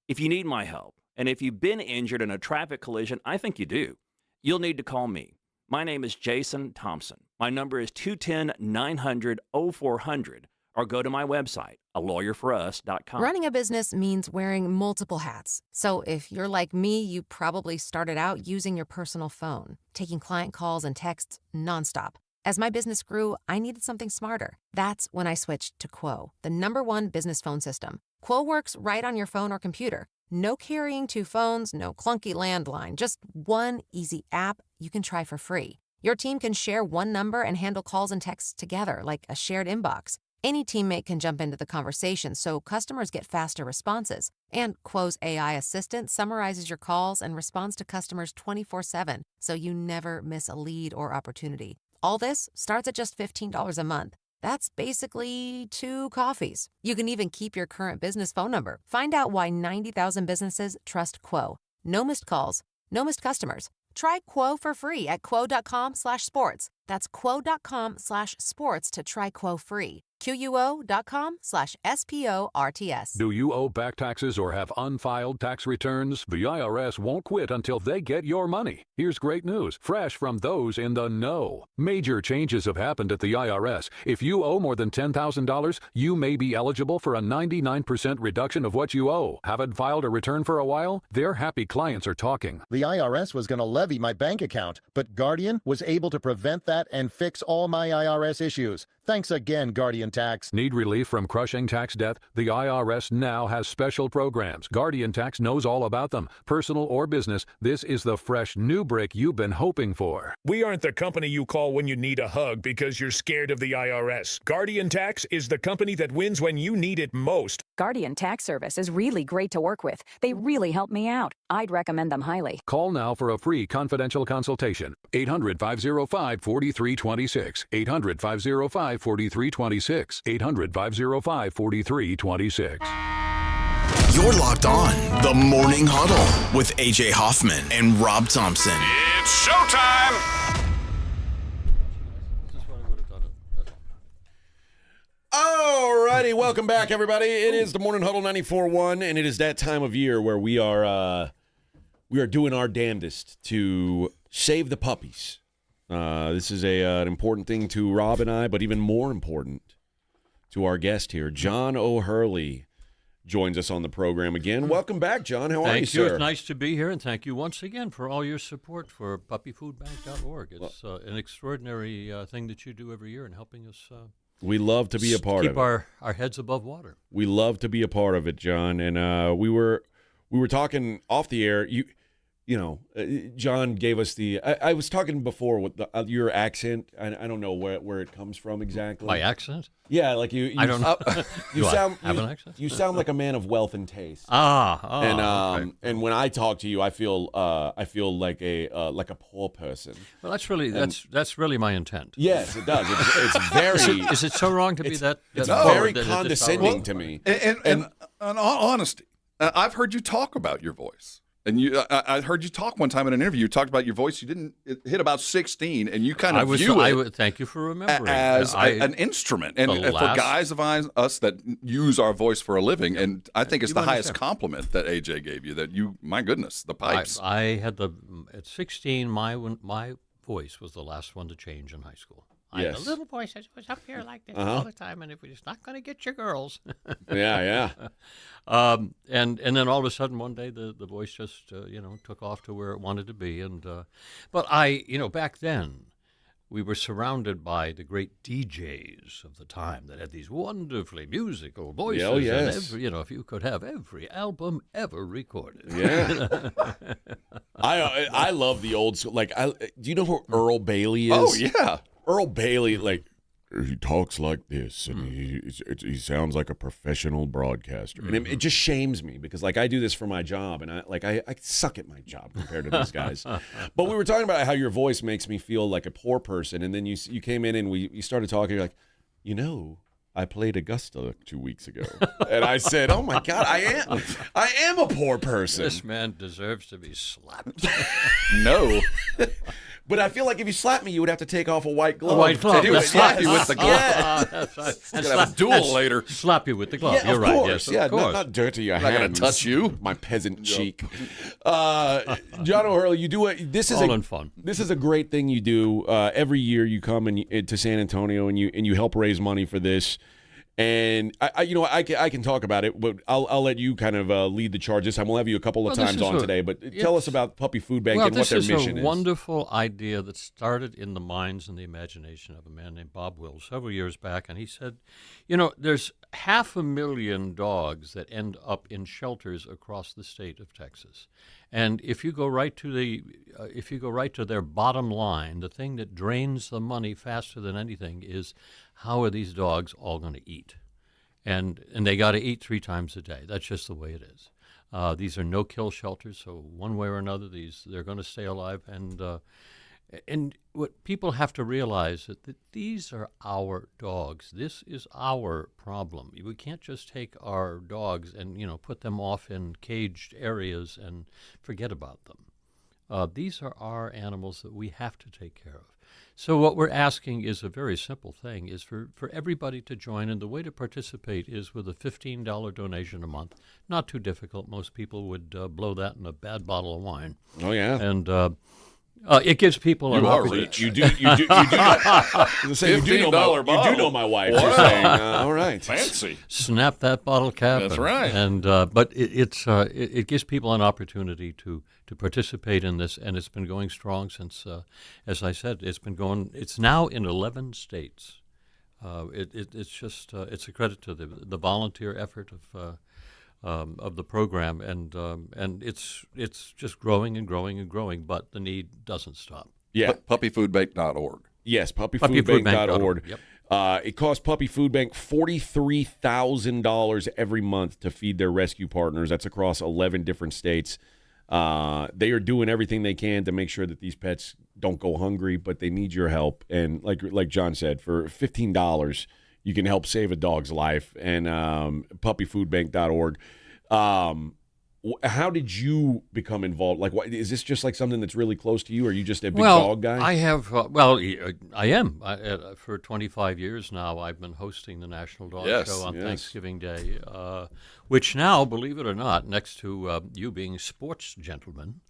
If you need my help, and if you've been injured in a traffic collision, I think you do, you'll need to call me. My name is Jason Thompson. My number is 210-900-0400, or go to my website, alawyerforus.com. Running a business means wearing multiple hats. So if you're like me, you probably started out using your personal phone, taking client calls and texts nonstop. As my business grew, I needed something smarter. That's when I switched to Quo, the #1 business phone system. Quo works right on your phone or computer. No carrying 2 phones, no clunky landline, just one easy app you can try for free. Your team can share one number and handle calls and texts together like a shared inbox. Any teammate can jump into the conversation so customers get faster responses. And Quo's AI assistant summarizes your calls and responds to customers 24/7, so you never miss a lead or opportunity. All this starts at just $15 a month. That's basically 2 coffees. You can even keep your current business phone number. Find out why 90,000 businesses trust Quo. No missed calls, no missed customers. Try Quo for free at quo.com/sports. That's quo.com/sports to try Quo free. QUO.com/SPORTS. Do you owe back taxes or have unfiled tax returns? The IRS won't quit until they get your money. Here's great news, fresh from those in the know. Major changes have happened at the IRS. If you owe more than $10,000, you may be eligible for a 99% reduction of what you owe. Haven't filed a return for a while? Their happy clients are talking. The IRS was going to levy my bank account, but Guardian was able to prevent that and fix all my IRS issues. Thanks again, Guardian Tax. Need relief from crushing tax debt? The IRS now has special programs. Guardian Tax knows all about them. Personal or business, this is the fresh new brick you've been hoping for. We aren't the company you call when you need a hug because you're scared of the IRS. Guardian Tax is the company that wins when you need it most. Guardian Tax Service is really great to work with. They really help me out. I'd recommend them highly. Call now for a free confidential consultation. 800-505-4326. 800-505-4326. 800-505-4326. You're locked on The Morning Huddle with AJ Hoffman and Rob Thompson. It's showtime! Alrighty, welcome back, everybody. It is the Morning Huddle 94.1, and it is that time of year where we are doing our damnedest to save the puppies. This is an important thing to Rob and I, but even more important to our guest here, John O'Hurley, joins us on the program again. Welcome back, John. How are you, sir? It's nice to be here, and thank you once again for all your support for puppyfoodbank.org. It's an extraordinary thing that you do every year in helping us. We love to be a part of it. Keep our heads above water. We love to be a part of it, John. And we were talking off the air. John gave us the. I was talking before with your accent. I don't know where it comes from exactly. My accent? Yeah, like you. I don't know. You have an accent? You sound like a man of wealth and taste. Okay. And when I talk to you, I feel like a poor person. Well, that's really my intent. Yes, it does. It's very. Is it so wrong to be that? It's very condescending to me. And in all honesty, I've heard you talk about your voice. And I heard you talk one time in an interview. You talked about your voice. You didn't hit about 16, and you kind of view it. Thank you for remembering. As an instrument, and for guys of us that use our voice for a living, and I think it's the highest compliment that AJ gave you. That you, my goodness, the pipes. I had at 16. My voice was the last one to change in high school. I had a little voice that was up here like this all the time, and it was just not going to get your girls. Yeah. And then all of a sudden one day the voice just took off to where it wanted to be. And but back then we were surrounded by the great DJs of the time that had these wonderfully musical voices. Oh, yes. And if you could have every album ever recorded. Yeah. I love the old school. Like, do you know who Earl Bailey is? Oh yeah. Earl Bailey, he talks like this, and he sounds like a professional broadcaster, and it just shames me because I do this for my job, and I suck at my job compared to these guys. But we were talking about how your voice makes me feel like a poor person, and then you came in and you started talking. You're like, I played Augusta 2 weeks ago, and I said, "Oh my God, I am a poor person. This man deserves to be slapped." No. But I feel like if you slap me, you would have to take off a white glove. A white glove. He would slap you with the glove. Yeah. That's right. And have a duel later. Slap you with the glove. Yeah, You're right. Course. Yes, of course. course. Not dirty your I'm hands. not going to touch you. My peasant cheek. John O'Hurley, you do it. This is all in fun. This is a great thing you do. Every year you come to San Antonio and you help raise money for this. And I can talk about it, but I'll let you kind of lead the charge this time. We'll have you a couple of times on today, but tell us about Puppy Food Bank and what their mission is. This is a wonderful idea that started in the minds and the imagination of a man named Bob Will several years back, and he said, there's 500,000 dogs that end up in shelters across the state of Texas, and if you go right to their bottom line, the thing that drains the money faster than anything is, how are these dogs all going to eat? And they got to eat 3 times a day. That's just the way it is. These are no-kill shelters, so one way or another, they're going to stay alive. And what people have to realize is that these are our dogs. This is our problem. We can't just take our dogs and put them off in caged areas and forget about them. These are our animals that we have to take care of. So what we're asking is a very simple thing, is for everybody to join, and the way to participate is with a $15 donation a month. Not too difficult. Most people would blow that in a bad bottle of wine. Oh, yeah. And it gives people an opportunity. You do know my wife. Wow. You're saying, all right. Fancy. Snap that bottle cap. That's right. And but it gives people an opportunity to participate in this, and it's been going strong since, as I said, it's now in 11 states. It's just it's a credit to the volunteer effort of the program, and it's just growing and growing and growing, but the need doesn't stop. Yeah. Puppyfoodbank.org. Yes, puppyfoodbank.org. Yep. It costs Puppy Food Bank $43,000 every month to feed their rescue partners. That's across 11 different states. They are doing everything they can to make sure that these pets don't go hungry, but they need your help. And like John said, for $15, you can help save a dog's life. And puppyfoodbank.org. How did you become involved? Like, is this just like something that's really close to you? Or are you just a big dog guy? I have. I am. For 25 years now, I've been hosting the National Dog Show on Thanksgiving Day, which now, believe it or not, next to you being sports gentlemen,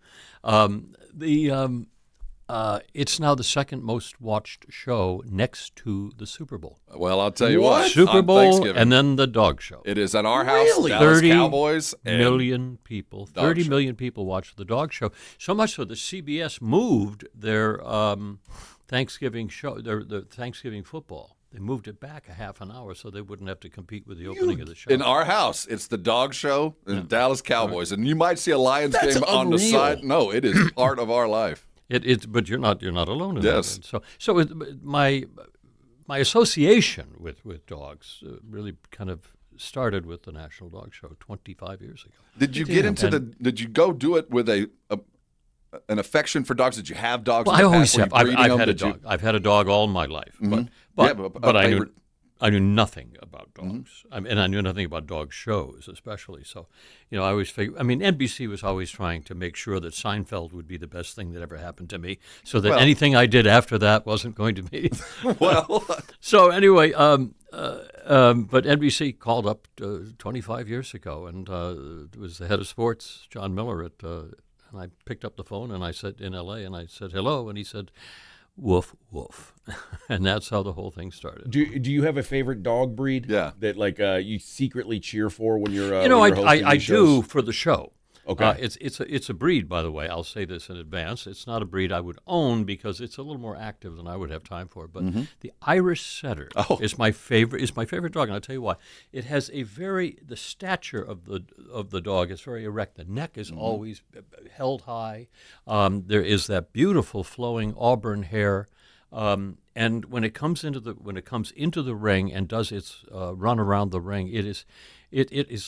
it's now the second most watched show next to the Super Bowl. Well, I'll tell you what. Super Bowl and then the dog show. It is at our house, Really? Dallas 30 Cowboys. And million people. 30 show. million people watch the dog show. So much so that CBS moved their Thanksgiving show, their Thanksgiving football. They moved it back a half an hour so they wouldn't have to compete with the opening of the show. In our house, it's the dog show and the Dallas Cowboys. And you might see a Lions game on the side. No, it is part of our life. But you're not alone in yes. that. So my association with dogs really kind of started with the National Dog Show 25 years ago. Did you get into Did you go do it with an affection for dogs? Did you have dogs? Well, I always have. I've had a dog. I've had a dog all my life, but I knew nothing about dogs, and I knew nothing about dog shows, especially. So, I always figured. I mean, NBC was always trying to make sure that Seinfeld would be the best thing that ever happened to me, so that anything I did after that wasn't going to be. So anyway, but NBC called up 25 years ago, and it was the head of sports, John Miller, and I picked up the phone and I said in L.A. and I said hello, and he said, "Woof woof," and that's how the whole thing started. Do you have a favorite dog breed? Yeah, that you secretly cheer for when you're. I do for the show. Okay, it's a breed, by the way. I'll say this in advance. It's not a breed I would own because it's a little more active than I would have time for. But the Irish Setter is my favorite. Is my favorite dog, and I'll tell you why. It has the stature of the dog is very erect. The neck is always held high. There is that beautiful flowing auburn hair. And when it comes into the ring and does its run around the ring, it is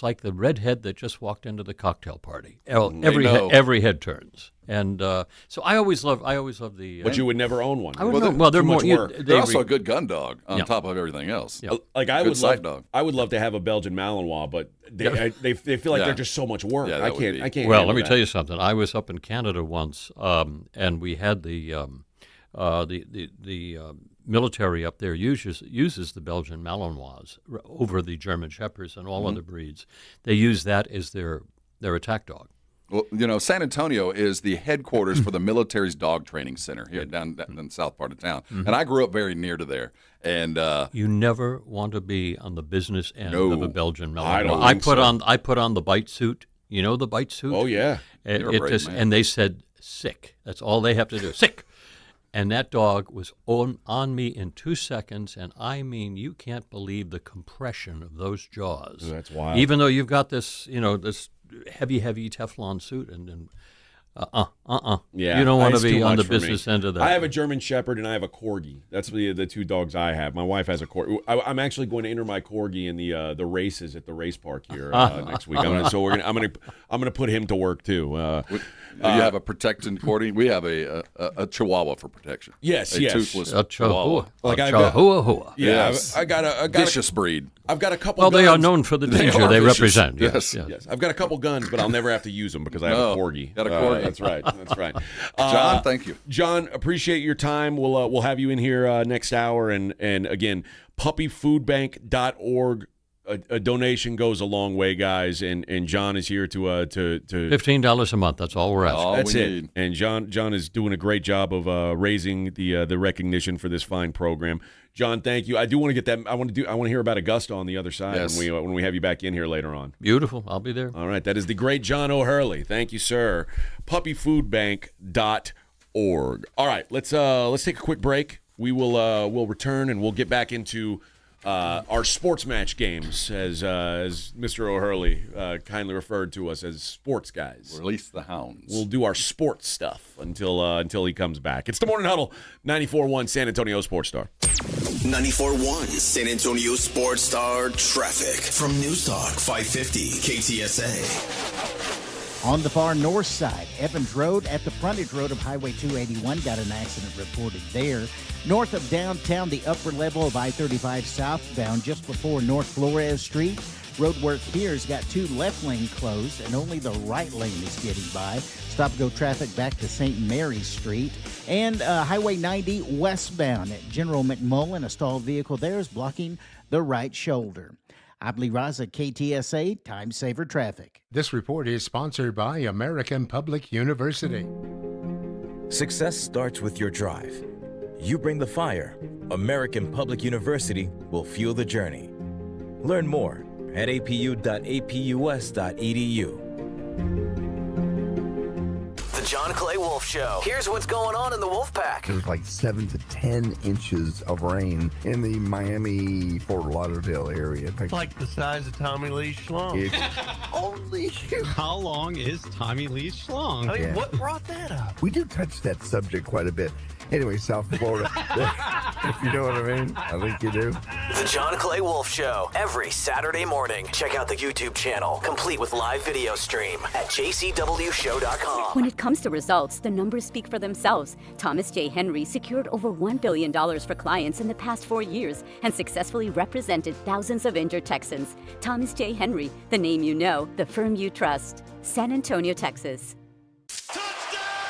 like the redhead that just walked into the cocktail party. Every head turns, and so I always love the. But you would never own one. I would they're more. They're also a good gun dog on top of everything else. Yeah. I would love to have a Belgian Malinois, but they feel like they're just so much work. I can't. Well, let me tell you something. I was up in Canada once, and we had the military up there uses the Belgian Malinois over the German Shepherds and all other breeds. They use that as their attack dog. Well, San Antonio is the headquarters for the military's dog training center here down in the south part of town. And I grew up very near to there. And you never want to be on the business end of a Belgian Malinois. I put on the bite suit. You know the bite suit? Oh yeah. And they said sick. That's all they have to do. Sick. And that dog was on me in 2 seconds, and I mean, you can't believe the compression of those jaws. Oh, that's wild. Even though you've got this, this heavy Teflon suit, and Yeah, you don't want to be on the business end of that. I have a German Shepherd and I have a Corgi. That's the two dogs I have. My wife has a Corgi. I'm actually going to enter my Corgi in the races at the race park here next week. I'm gonna put him to work too. You have a protecting Corgi. We have a Chihuahua for protection. Yes, toothless Chihuahua. Chihuahua. Yes, I got a vicious breed. I've got a couple. Well, guns. they are known for the danger they represent. Yes. I've got a couple guns, but I'll never have to use them because I have a Corgi. Got a Corgi. That's right. That's right. John, thank you. John, appreciate your time. We'll have you in here next hour. And again, puppyfoodbank.org. A donation goes a long way, guys, and John is here to $15 a month. That's all we're asking. That's it. And John is doing a great job of raising the recognition for this fine program. John, thank you. I do want to get that. I want to hear about Augusta on the other side when we have you back in here later on. Beautiful. I'll be there. All right. That is the great John O'Hurley. Thank you, sir. Puppyfoodbank.org. All right. Let's take a quick break. We'll return and we'll get back into our sports match games, as Mr. O'Hurley kindly referred to us as sports guys. Release the hounds. We'll do our sports stuff until he comes back. It's the Morning Huddle, 94.1 San Antonio Sports Star. 94.1 San Antonio Sports Star traffic from News Talk 550 KTSA. On the far north side, Evans Road at the frontage road of Highway 281 got an accident reported there. North of downtown, the upper level of I-35 southbound just before North Flores Street. Road work here has got 2 left lane closed and only the right lane is getting by. Stop-go traffic back to St. Mary's Street. And Highway 90 westbound at General McMullen, a stalled vehicle there is blocking the right shoulder. Abli Raza, KTSA, Time Saver Traffic. This report is sponsored by American Public University. Success starts with your drive. You bring the fire. American Public University will fuel the journey. Learn more at apu.apus.edu. The John Clay Wolf Show. Here's what's going on in the Wolf Pack. There's like 7 to 10 inches of rain in the Miami, Fort Lauderdale area. It's like the size of Tommy Lee Schlong. It's only How long is Tommy Lee Schlong? I mean, what brought that up? We do touch that subject quite a bit. Anyway, South Florida, if you know what I mean. I think you do. The John Clay Wolf Show, every Saturday morning. Check out the YouTube channel, complete with live video stream at jcwshow.com. When it comes to results, the numbers speak for themselves. Thomas J. Henry secured over $1 billion for clients in the past 4 years and successfully represented thousands of injured Texans. Thomas J. Henry, the name you know, the firm you trust. San Antonio, Texas.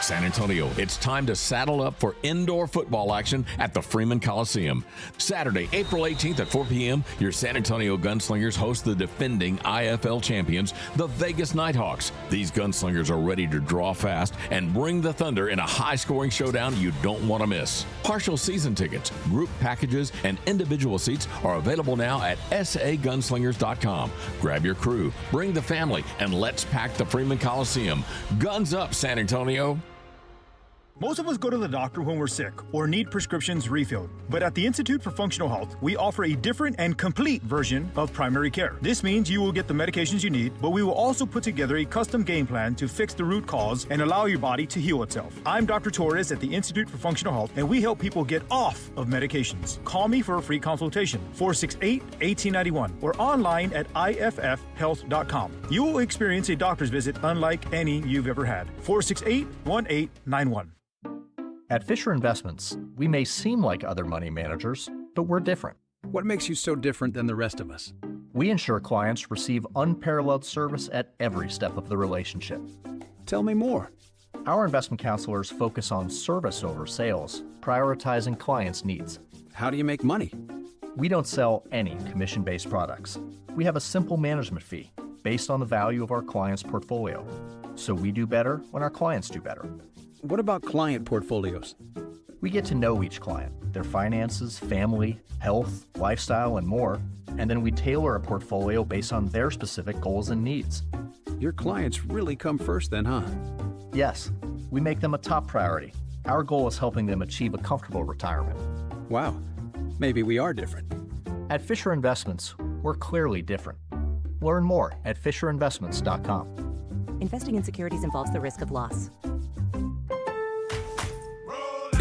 San Antonio, it's time to saddle up for indoor football action at the Freeman Coliseum. Saturday, April 18th at 4 p.m., your San Antonio Gunslingers host the defending IFL champions, the Vegas Nighthawks. These gunslingers are ready to draw fast and bring the thunder in a high-scoring showdown you don't want to miss. Partial season tickets, group packages, and individual seats are available now at sagunslingers.com. Grab your crew, bring the family, and let's pack the Freeman Coliseum. Guns up, San Antonio. Most of us go to the doctor when we're sick or need prescriptions refilled. But at the Institute for Functional Health, we offer a different and complete version of primary care. This means you will get the medications you need, but we will also put together a custom game plan to fix the root cause and allow your body to heal itself. I'm Dr. Torres at the Institute for Functional Health, and we help people get off of medications. Call me for a free consultation, 468-1891, or online at iffhealth.com. You will experience a doctor's visit unlike any you've ever had. 468-1891. At Fisher Investments, we may seem like other money managers, but we're different. What makes you so different than the rest of us? We ensure clients receive unparalleled service at every step of the relationship. Tell me more. Our investment counselors focus on service over sales, prioritizing clients' needs. How do you make money? We don't sell any commission-based products. We have a simple management fee based on the value of our client's portfolio. So we do better when our clients do better. What about client portfolios? We get to know each client, their finances, family, health, lifestyle, and more, and then we tailor a portfolio based on their specific goals and needs. Your clients really come first then, huh? Yes, we make them a top priority. Our goal is helping them achieve a comfortable retirement. Wow, maybe we are different. At Fisher Investments, we're clearly different. Learn more at FisherInvestments.com. Investing in securities involves the risk of loss.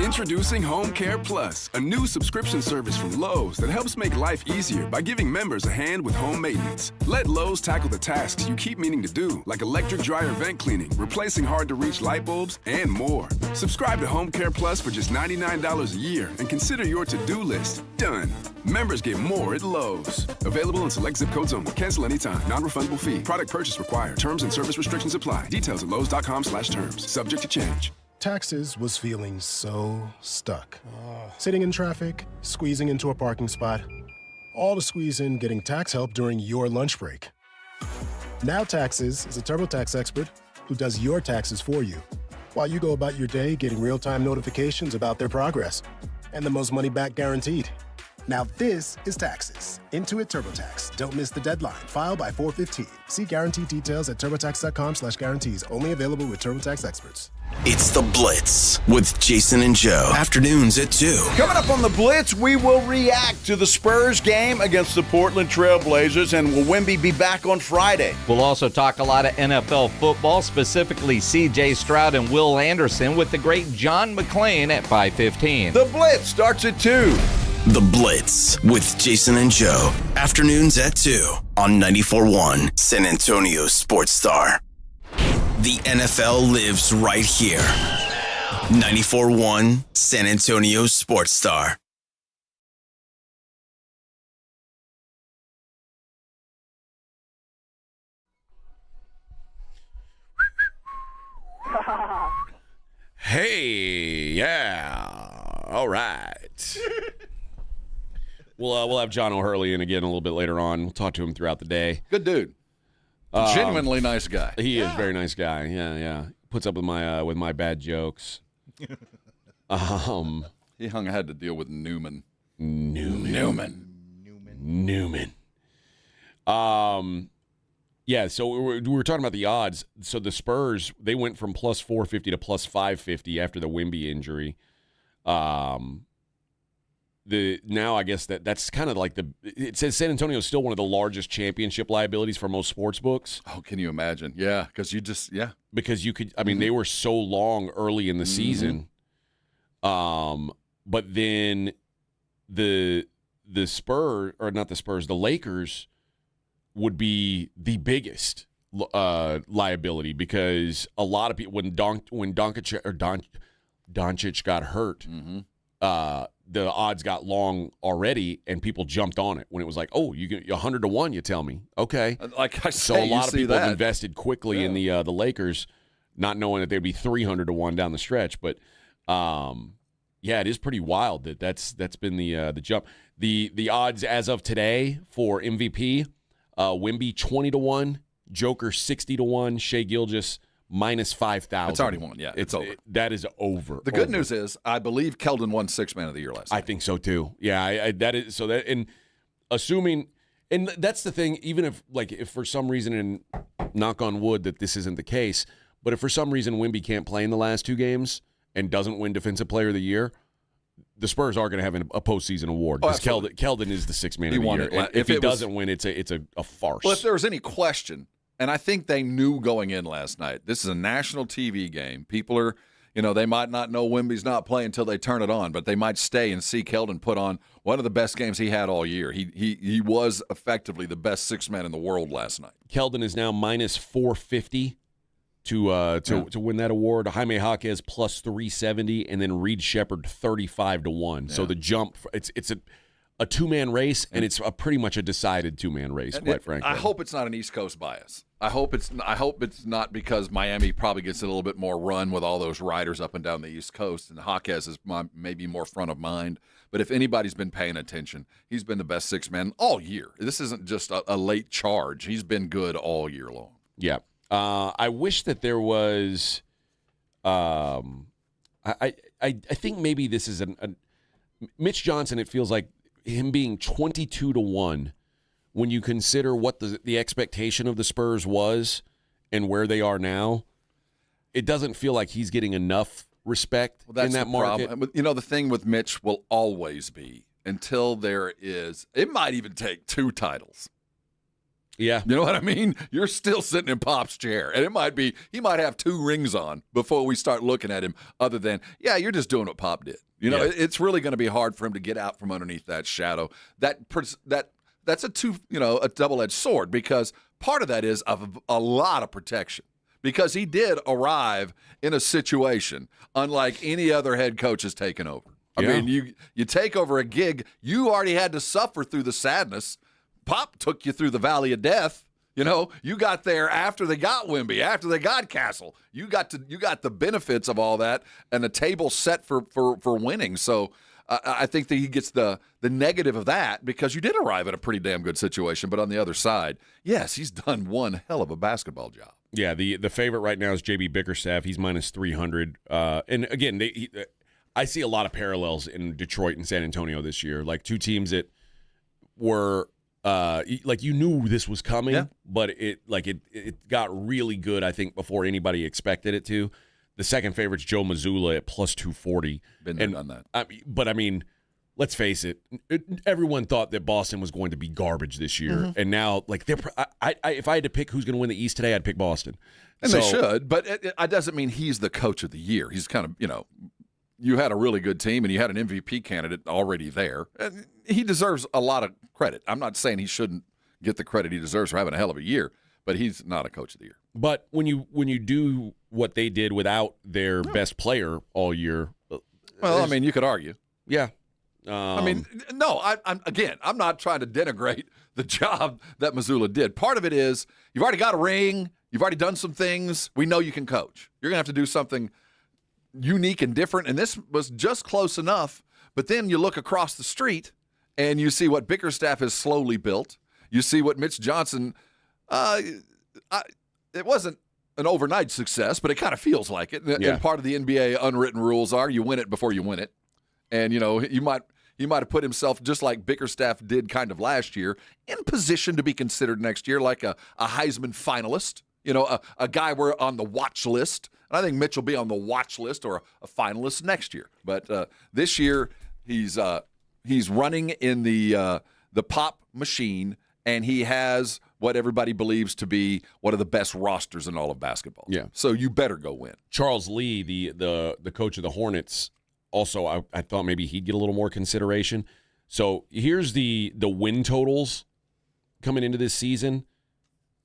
Introducing Home Care Plus, a new subscription service from Lowe's that helps make life easier by giving members a hand with home maintenance. Let Lowe's tackle the tasks you keep meaning to do, like electric dryer vent cleaning, replacing hard-to-reach light bulbs, and more. Subscribe to Home Care Plus for just $99 a year and consider your to-do list done. Members get more at Lowe's. Available in select zip codes only. Cancel anytime. Non-refundable fee. Product purchase required. Terms and service restrictions apply. Details at lowes.com/terms. Subject to change. Taxes was feeling so stuck. Sitting in traffic, squeezing into a parking spot, all to squeeze in getting tax help during your lunch break. Now Taxes is a TurboTax expert who does your taxes for you, while you go about your day getting real-time notifications about their progress and the most money back guaranteed. Now this is Taxes. Intuit TurboTax. Don't miss the deadline. File by 4/15. See guarantee details at turbotax.com/guarantees. Only available with TurboTax experts. It's the Blitz with Jason and Joe. Afternoons at 2. Coming up on the Blitz, we will react to the Spurs game against the Portland Trailblazers, and will Wemby be back on Friday? We'll also talk a lot of NFL football, specifically C.J. Stroud and Will Anderson with the great John McClain at 5:15. The Blitz starts at 2. The Blitz with Jason and Joe. Afternoons at 2 on 94.1 San Antonio Sports Star. The NFL lives right here. 94.1 San Antonio Sports Star. Hey, yeah. All right. We'll have John O'Hurley in again a little bit later on. We'll talk to him throughout the day. Good dude. Genuinely nice guy. He is a very nice guy. Yeah. Puts up with my bad jokes. He had to deal with Newman. Yeah, so we were talking about the odds. So the Spurs, they went from plus 450 to plus 550 after the Wemby injury. Now I guess that's kind of like it says San Antonio is still one of the largest championship liabilities for most sports books. Oh, can you imagine? Yeah, because because you could. I mean, they were so long early in the season. But then the Lakers would be the biggest liability, because a lot of people when Doncic got hurt. The odds got long already, and people jumped on it when it was like, oh, you get 100 to 1. You tell me, okay. Like I say, so a lot of people have invested quickly in the Lakers, not knowing that they'd be 300 to 1 down the stretch. But it is pretty wild that's been the jump. The odds as of today for MVP: Wemby 20 to 1, Joker 60 to 1, Shai Gilgeous minus 5,000. It's already won. Yeah, it's over. That is over. The good news is, I believe Keldon won Sixth Man of the Year last night. I think so too. Yeah, that is so. That, and assuming, and that's the thing. Even if for some reason, and knock on wood that this isn't the case, but if for some reason Wemby can't play in the last 2 games and doesn't win Defensive Player of the Year, the Spurs are going to have a postseason award, because Keldon is the Sixth Man of the Year. If he doesn't win, it's a farce. Well, if there was any question. And I think they knew going in last night, this is a national TV game. People are, they might not know Wemby's not playing until they turn it on, but they might stay and see Keldon put on one of the best games he had all year. He was effectively the best sixth man in the world last night. Keldon is now minus 450 to win that award. Jaime Jaquez plus 370, and then Reed Shepherd 35 to 1. Yeah. So the jump, it's a two-man race, and it's pretty much a decided two-man race, quite frankly. I hope it's not an East Coast bias. I hope it's not because Miami probably gets a little bit more run with all those riders up and down the East Coast, and Jaquez is maybe more front of mind. But if anybody's been paying attention, he's been the best sixth man all year. This isn't just a late charge. He's been good all year long. Yeah. I wish that there was I think maybe this is Mitch Johnson, it feels like him being 22 to 1 when you consider what the expectation of the Spurs was and where they are now. It doesn't feel like he's getting enough respect in that market. Problem. The thing with Mitch will always be, until there is, it might even take 2 titles. Yeah. You know what I mean? You're still sitting in Pop's chair. And he might have 2 rings on before we start looking at him, other than, yeah, you're just doing what Pop did. You know, it's really going to be hard for him to get out from underneath that shadow. That's a double-edged sword, because part of that is a lot of protection, because he did arrive in a situation unlike any other head coach has taken over. I mean, you take over a gig, you already had to suffer through the sadness. Pop took you through the valley of death. You know, you got there after they got Wemby, after they got Castle. You got the benefits of all that, and the table set for winning. So I think that he gets the negative of that, because you did arrive at a pretty damn good situation. But on the other side, yes, he's done one hell of a basketball job. Yeah, the favorite right now is JB Bickerstaff. He's minus 300. And again, I see a lot of parallels in Detroit and San Antonio this year. Like, 2 teams that were like, you knew this was coming, but it got really good, I think, before anybody expected it to. The second favorite's Joe Mazzulla at plus 240. Been there, done that. But I mean, let's face it, everyone thought that Boston was going to be garbage this year, and now, like, if I had to pick who's going to win the East today, I'd pick Boston. And they should, but it doesn't mean he's the coach of the year. He's kind of, you had a really good team and you had an MVP candidate already there. And he deserves a lot of credit. I'm not saying he shouldn't get the credit he deserves for having a hell of a year, but he's not a coach of the year. But when you do what they did without their best player all year, well, I mean, you could argue. Yeah. I mean, no, I'm not trying to denigrate the job that Mazzulla did. Part of it is you've already got a ring. You've already done some things. We know you can coach. You're going to have to do something unique and different, and this was just close enough. But then you look across the street, and you see what Bickerstaff has slowly built. You see what Mitch Johnson it wasn't an overnight success, but it kind of feels like it. Yeah. And part of the NBA unwritten rules are you win it before you win it. And, he might have put himself, just like Bickerstaff did kind of last year, in position to be considered next year like a Heisman finalist, a guy we're on the watch list. And I think Mitch will be on the watch list or a finalist next year. But this year he's running in the Pop machine, and he has what everybody believes to be one of the best rosters in all of basketball. Yeah. So you better go win. Charles Lee, the coach of the Hornets, also I thought maybe he'd get a little more consideration. So here's the win totals coming into this season.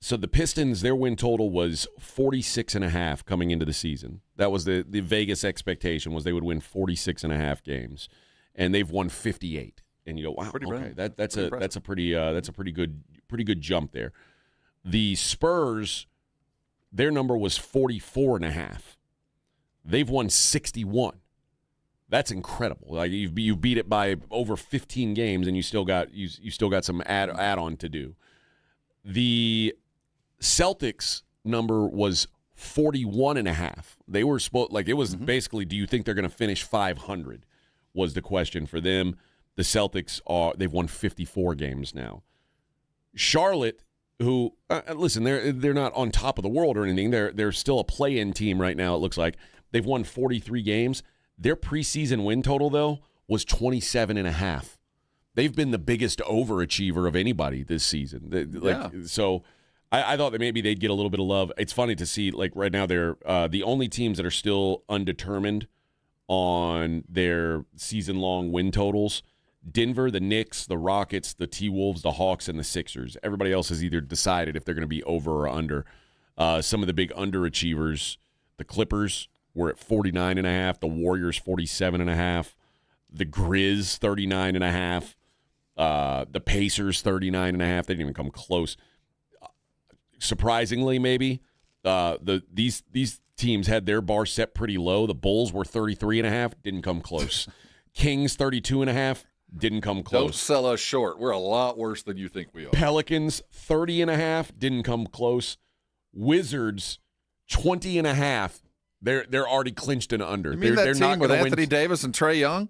So the Pistons, their win total was 46.5 coming into the season. That was the Vegas expectation, was they would win 46.5 games, and they've won 58. And you go, wow, okay, that's a pretty good jump there. The Spurs, their number was 44.5. They've won 61. That's incredible. Like, you beat it by over 15 games, and you still got some add-on to do. The Celtics number was 41.5. They were it was basically, do you think they're going to finish 500 was the question for them. The Celtics they've won 54 games now. Charlotte, who listen, they're not on top of the world or anything. They're still a play-in team right now, it looks like. They've won 43 games. Their preseason win total, though, was 27.5. They've been the biggest overachiever of anybody this season. So I thought that maybe they'd get a little bit of love. It's funny to see, like, right now they're the only teams that are still undetermined on their season-long win totals. Denver, the Knicks, the Rockets, the T-Wolves, the Hawks, and the Sixers. Everybody else has either decided if they're going to be over or under. Some of the big underachievers, the Clippers were at 49.5, the Warriors 47.5, the Grizz 39.5, the Pacers 39.5. They didn't even come close. Surprisingly, maybe these teams had their bar set pretty low. The Bulls were 33.5, didn't come close. Kings 32.5. Didn't come close. Don't sell us short. We're a lot worse than you think we are. Pelicans 30.5, didn't come close. Wizards 20.5. They're already clinched and under. You mean they're team not with gonna Anthony Davis and Trae Young?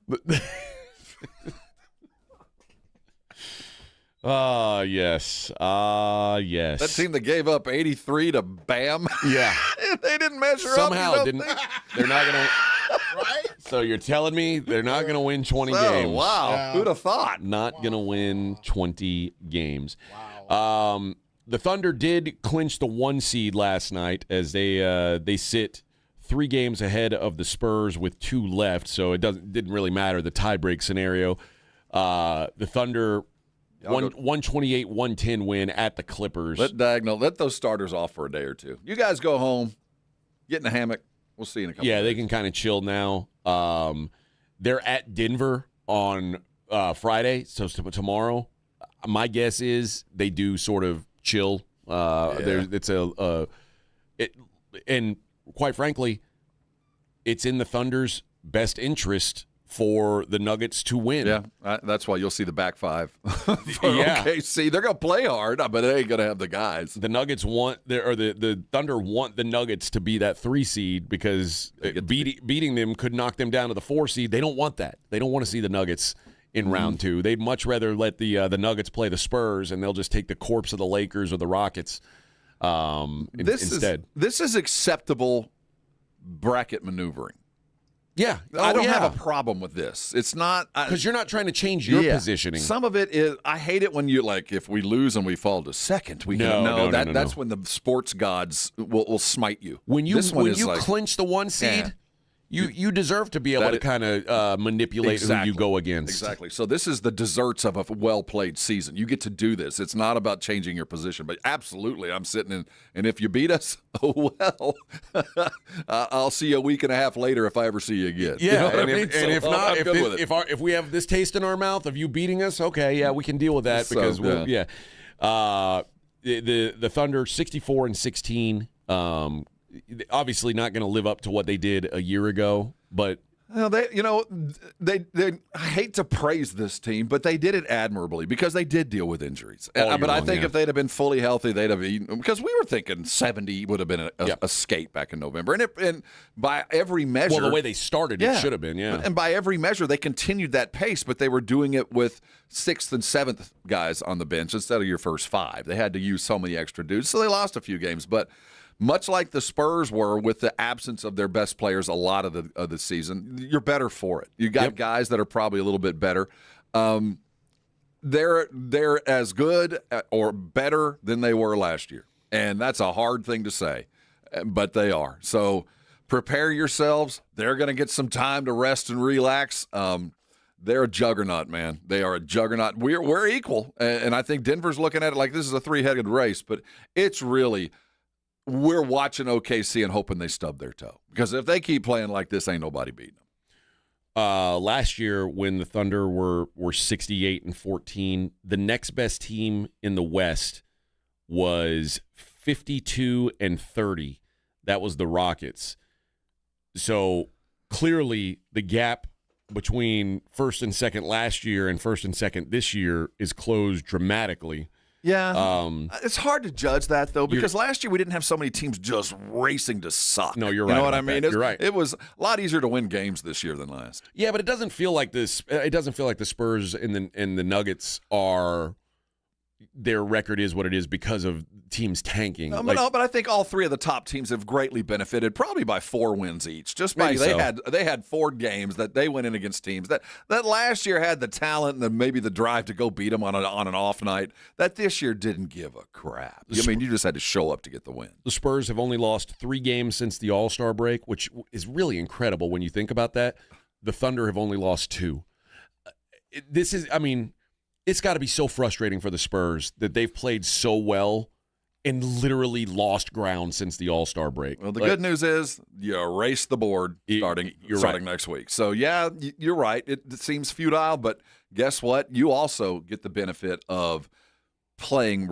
Yes. Yes. That team that gave up 83 to Bam. Yeah. They didn't measure Somehow up. didn't. They're not going to. Right? So you're telling me they're not going to win 20 Oh, games? wow. Who'd have thought? Not going to win 20 games. Wow. The Thunder did clinch the 1 seed last night as they sit 3 games ahead of the Spurs with 2 left, so it didn't really matter the tiebreak scenario. The Thunder 128-110 win at the Clippers. Let those starters off for a day or two. You guys go home, get in the hammock. We'll see you in a couple days. They can kind of chill now. They're at Denver on Friday, so tomorrow. My guess is they do sort of chill. And quite frankly, it's in the Thunder's best interest for the Nuggets to win. Yeah, that's why you'll see the back 5 for OKC. They're going to play hard, but they ain't going to have the guys. The Nuggets the Thunder want the Nuggets to be that 3 seed because beating them could knock them down to the 4 seed. They don't want that. They don't want to see the Nuggets in round 2. They'd much rather let the Nuggets play the Spurs, and they'll just take the corpse of the Lakers or the Rockets instead. This is acceptable bracket maneuvering. Yeah. I don't have a problem with this. It's not because you're not trying to change your positioning. Some of it is. I hate it when you if we lose and we fall to second. That's when the sports gods will smite you. When you clinch the 1 seed, you deserve to be able to kind of manipulate who you go against. Exactly. So this is the desserts of a well-played season. You get to do this. It's not about changing your position. But absolutely, I'm sitting in, and if you beat us, I'll see you a week and a half later if I ever see you again. Yeah, you know what I mean? If not, if we have this taste in our mouth of you beating us, okay, we can deal with that because the Thunder 64-16. Obviously not going to live up to what they did a year ago, but I hate to praise this team, but they did it admirably because they did deal with injuries. But I think if they'd have been fully healthy, they'd have eaten, because we were thinking 70 would have been a escape back in November. And by every measure, the way they started, it should have been, And by every measure, they continued that pace, but they were doing it with 6th and 7th guys on the bench instead of your first 5. They had to use so many extra dudes, so they lost a few games, but. Much like the Spurs were with the absence of their best players a lot of the season, you're better for it. You got guys that are probably a little bit better. They're as good or better than they were last year, and that's a hard thing to say, but they are. So prepare yourselves. They're going to get some time to rest and relax. They're a juggernaut, man. They are a juggernaut. We're equal, and I think Denver's looking at it like this is a 3-headed race, but it's really – we're watching OKC and hoping they stub their toe. Because if they keep playing like this, ain't nobody beating them. Last year, when the Thunder were 68-14, the next best team in the West was 52-30. That was the Rockets. So clearly, the gap between first and second last year and first and second this year is closed dramatically. Yeah, it's hard to judge that, though, because last year we didn't have so many teams just racing to suck. No, you're right. You know what I mean? You're right. It was a lot easier to win games this year than last. Yeah, but it doesn't feel like this. It doesn't feel like the Spurs and the Nuggets are. Their record is what it is because of teams tanking. No, but I think all 3 of the top teams have greatly benefited, probably by 4 wins each. Just by they had 4 games that they went in against teams that last year had the talent and maybe the drive to go beat them on an off night. That this year didn't give a crap. I mean, you just had to show up to get the win. The Spurs have only lost 3 games since the All-Star break, which is really incredible when you think about that. The Thunder have only lost 2. It's got to be so frustrating for the Spurs that they've played so well and literally lost ground since the All-Star break. Well, the good news is you erase the board starting next week. So, you're right. It seems futile, but guess what? You also get the benefit of playing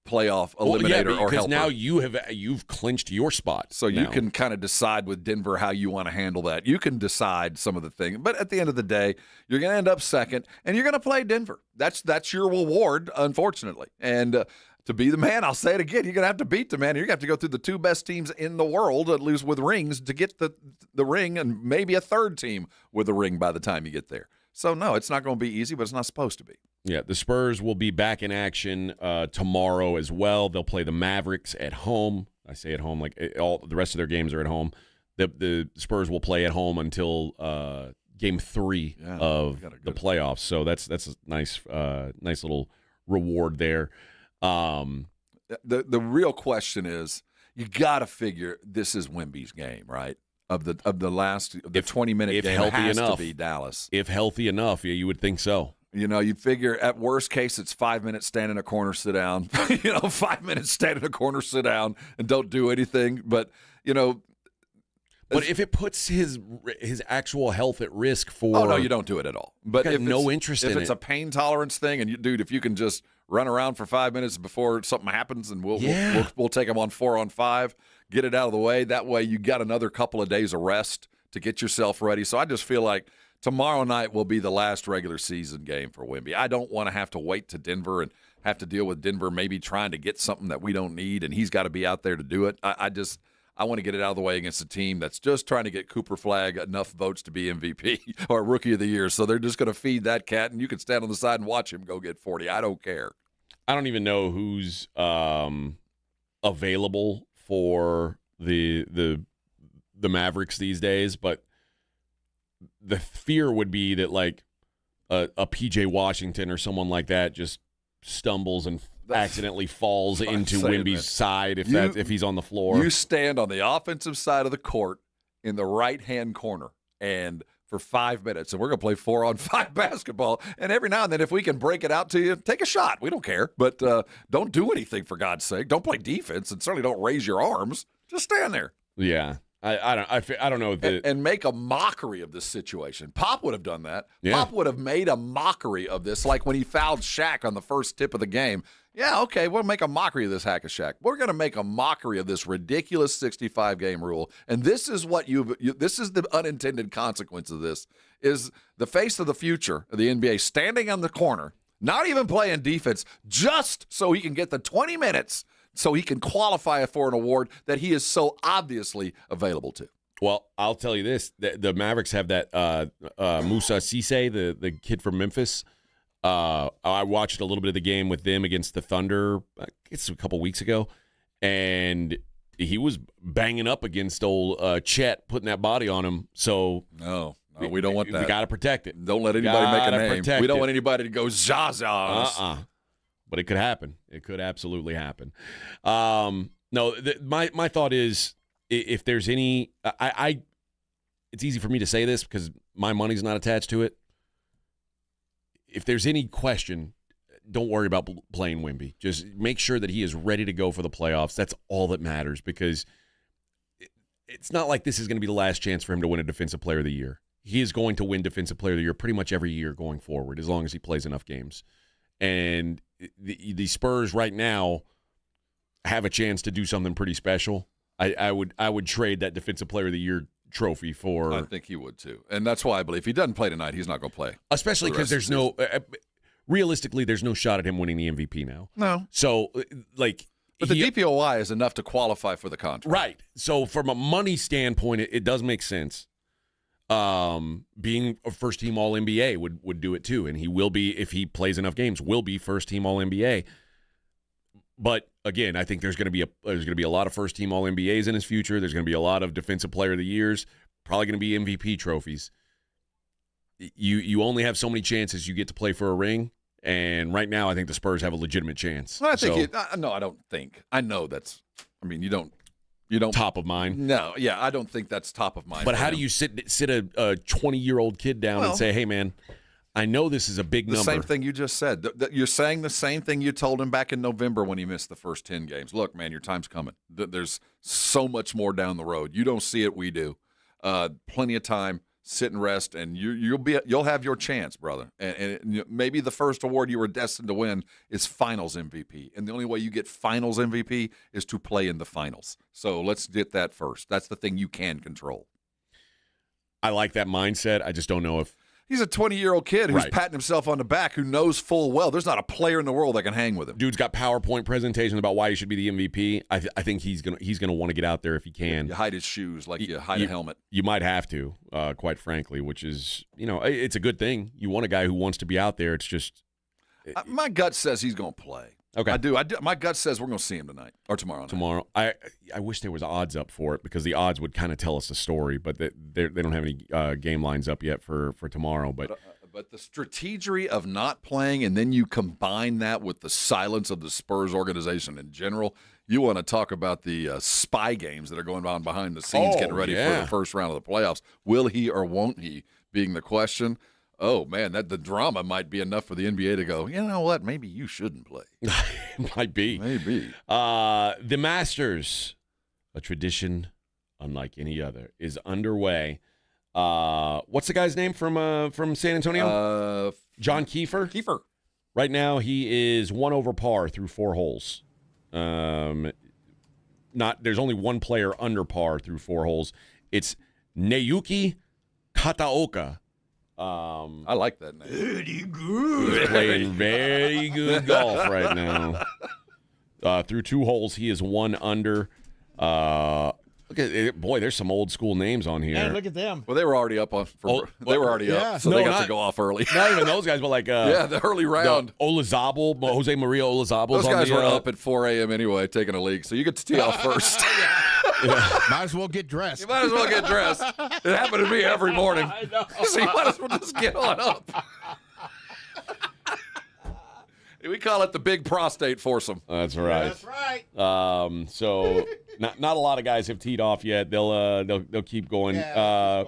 playoff eliminator or helper. Because now you've clinched your spot. So you can kind of decide with Denver how you want to handle that. You can decide some of the things, but at the end of the day, you're going to end up second, and you're going to play Denver. That's your reward, unfortunately. And to be the man, I'll say it again, you're going to have to beat the man. You're going to have to go through the 2 best teams in the world, at least with rings, to get the ring, and maybe a 3rd team with a ring by the time you get there. So, no, it's not going to be easy, but it's not supposed to be. Yeah, the Spurs will be back in action tomorrow as well. They'll play the Mavericks at home. I say at home, like all the rest of their games are at home. The Spurs will play at home until Game 3 of the playoffs. So that's a nice little reward there. The real question is, you got to figure this is Wemby's game, right? Of the 20-minute game, healthy has enough, to be Dallas. If healthy enough, yeah, you would think so. You'd figure at worst case it's 5 minutes, stand in a corner, sit down. 5 minutes, stand in a corner, sit down, and don't do anything. But but if it puts his actual health at risk for, oh no, you don't do it at all. But if no interest in it. If it's a pain tolerance thing, and dude, if you can just run around for 5 minutes before something happens, and we'll take him on 4-on-5, get it out of the way. That way, you got another couple of days of rest to get yourself ready. So I just feel like tomorrow night will be the last regular season game for Wemby. I don't want to have to wait to Denver and have to deal with Denver maybe trying to get something that we don't need, and he's got to be out there to do it. I want to get it out of the way against a team that's just trying to get Cooper Flagg enough votes to be MVP or Rookie of the Year. So they're just going to feed that cat, and you can stand on the side and watch him go get 40. I don't care. I don't even know who's available for the Mavericks these days, but the fear would be that like a PJ Washington or someone like that just stumbles and accidentally falls into Wemby's side if he's on the floor. You stand on the offensive side of the court in the right-hand corner and for 5 minutes, and we're going to play 4-on-5 basketball. And every now and then, if we can break it out to you, take a shot. We don't care. But don't do anything, for God's sake. Don't play defense, and certainly don't raise your arms. Just stand there. Yeah. I don't know. And make a mockery of this situation. Pop would have done that. Yeah. Pop would have made a mockery of this, like when he fouled Shaq on the first tip of the game. Yeah, okay, we'll make a mockery of this hack of Shaq. We're going to make a mockery of this ridiculous 65-game rule. And this is what this is the unintended consequence of this, is the face of the future of the NBA standing on the corner, not even playing defense, just so he can get the 20 minutes so he can qualify for an award that he is so obviously available to. Well, I'll tell you this. The Mavericks have that Musa Cisse, the kid from Memphis. I watched a little bit of the game with them against the Thunder, I guess a couple weeks ago, and he was banging up against old Chet, putting that body on him. So no, we don't want that. We got to protect it. Don't let anybody make a name. We don't want anybody to go Zaza on us. But it could happen. It could absolutely happen. My thought is, if there's any, it's easy for me to say this because my money's not attached to it. If there's any question, don't worry about playing Wemby. Just make sure that he is ready to go for the playoffs. That's all that matters, because it's not like this is going to be the last chance for him to win a Defensive Player of the Year. He is going to win Defensive Player of the Year pretty much every year going forward, as long as he plays enough games. And the Spurs right now have a chance to do something pretty special. I would trade that Defensive Player of the Year trophy for. I think he would too, and that's why I believe if he doesn't play tonight, he's not going to play. Especially because there's realistically, there's no shot at him winning the MVP now. No. So but the DPOY is enough to qualify for the contract, right? So from a money standpoint, it does make sense. Being a first-team All-NBA would do it too, and he will be, if he plays enough games, will be first-team All-NBA. But again, I think there's going to be a lot of first-team All-NBAs in his future. There's going to be a lot of Defensive Player of the Years, probably going to be MVP trophies. You only have so many chances you get to play for a ring, and right now I think the Spurs have a legitimate chance. Well, I don't think. I know that's. I mean, you don't top of mind. No, yeah, I don't think that's top of mind. But how do you sit a 20-year-old kid down and say, "Hey, man, I know this is a big number." The same thing you just said. You're saying the same thing you told him back in November when he missed the first 10 games. Look, man, your time's coming. There's so much more down the road. You don't see it, we do. Plenty of time. Sit and rest, and you'll have your chance, brother. And maybe the first award you were destined to win is Finals MVP, and the only way you get Finals MVP is to play in the Finals. So let's get that first. That's the thing you can control. I like that mindset. I just don't know if he's a 20-year-old kid who's patting himself on the back, who knows full well there's not a player in the world that can hang with him. Dude's got PowerPoint presentations about why he should be the MVP. I think he's gonna want to get out there if he can. You hide his shoes like you hide a helmet. You might have to, quite frankly, which is, it's a good thing. You want a guy who wants to be out there. It's just my gut says he's going to play. Okay, I do. My gut says we're going to see him tonight or tomorrow night. Tomorrow. I wish there was odds up for it, because the odds would kind of tell us a story, but they don't have any game lines up yet for tomorrow. But But the strategy of not playing, and then you combine that with the silence of the Spurs organization in general, you want to talk about the spy games that are going on behind the scenes, getting ready for the first round of the playoffs. Will he or won't he being the question? Oh, man, the drama might be enough for the NBA to go, you know what, maybe you shouldn't play. Might be. Maybe. The Masters, a tradition unlike any other, is underway. What's the guy's name from San Antonio? John Kiefer. Kiefer. Right now, he is 1 over par through 4 holes. There's only one player under par through 4 holes. It's Naoki Kataoka. I like that name. Very good. He's playing very good golf right now. Through 2 holes, he is 1 under. Look at it. Boy, there's some old school names on here. Man, look at them. Well, they were already up up, so they got to go off early. Not even those guys, but like the early round. Olazabal, Jose Maria Olazabal. Those guys were up at 4 a.m. anyway, taking a leak, so you get to tee off first. Might as well get dressed. You might as well get dressed. It happened to me every morning. I know. So you might as well just get on up. We call it the big prostate foursome. That's right. That's right. So not a lot of guys have teed off yet. They'll keep going. The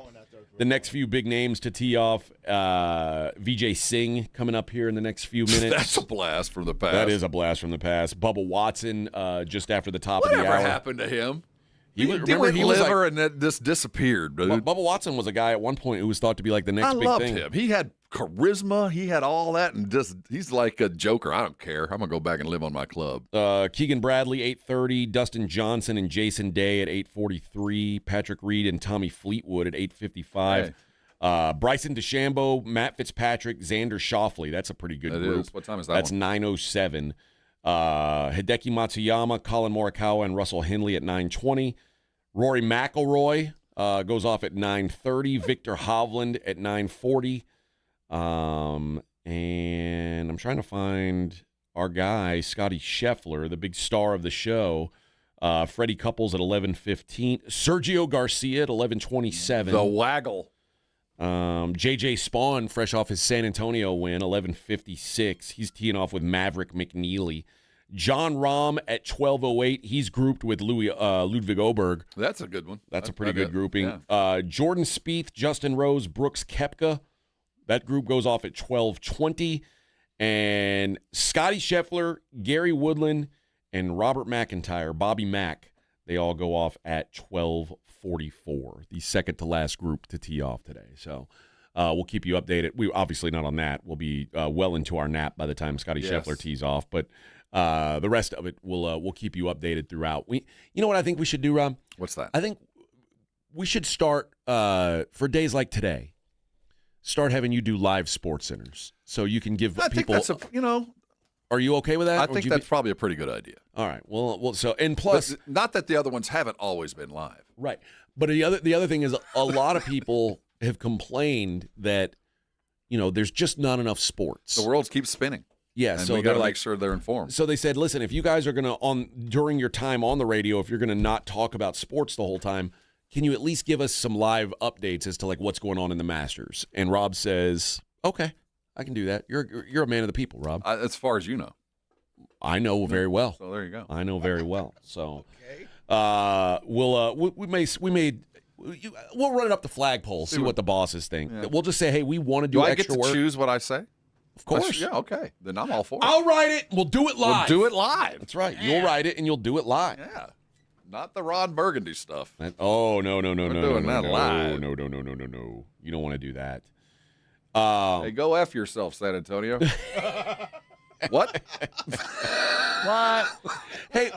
next few big names to tee off, Vijay Singh coming up here in the next few minutes. That's a blast from the past. That is a blast from the past. Bubba Watson just after the top of the hour. Whatever happened to him? He went liver and this disappeared, dude. Bubba Watson was a guy at one point who was thought to be like the next big loved thing. Him. He had charisma. He had all that, and he's like a joker. I don't care. I'm gonna go back and live on my club. Keegan Bradley 8:30, Dustin Johnson and Jason Day at 8:43, Patrick Reed and Tommy Fleetwood at 8:55. Hey. Bryson DeChambeau, Matt Fitzpatrick, Xander Schauffele. That's a pretty good group. What time is that? That's 9:07. Hideki Matsuyama, Colin Morikawa, and Russell Henley at 9:20. Rory McIlroy goes off at 9:30. Victor Hovland at 9:40. And I'm trying to find our guy, Scotty Scheffler, the big star of the show. Freddie Couples at 11:15. Sergio Garcia at 11:27. The waggle. JJ Spawn, fresh off his San Antonio win, 11:56. He's teeing off with Maverick McNeely. John Rahm at 12:08. He's grouped with Ludwig Oberg. That's a good one. That's a pretty good grouping. Yeah. Jordan Spieth, Justin Rose, Brooks Koepka. That group goes off at 12:20. And Scotty Scheffler, Gary Woodland, and Robert McIntyre, Bobby Mack, they all go off at 12:44. The second to last group to tee off today. So we'll keep you updated. We obviously not on that. We'll be well into our nap by the time Scotty Scheffler tees off. But the rest of it, we'll keep you updated throughout. You know what I think we should do, Rob? What's that? I think we should start for days like today. Start having you do live sports centers so you can give people. I think that's Are you okay with that? I think that's probably a pretty good idea. All right. Well. So and plus, but not that the other ones haven't always been live. Right. But the other thing is a lot of people have complained that there's just not enough sports. The world keeps spinning. Yeah, and so we got to make sure they're informed. So they said, listen, if you guys are during your time on the radio, if you're gonna not talk about sports the whole time, can you at least give us some live updates as to like what's going on in the Masters? And Rob says, okay, I can do that. You're a man of the people, Rob. As far as you know. I know very well. So there you go. I know very well. So we'll run it up the flagpole, see what the bosses think. Yeah. We'll just say, hey, we want to do extra work. Do I get to choose what I say? Of course. Yeah, okay. Then I'm all for it. I'll write it. We'll do it live. We'll do it live. That's right. Yeah. You'll write it and you'll do it live. Yeah. Not the Ron Burgundy stuff. No. We're doing that live. No. You don't want to do that. Hey, go F yourself, San Antonio. What? What? Hey.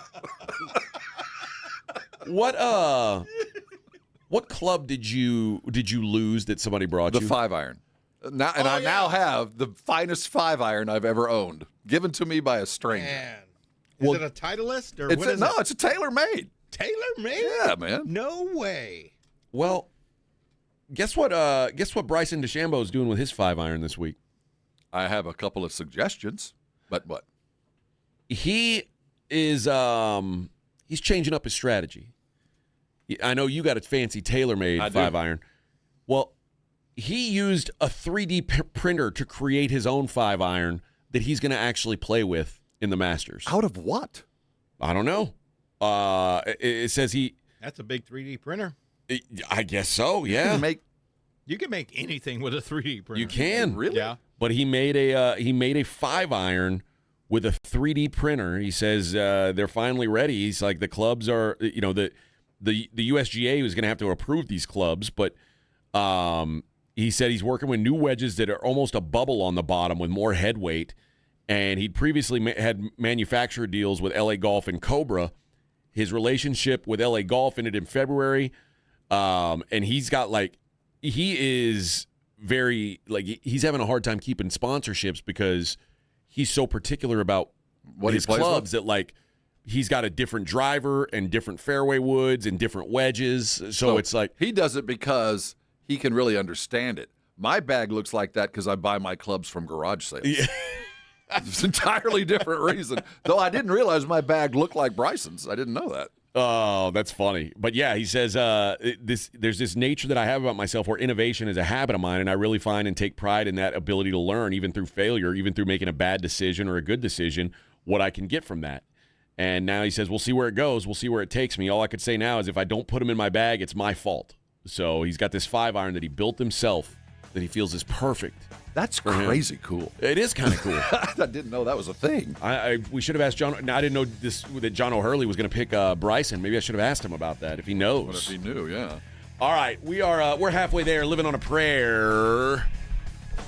What club did you lose that somebody brought you? The 5-iron. I now have the finest 5-iron I've ever owned, given to me by a stranger. Man. Is it a Titleist or what is it? No, it's a tailor-made. Tailor-made? Yeah, man. No way. Well, guess what Bryson DeChambeau is doing with his 5-iron this week? I have a couple of suggestions, but what? He is he's changing up his strategy. I know you got a fancy tailor-made 5-iron. Well, he used a 3D printer to create his own 5-iron that he's going to actually play with in the Masters. Out of what? I don't know. It says he... That's a big 3D printer. I guess so, yeah. You can make anything with a 3D printer. You can. Really? Yeah. But he made a 5-iron with a 3D printer. He says they're finally ready. He's like, the clubs are, the USGA was going to have to approve these clubs, but he said he's working with new wedges that are almost a bubble on the bottom with more head weight. And he'd previously had manufacturer deals with LA Golf and Cobra. His relationship with LA Golf ended in February. And he's got he is very, he's having a hard time keeping sponsorships because he's so particular about what his he plays clubs that he's got a different driver and different fairway woods and different wedges. So it's like he does it because he can really understand it. My bag looks like that because I buy my clubs from garage sales. Yeah. It's an entirely different reason. Though I didn't realize my bag looked like Bryson's. I didn't know that. Oh, that's funny. But yeah, he says there's this nature that I have about myself where innovation is a habit of mine, and I really find and take pride in that ability to learn, even through failure, even through making a bad decision or a good decision, what I can get from that. And now he says, we'll see where it goes. We'll see where it takes me. All I could say now is if I don't put him in my bag, it's my fault. So he's got this 5-iron that he built himself that he feels is perfect. That's crazy cool. It is kind of cool. I didn't know that was a thing. We should have asked John. I didn't know that John O'Hurley was going to pick Bryson. Maybe I should have asked him about that if he knows. What if he knew? Yeah. All right, we're halfway there, living on a prayer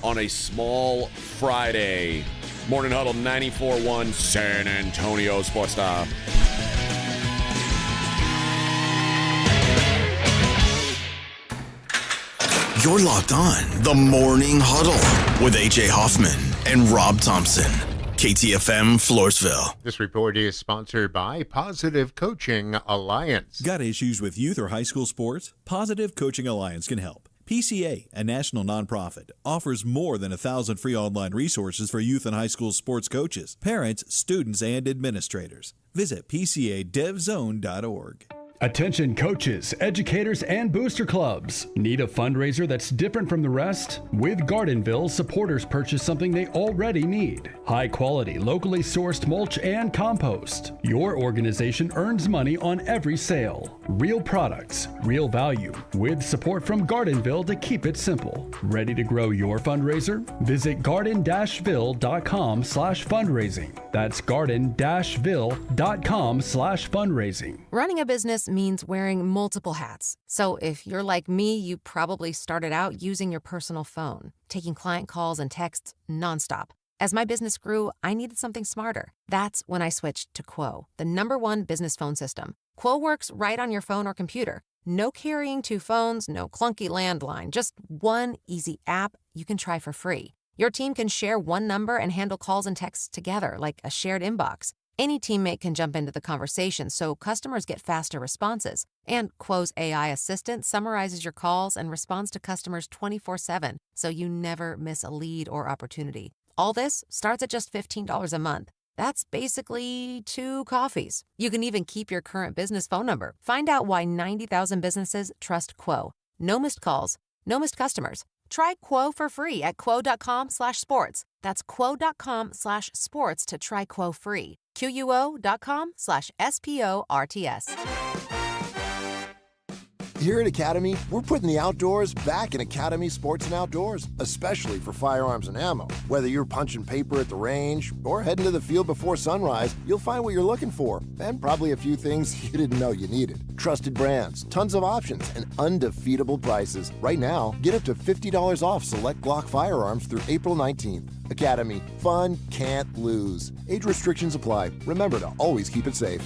on a small Friday. Morning Huddle 94.1 San Antonio Sports Star. You're locked on The Morning Huddle with A.J. Hoffman and Rob Thompson. KTFM Floresville. This report is sponsored by Positive Coaching Alliance. Got issues with youth or high school sports? Positive Coaching Alliance can help. PCA, a national nonprofit, offers more than 1,000 free online resources for youth and high school sports coaches, parents, students, and administrators. Visit PCADevZone.org. Attention coaches, educators, and booster clubs. Need a fundraiser that's different from the rest? With Gardenville, supporters purchase something they already need. High quality, locally sourced mulch and compost. Your organization earns money on every sale. Real products, real value, with support from Gardenville to keep it simple. Ready to grow your fundraiser? Visit garden-ville.com/fundraising. That's garden-ville.com/fundraising. Running a business means wearing multiple hats. So if you're like me, you probably started out using your personal phone, taking client calls and texts nonstop. As my business grew, I needed something smarter. That's when I switched to Quo, the #1 business phone system. Quo works right on your phone or computer. No carrying 2 phones, no clunky landline, just one easy app you can try for free. Your team can share one number and handle calls and texts together like a shared inbox. Any teammate can jump into the conversation so customers get faster responses. And Quo's AI assistant summarizes your calls and responds to customers 24/7, so you never miss a lead or opportunity. All this starts at just $15 a month. That's basically 2 coffees. You can even keep your current business phone number. Find out why 90,000 businesses trust Quo. No missed calls, no missed customers. Try Quo for free at quo.com/sports. That's quo.com/sports to try Quo free. QUO.com/SPORTS. Here at Academy, we're putting the outdoors back in Academy Sports and Outdoors, especially for firearms and ammo. Whether you're punching paper at the range or heading to the field before sunrise, you'll find what you're looking for, and probably a few things you didn't know you needed. Trusted brands, tons of options, and undefeatable prices. Right now, get up to $50 off select Glock firearms through April 19th. Academy, fun can't lose. Age restrictions apply. Remember to always keep it safe.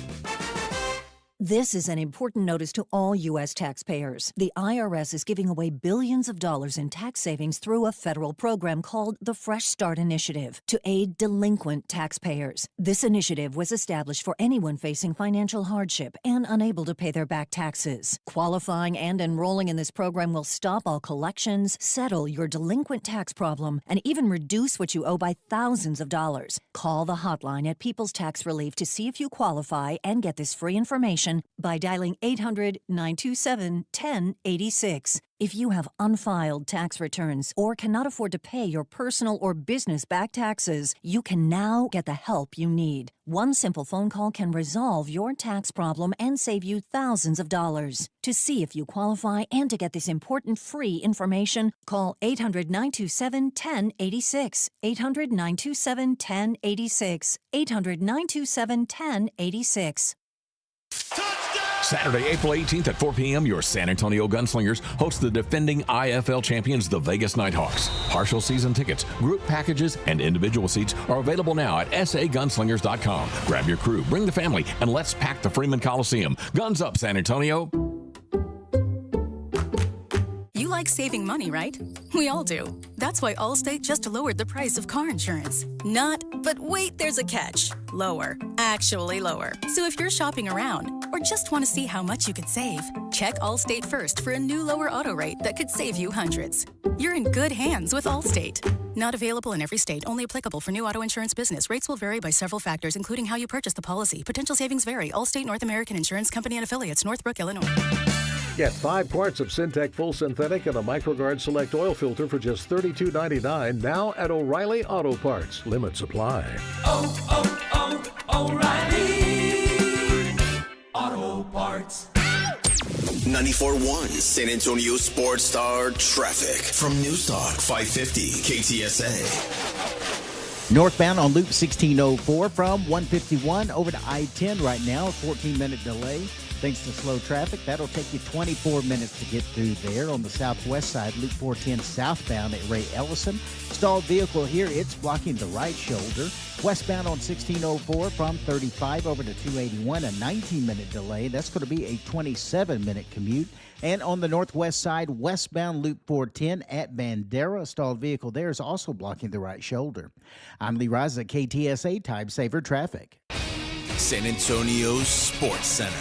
This is an important notice to all U.S. taxpayers. The IRS is giving away billions of dollars in tax savings through a federal program called the Fresh Start Initiative to aid delinquent taxpayers. This initiative was established for anyone facing financial hardship and unable to pay their back taxes. Qualifying and enrolling in this program will stop all collections, settle your delinquent tax problem, and even reduce what you owe by thousands of dollars. Call the hotline at People's Tax Relief to see if you qualify and get this free information information by dialing 800-927-1086. If you have unfiled tax returns or cannot afford to pay your personal or business back taxes, you can now get the help you need. One simple phone call can resolve your tax problem and save you thousands of dollars. To see if you qualify and to get this important free information, call 800-927-1086. 800-927-1086. 800-927-1086. Saturday, April 18th at 4 p.m., your San Antonio Gunslingers host the defending IFL champions, the Vegas Nighthawks. Partial season tickets, group packages, and individual seats are available now at sagunslingers.com. Grab your crew, bring the family, and let's pack the Freeman Coliseum. Guns up, San Antonio. You like saving money, right? We all do. That's why Allstate just lowered the price of car insurance. Not, but wait, there's a catch. Lower. Actually lower. So if you're shopping around or just want to see how much you could save, check Allstate first for a new lower auto rate that could save you hundreds. You're in good hands with Allstate. Not available in every state. Only applicable for new auto insurance business. Rates will vary by several factors, including how you purchase the policy. Potential savings vary. Allstate North American Insurance Company and Affiliates, Northbrook, Illinois. Get 5 quarts of Syntec Full Synthetic and a MicroGuard Select Oil Filter for just $32.99 now at O'Reilly Auto Parts. Limit supply. O'Reilly Auto Parts. 94.1 San Antonio Sports Star traffic from Newstalk 550 KTSA. Northbound on Loop 1604 from 151 over to I-10 right now, a 14-minute delay. Thanks to slow traffic, that'll take you 24 minutes to get through there. On the southwest side, Loop 410 southbound at Ray Ellison. Stalled vehicle here, it's blocking the right shoulder. Westbound on 1604 from 35 over to 281, a 19-minute delay. That's going to be a 27-minute commute. And on the northwest side, westbound Loop 410 at Bandera, a stalled vehicle there is also blocking the right shoulder. I'm Lee Rise at KTSA Time Saver Traffic. San Antonio Sports Center.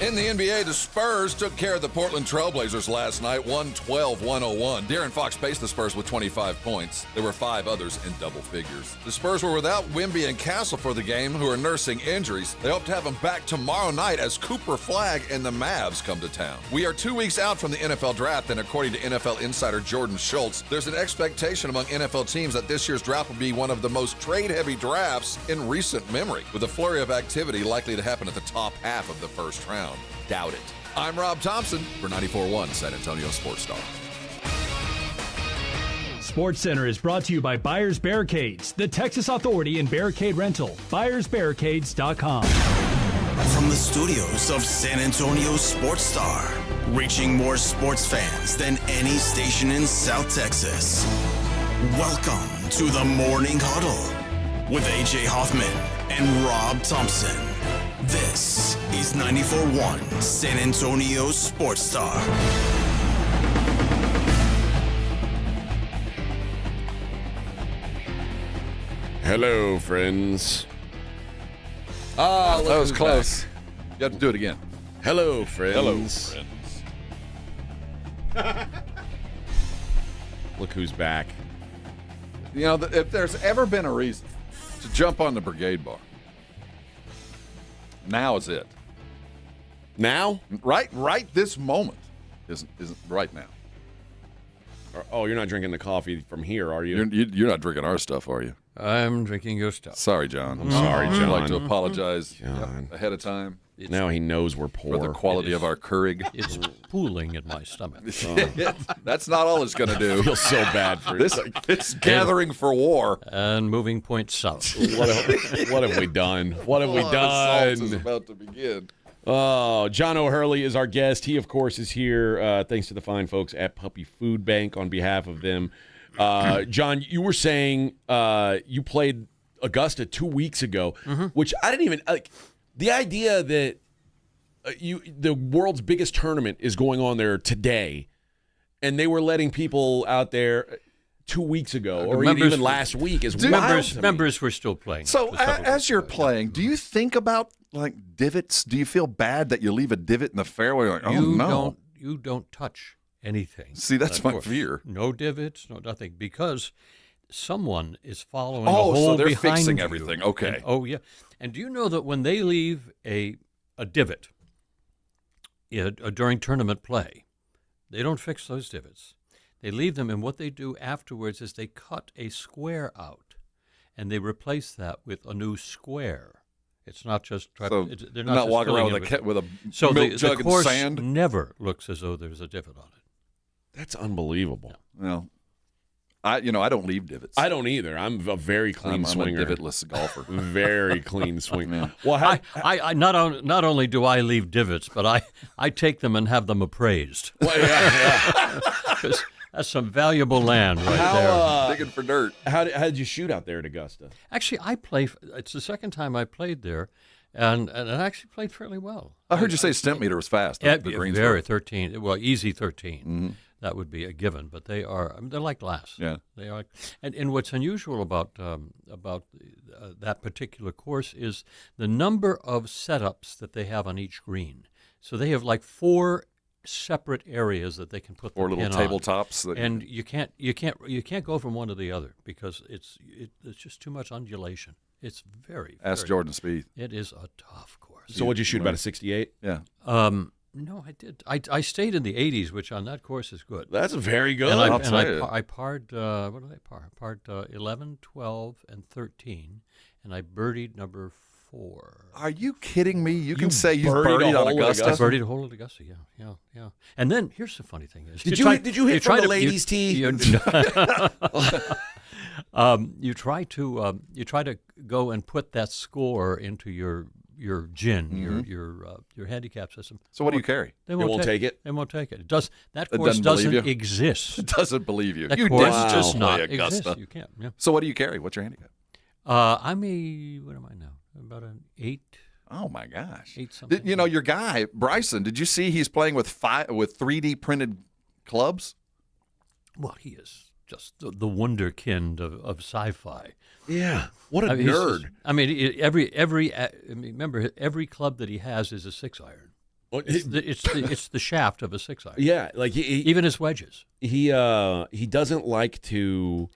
In the NBA, the Spurs took care of the Portland Trailblazers last night, 112-101. De'Aaron Fox paced the Spurs with 25 points. There were 5 others in double figures. The Spurs were without Wemby and Castle for the game, who are nursing injuries. They hope to have them back tomorrow night as Cooper Flagg and the Mavs come to town. We are 2 weeks out from the NFL draft, and according to NFL insider Jordan Schultz, there's an expectation among NFL teams that this year's draft will be one of the most trade-heavy drafts in recent memory, with a flurry of activity likely to happen at the top half of the first round. Doubt it. I'm Rob Thompson for 94.1 San Antonio Sports Star. Sports Center is brought to you by Buyers Barricades, the Texas authority in barricade rental. BuyersBarricades.com. From the studios of San Antonio Sports Star, reaching more sports fans than any station in South Texas. Welcome to the Morning Huddle with AJ Hoffman and Rob Thompson. This is 94.1 San Antonio Sports Star. Hello, friends. That was close. You have to do it again. Hello, friends. Hello, friends. Look who's back. You know, if there's ever been a reason to jump on the Brigade Bar, now is it. Now? Right this moment isn't right now. Oh, you're not drinking the coffee from here, are you? You're not drinking our stuff, are you? I'm drinking your stuff. Sorry, John. I'm sorry, John. I'd like to apologize ahead of time. Now he knows we're poor. For the quality of our Keurig. It's pooling in my stomach. That's not all it's going to do. I feel so bad for this. It's gathering for war. And moving point south. What have we done? What have we done? Assault is about to begin. Oh, John O'Hurley is our guest. He, of course, is here thanks to the fine folks at Puppy Food Bank on behalf of them. John, you were saying you played Augusta 2 weeks ago, which I didn't even like. The idea that the world's biggest tournament is going on there today, and they were letting people out there 2 weeks ago, or even last week, is wild. Members were still playing. So as you're playing, do you think about like divots? Do you feel bad that you leave a divot in the fairway? Like, oh no, you don't touch anything. See, that's my fear. No divots, no nothing, because someone is following Oh, a hole so they're behind fixing you. everything. Okay. And, oh, yeah. And do you know that when they leave a divot during tournament play, they don't fix those divots. They leave them, and what they do afterwards is they cut a square out, and they replace that with a new square. It's not just they're not just walking around filling with it a milk jug the course and sand. never looks as though there's a divot on it. That's unbelievable. Well, I don't leave divots. I don't either. I'm a very clean swinger. I'm a divotless golfer. Very clean swinger. Yeah. Well, I not only do I leave divots, but I take them and have them appraised. Well, yeah. 'Cause that's some valuable land right there. Digging for dirt. How did you shoot out there at Augusta? Actually, it's the second time I played there, and I actually played fairly well. I heard you say stimp meter was fast. Yeah, the very 13. Well, easy 13. Mm-hmm. That would be a given, but they're like glass. Yeah, they are. And what's unusual about that particular course is the number of setups that they have on each green. So they have like 4 separate areas that they can put or little tabletops, and you can't go from one to the other because it's just too much undulation. It's very. Ask Jordan Spieth. It is a tough course. So what'd you shoot, about a 68? Yeah. No, I did. I stayed in the 80s, which on that course is good. That's very good. And I parred. What did I par? I parred 11, 12, and 13, and I birdied number 4. Are you kidding me? You can say you birdied on Augusta. I birdied a hole at Augusta. Yeah. And then here's the funny thing is, did you hit from the ladies' tee? You try to go and put that score into your GIN, your handicap system. So what do you carry? They won't take it. They won't take it. That course doesn't exist. It doesn't believe you. That you course didn't does not play Augusta. exist. You can't. Yeah. So what do you carry? What's your handicap? I'm what am I now? About an 8. Oh my gosh! 8 something. Your guy Bryson. Did you see he's playing with 3D printed clubs? Well, he is just the wunderkind of sci-fi. Yeah, what a nerd! Remember, every club that he has is a 6-iron. It's the shaft of a 6-iron. Yeah, like even his wedges. He doesn't like to.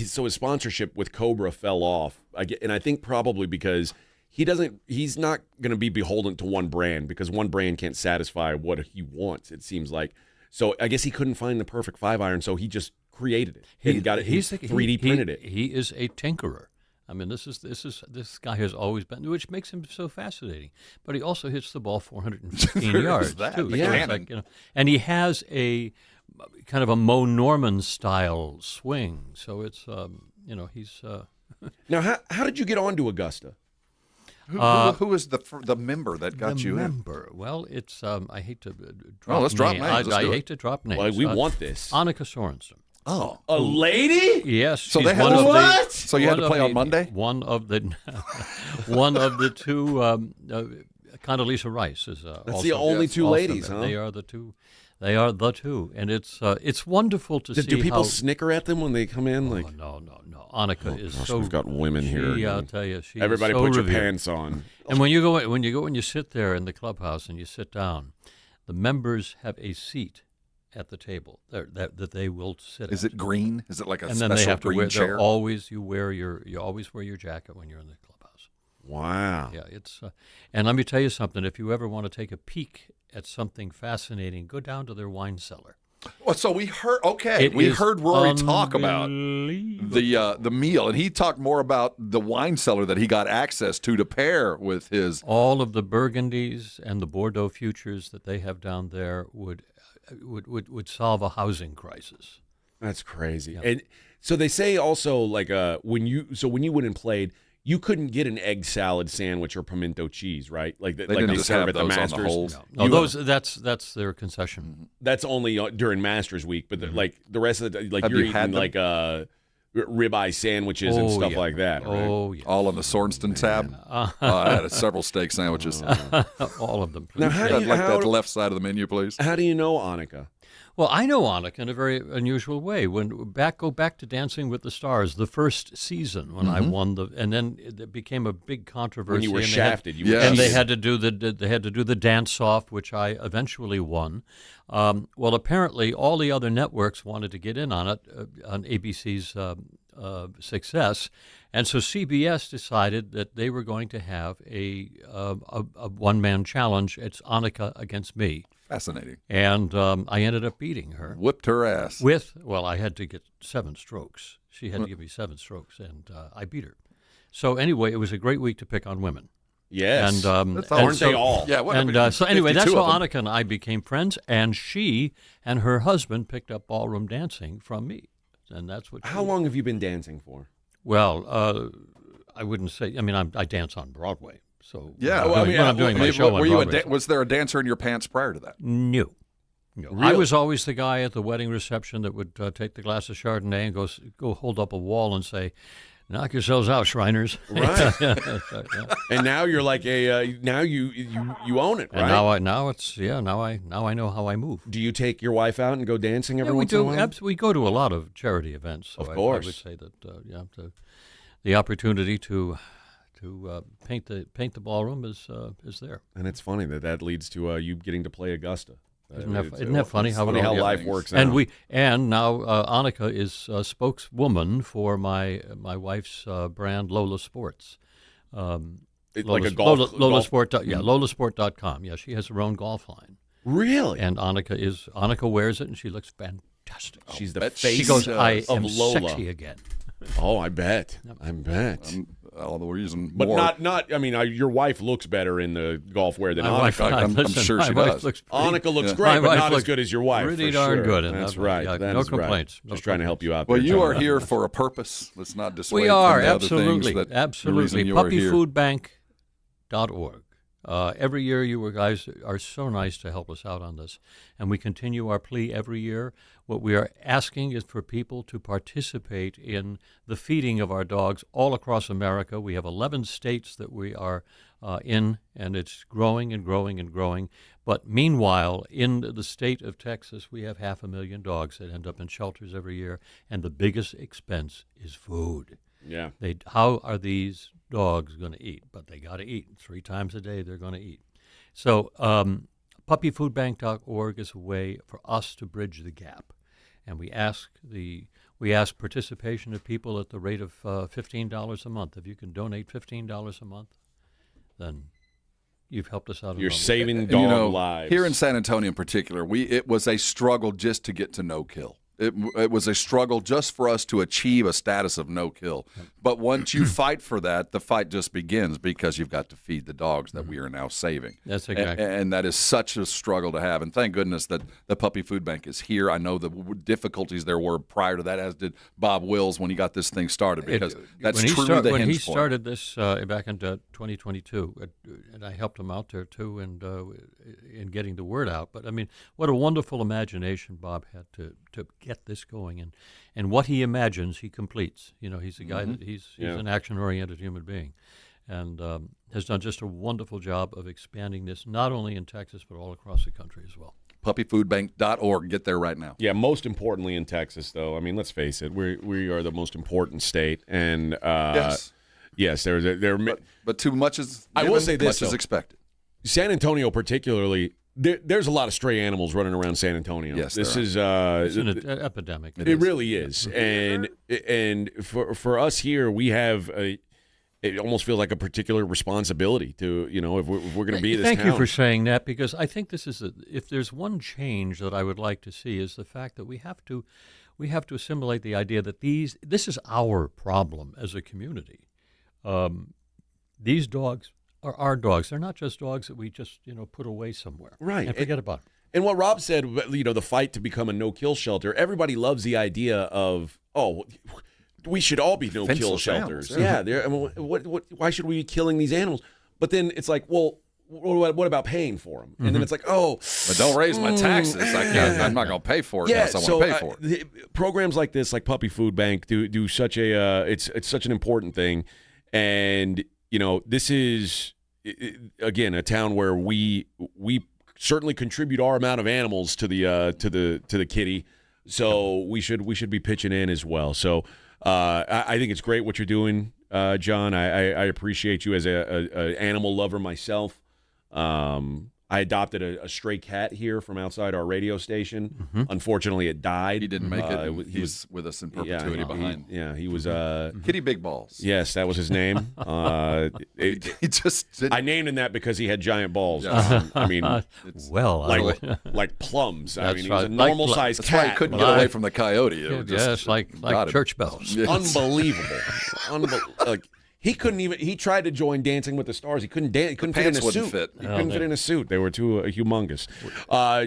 So his sponsorship with Cobra fell off, and I think probably because he's not going to be beholden to one brand because one brand can't satisfy what he wants. It seems like. So I guess he couldn't find the perfect 5-iron, so he just created it. He 3D printed it. He is a tinkerer. I mean, this guy has always been, which makes him so fascinating. But he also hits the ball 415 yards too. Yeah. And he has a kind of a Mo Norman style swing. So it's he's. Now, how did you get on to Augusta? Who is the member that got you in? Well, it's I hate to drop let's drop names. I hate to drop names. Well, we want this. Annika Sorensen. Oh, a lady? Yes. So they had what? So you had to play on Monday. One of the two. Condoleezza Rice is. That's the only two ladies, huh? They are the two. They are the two, and it's wonderful to see. Do people snicker at them when they come in? No. Annika is so. We've got women here. I'll tell you, she everybody is so put revered. your pants on. And when you go and you sit there in the clubhouse and you sit down, the members have a seat at the table that they will sit. Is it green? Is it like a and special then they have to green wear, chair? You always wear your jacket when you're in the clubhouse. Wow. Yeah, it's and let me tell you something. If you ever want to take a peek at something fascinating, go down to their wine cellar. Well, so we heard. Okay, we heard Rory talk about the meal, and he talked more about the wine cellar that he got access to pair with his. All of the Burgundies and the Bordeaux futures that they have down there would solve a housing crisis. That's crazy. Yeah. And so they say also like when you went and played, you couldn't get an egg salad sandwich or pimento cheese, right? Like they serve at the Masters. No, that's their concession. That's only during Masters week, but like the rest of the you're eating like ribeye sandwiches and stuff like that. Right? Oh, yeah. All on the Sorensen tab. I had several steak sandwiches. All of them. Now, I'd like that left side of the menu, please. How do you know Annika? Well, I know Annika in a very unusual way. Go back to Dancing with the Stars, the first season when I won and then it became a big controversy. When you were and shafted, they had to do the dance off, which I eventually won. Well, apparently all the other networks wanted to get in on it, on ABC's success, and so CBS decided that they were going to have a one-man challenge. It's Annika against me. Fascinating. And I ended up beating her. Whipped her ass. I had to get 7 strokes. She had to give me 7 strokes, and I beat her. So anyway, it was a great week to pick on women. Yes. And aren't they all? Yeah. So anyway, that's how Annika and I became friends, and she and her husband picked up ballroom dancing from me. And that's what. How long have you been dancing for? Well, I wouldn't say. I mean, I dance on Broadway. So yeah, when I'm doing my show on Broadway. Was there a dancer in your pants prior to that? No. Really? I was always the guy at the wedding reception that would take the glass of Chardonnay and go hold up a wall and say, "Knock yourselves out, Shriners." Right. And now you're like now you own it, right? And now I know how I move. Do you take your wife out and go dancing every once in a while? We go to a lot of charity events. So of course. I would say that the opportunity to paint the ballroom is there. And it's funny that leads to you getting to play Augusta. Isn't that funny how life works out? And now Annika is a spokeswoman for my wife's brand Lola Sports. Like a golf Lolasport.com. Yeah, she has her own golf line. Really? And Annika wears it and she looks fantastic. She's the face she goes, I of am Lola. sexy again. Oh, I bet. I bet. All the reason, but not. I mean, your wife looks better in the golf wear than Annika. I'm sure she does. Annika looks great, but not as good as your wife. Pretty for darn sure. good. That's right. No complaints. Just trying to help you out. Well, there, you John. are here for a purpose. Let's not dissuade. We are from the absolutely, other things that absolutely. The reason you are here. PuppyFoodBank.org. Every year, you guys are so nice to help us out on this, and we continue our plea every year. What we are asking is for people to participate in the feeding of our dogs all across America. We have 11 states that we are in, and it's growing and growing and growing. But meanwhile, in the state of Texas, we have 500,000 dogs that end up in shelters every year, and the biggest expense is food. Yeah. How are these dogs going to eat? But they got to eat. 3 times a day they're going to eat. So puppyfoodbank.org is a way for us to bridge the gap. And we ask participation of people at the rate of $15 a month. If you can donate $15 a month, then you've helped us out. You're saving dog lives. Here in San Antonio in particular, it was a struggle just to get to no kill. It was a struggle just for us to achieve a status of no kill. But once you fight for that, the fight just begins because you've got to feed the dogs that we are now saving. That's exactly. And that is such a struggle to have. And thank goodness that the Puppy Food Bank is here. I know the difficulties there were prior to that, as did Bob Wills when he got this thing started, because that's truly the hinge point. When he started this back in 2022, and I helped him out there too, and in getting the word out. But I mean, what a wonderful imagination Bob had to get this going, and what he imagines he completes. He's a guy that he's an action-oriented human being, and has done just a wonderful job of expanding this not only in Texas but all across the country as well. Puppyfoodbank.org. Get there right now. Yeah, most importantly in Texas, though. I mean, let's face it, we are the most important state, and yes, but too much is. I will say this: much is expected. San Antonio, particularly. There's a lot of stray animals running around San Antonio. Yes, this is it's an epidemic. It really is, and for us here, we have it almost feels like a particular responsibility to if we're going to be this Thank town. you for saying that, because I think this is if there's one change that I would like to see is the fact that we have to assimilate the idea that this is our problem as a community. These dogs are our dogs. They're not just dogs that we just put away somewhere, right? And forget about it. And what Rob said, the fight to become a no-kill shelter. Everybody loves the idea of we should all be no-kill shelters. Animals, why should we be killing these animals? But then it's like, well, what about paying for them? And then it's like, but don't raise my taxes. I'm not going to pay for it unless I want to pay for it. Programs like this, like Puppy Food Bank, do such it's such an important thing, and this is. Again, a town where we certainly contribute our amount of animals to the kitty. So we should be pitching in as well. So I think it's great what you're doing, John. I appreciate you as a animal lover myself. I adopted a stray cat here from outside our radio station. Unfortunately, it died. He didn't make it. He was with us in perpetuity behind. He was Kitty Big Balls. Yes, that was his name. He just didn't. I named him that because he had giant balls. Yes. I mean, like plums. I mean, he was a normal sized cat. That's why he couldn't get away from the coyote. It's like church bells. Yes. Unbelievable. Like, he couldn't even. He tried to join Dancing with the Stars. He couldn't dance. He couldn't fit in a suit. He couldn't fit in a suit. They were too humongous.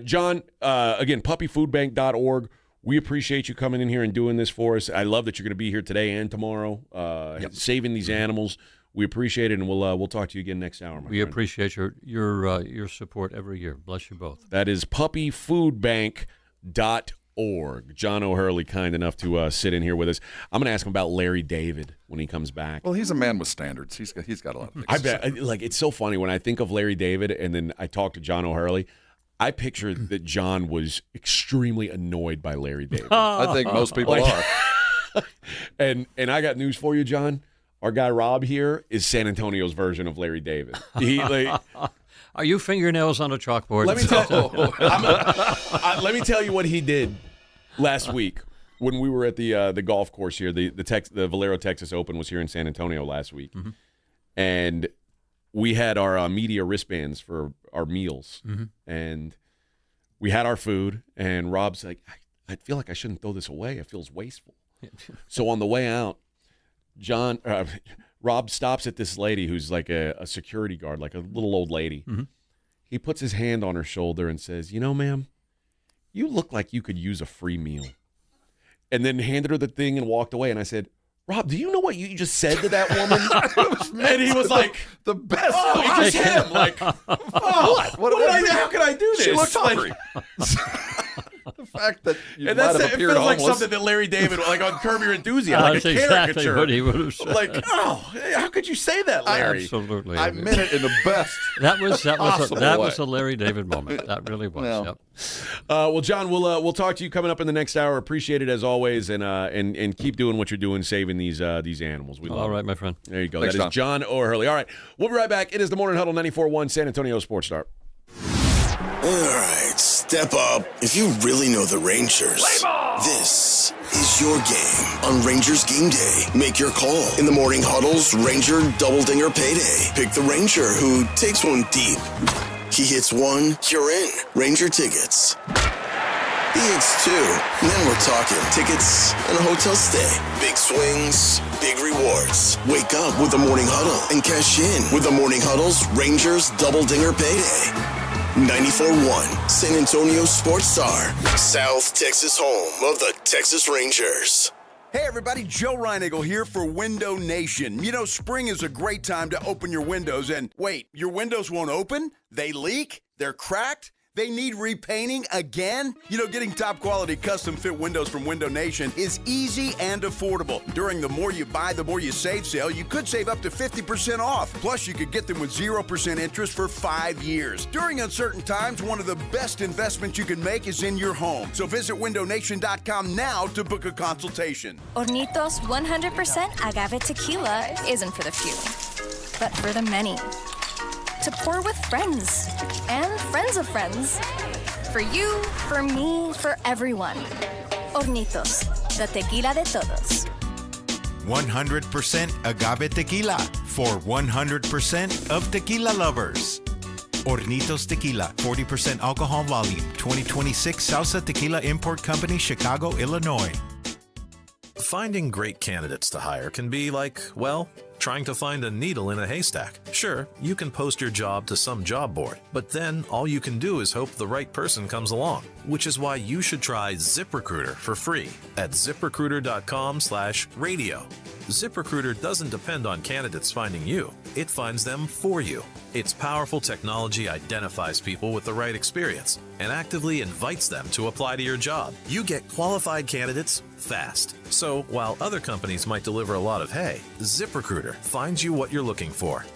John, again, puppyfoodbank.org. We appreciate you coming in here and doing this for us. I love that you're going to be here today and tomorrow, saving these animals. We appreciate it, and we'll talk to you again next hour. We appreciate your support every year. Bless you both. That is puppyfoodbank.org. John O'Hurley, kind enough to sit in here with us. I'm going to ask him about Larry David when he comes back. Well, he's a man with standards. He's got a lot of things. I bet. Like, it's so funny when I think of Larry David, and then I talk to John O'Hurley. I picture that John was extremely annoyed by Larry David. I think most people are. And I got news for you, John. Our guy Rob here is San Antonio's version of Larry David. Are you fingernails on a chalkboard? Let me tell you what he did last week when we were at the golf course here. The Valero Texas Open was here in San Antonio last week, and we had our media wristbands for our meals, and we had our food. And Rob's like, I feel like I shouldn't throw this away. It feels wasteful. So on the way out, Rob stops at this lady who's like a security guard, like a little old lady. He puts his hand on her shoulder and says, "You know, ma'am, you look like you could use a free meal." And then handed her the thing and walked away. And I said, "Rob, do you know what you just said to that woman?" And he was like, "The best." Oh, just him. Like, how could I do this? She looked hungry. The fact that you might have appeared it feels like homeless. something that Larry David, like on Curb Your Enthusiasm, like a exactly caricature. what he would have said. Like, how could you say that, Larry? Absolutely. I meant it in the best. That was possible a Larry David moment. That really was. Well. Yep. Well, John, we'll talk to you coming up in the next hour. Appreciate it as always, and keep doing what you're doing, saving these animals. We love All right, it. my friend. There you go. Thanks, that is John O'Hurley. All right, we'll be right back. It is the Morning Huddle 94.1 San Antonio Sports Star. All right, step up. If you really know the Rangers, this is your game on Rangers Game Day. Make your call in the Morning Huddle's Ranger Double Dinger Payday. Pick the Ranger who takes one deep. He hits one, you're in. Ranger tickets. He hits two, and then we're talking tickets and a hotel stay. Big swings, big rewards. Wake up with the Morning Huddle and cash in with the Morning Huddle's Rangers Double Dinger Payday. 94.1 San Antonio Sports Star, South Texas home of the Texas Rangers. Hey everybody, Joe Reinigle here for Window Nation. You know, spring is a great time to open your windows, and wait, your windows won't open? They leak? They're cracked? They need repainting again? You know, getting top quality custom fit windows from Window Nation is easy and affordable. During the More You Buy, the More You Save sale, you could save up to 50% off. Plus, you could get them with 0% interest for 5 years. During uncertain times, one of the best investments you can make is in your home. So visit windownation.com now to book a consultation. Hornitos 100% agave tequila isn't for the few, but for the many. To pour with friends and friends of friends. For you, for me, for everyone. Hornitos, the tequila de todos. 100% agave tequila for 100% of tequila lovers. Hornitos Tequila, 40% alcohol volume, 2026 Salsa Tequila Import Company, Chicago, Illinois. Finding great candidates to hire can be like, well, trying to find a needle in a haystack. Sure, you can post your job to some job board, but then all you can do is hope the right person comes along, which is why you should try ZipRecruiter for free at ziprecruiter.com/radio. ZipRecruiter doesn't depend on candidates finding you. It finds them for you. Its powerful technology identifies people with the right experience and actively invites them to apply to your job. You get qualified candidates fast. So while other companies might deliver a lot of hay, ZipRecruiter finds you what you're looking for.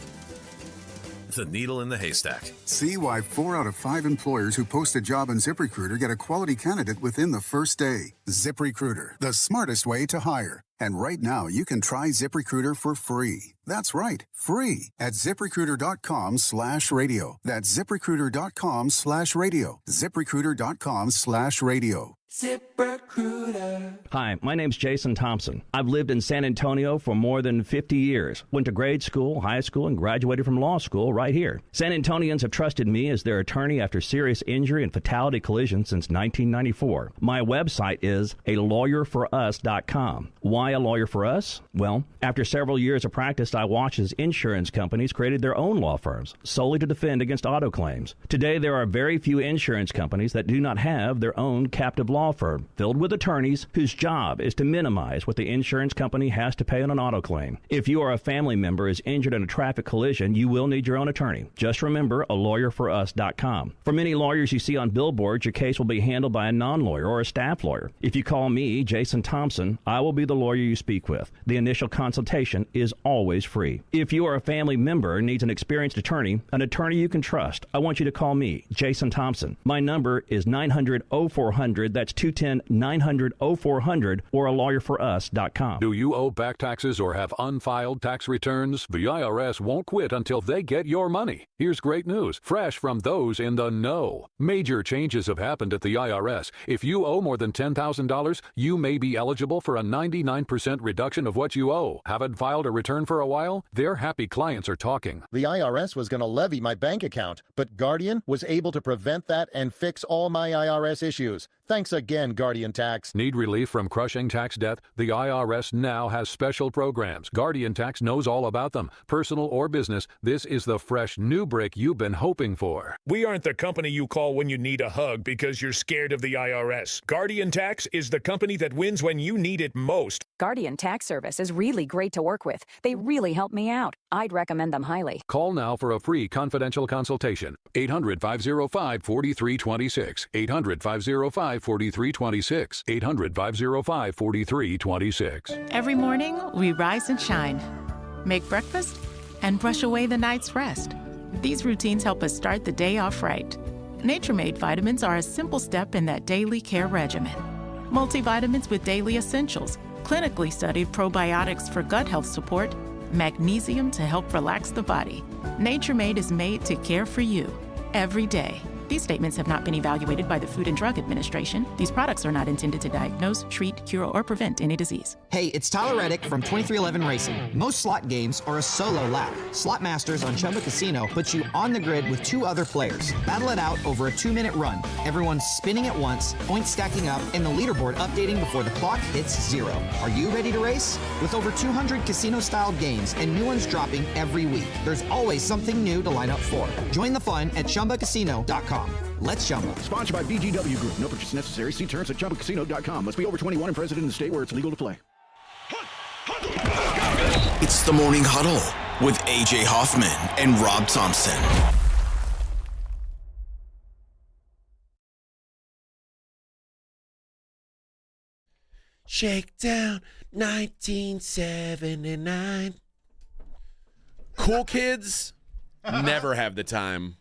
the needle in the haystack. See why 4 out of 5 employers who post a job on ZipRecruiter get a quality candidate within the first day. ZipRecruiter, the smartest way to hire. And right now, you can try ZipRecruiter for free. That's right, free at ZipRecruiter.com/radio. That's ZipRecruiter.com/radio. ZipRecruiter.com/radio. ZipRecruiter. Hi, my name's Jason Thompson. I've lived in San Antonio for more than 50 years. Went to grade school, high school, and graduated from law school right here. San Antonians have trusted me as their attorney after serious injury and fatality collision since 1994. My website is alawyerforus.com. Why a lawyer for us? Well, after several years of practice, I watched as insurance companies created their own law firms solely to defend against auto claims. Today, there are very few insurance companies that do not have their own captive law firm filled with attorneys whose job is to minimize what the insurance company has to pay on an auto claim. If you or a family member is injured in a traffic collision, you will need your own attorney. Just remember alawyerforus.com. For many lawyers you see on billboards, your case will be handled by a non-lawyer or a staff lawyer. If you call me, Jason Thompson, I will be the lawyer you speak with. The initial consultation is always free. If you or a family member needs an experienced attorney you can trust, I want you to call me, Jason Thompson. My number is 900-0400. That's 210-900-0400 or alawyerforus.com. Do you owe back taxes or have unfiled tax returns? The IRS won't quit until they get your money. Here's great news, fresh from those in the know. Major changes have happened at the IRS. If you owe more than $10,000, you may be eligible for a 99% reduction of what you owe. Haven't filed a return for a while? Their happy clients are talking. The IRS was going to levy my bank account, but Guardian was able to prevent that and fix all my IRS issues. Thanks again, Guardian Tax. Need relief from crushing tax debt? The IRS now has special programs. Guardian Tax knows all about them. Personal or business, this is the fresh new break you've been hoping for. We aren't the company you call when you need a hug because you're scared of the IRS. Guardian Tax is the company that wins when you need it most. Guardian Tax Service is really great to work with. They really help me out. I'd recommend them highly. Call now for a free confidential consultation. 800-505-4326. 800-505-4326. 800-505-4326. Every morning, we rise and shine, make breakfast, and brush away the night's rest. These routines help us start the day off right. Nature-Made vitamins are a simple step in that daily care regimen. Multivitamins with daily essentials, clinically studied probiotics for gut health support, magnesium to help relax the body. Nature-Made is made to care for you every day. These statements have not been evaluated by the Food and Drug Administration. These products are not intended to diagnose, treat, cure, or prevent any disease. Hey, it's Tyler Reddick from 2311 Racing. Most slot games are a solo lap. Slot Masters on Chumba Casino puts you on the grid with 2 other players. Battle it out over a 2-minute run. Everyone's spinning at once, points stacking up, and the leaderboard updating before the clock hits 0. Are you ready to race? With over 200 casino-style games and new ones dropping every week, there's always something new to line up for. Join the fun at ChumbaCasino.com. Let's Chumba. Sponsored by VGW Group. No purchase necessary. See terms at ChumbaCasino.com. Must be over 21 and present in the state where it's legal to play. It's the Morning Huddle with AJ Hoffman and Rob Thompson. Shakedown 1979. Cool kids never have the time.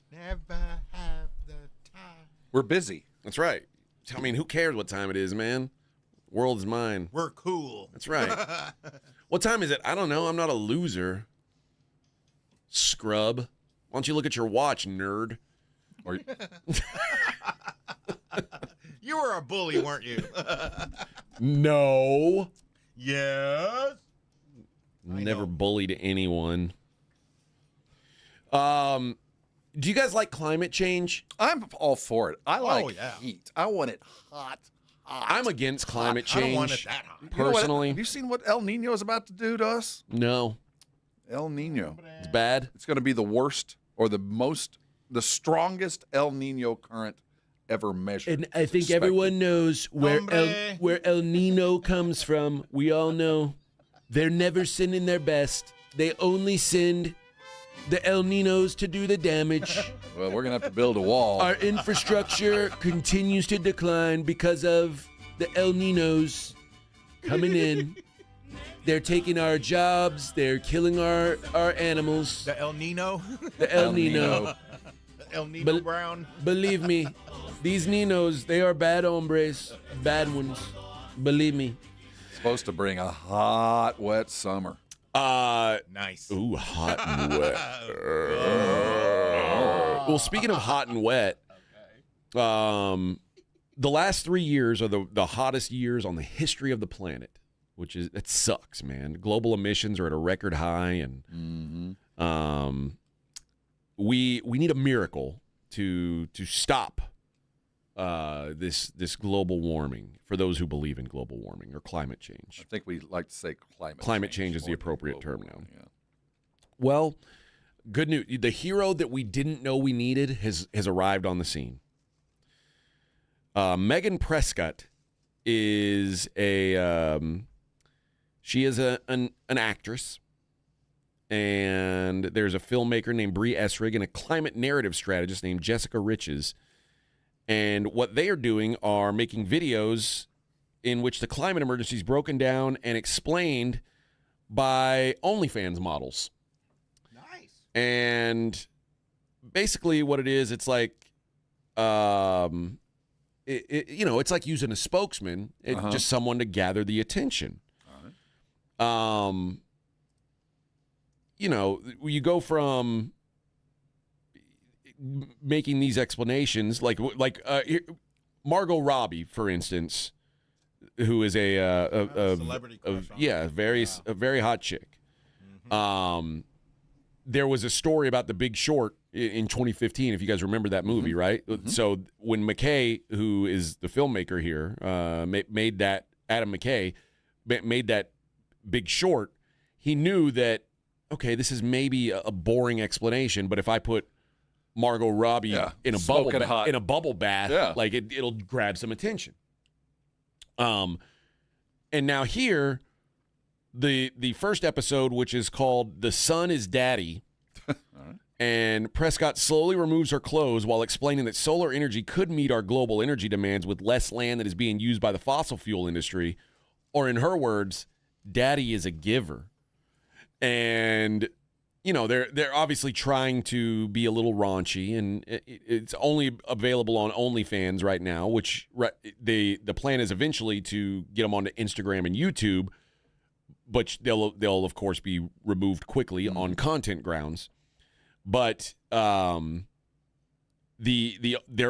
Never have the time. We're busy. That's right. I mean, who cares what time it is, man? World is mine. We're cool. That's right. What time is it? I don't know. I'm not a loser. Scrub. Why don't you look at your watch, nerd? Or You were a bully, weren't you? No. Yes. Never bullied anyone. Do you guys like climate change? I'm all for it. I like heat. I want it hot. I'm against climate change. I don't want it that hot. Personally. Have you seen what El Nino is about to do to us? No. El Nino. It's bad. It's going to be the worst or the strongest El Nino current ever measured. And I think everyone knows where El Nino comes from. We all know they're never sending their best. They only send the El Ninos to do the damage. Well, we're going to have to build a wall. Our infrastructure continues to decline because of the El Ninos coming in. They're taking our jobs. They're killing our animals. The El Nino. The El Nino. El Nino Brown. Believe me, these Ninos, they are bad hombres, bad ones. Believe me. Supposed to bring a hot, wet summer. Nice. Ooh, hot and wet. Well, speaking of hot and wet, the last 3 years are the hottest years on the history of the planet, which is, it sucks, man. Global emissions are at a record high, and we need a miracle to stop this global warming, for those who believe in global warming or climate change. I think we like to say climate change is the appropriate term now. Yeah. Well, good news. The hero that we didn't know we needed has arrived on the scene. Megan Prescott is she is an actress, and there's a filmmaker named Bree Essrig and a climate narrative strategist named Jessica Riches. And what they are doing are making videos in which the climate emergency is broken down and explained by OnlyFans models. Nice. And basically what it is, it's like, it's like using a spokesman, just someone to gather the attention. All right. You go from making these explanations, like Margot Robbie, for instance, who is a celebrity a very hot chick. There was a story about The Big Short in 2015, if you guys remember that movie, right? So when McKay, who is the filmmaker here, Adam McKay made that Big Short, he knew that, okay, this is maybe a boring explanation, but if I put Margot Robbie in a bubble bath, like it'll grab some attention. And now here, the first episode, which is called "The Sun is Daddy," and Prescott slowly removes her clothes while explaining that solar energy could meet our global energy demands with less land that is being used by the fossil fuel industry, or in her words, "Daddy is a giver." And they're obviously trying to be a little raunchy, and it's only available on OnlyFans right now, which the plan is eventually to get them onto Instagram and YouTube, but they'll of course be removed quickly on content grounds. But there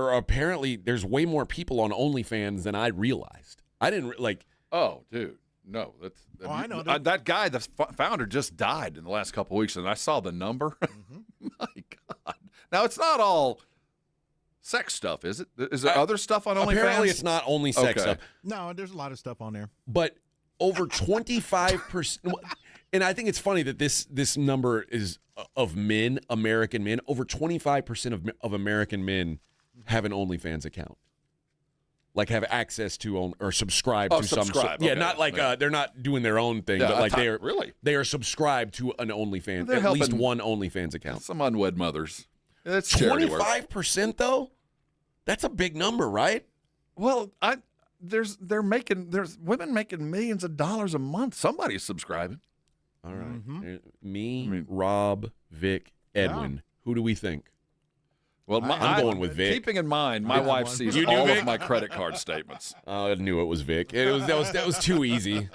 are apparently there's way more people on OnlyFans than I realized. I didn't like. Oh, dude. No, I know that guy, the founder, just died in the last couple of weeks, and I saw the number. My God! Now it's not all sex stuff, is it? Is there other stuff on OnlyFans? Apparently, it's not only sex stuff. No, there's a lot of stuff on there. But over 25%, and I think it's funny that this number is of men, American men. Over 25% of American men have an OnlyFans account. Like have access to or subscribe to some. Okay. Not like they're not doing their own thing, but like they are subscribed to an OnlyFans, at least one OnlyFans account. Some unwed mothers. That's 25% though. That's a big number, right? Well, there's women making millions of dollars a month. Somebody's subscribing. All right, Rob, Vic, Edwin. Who do we think? Well, I'm going with Vic. Keeping in mind, my wife sees all of my credit card statements. I knew it was Vic. That was too easy.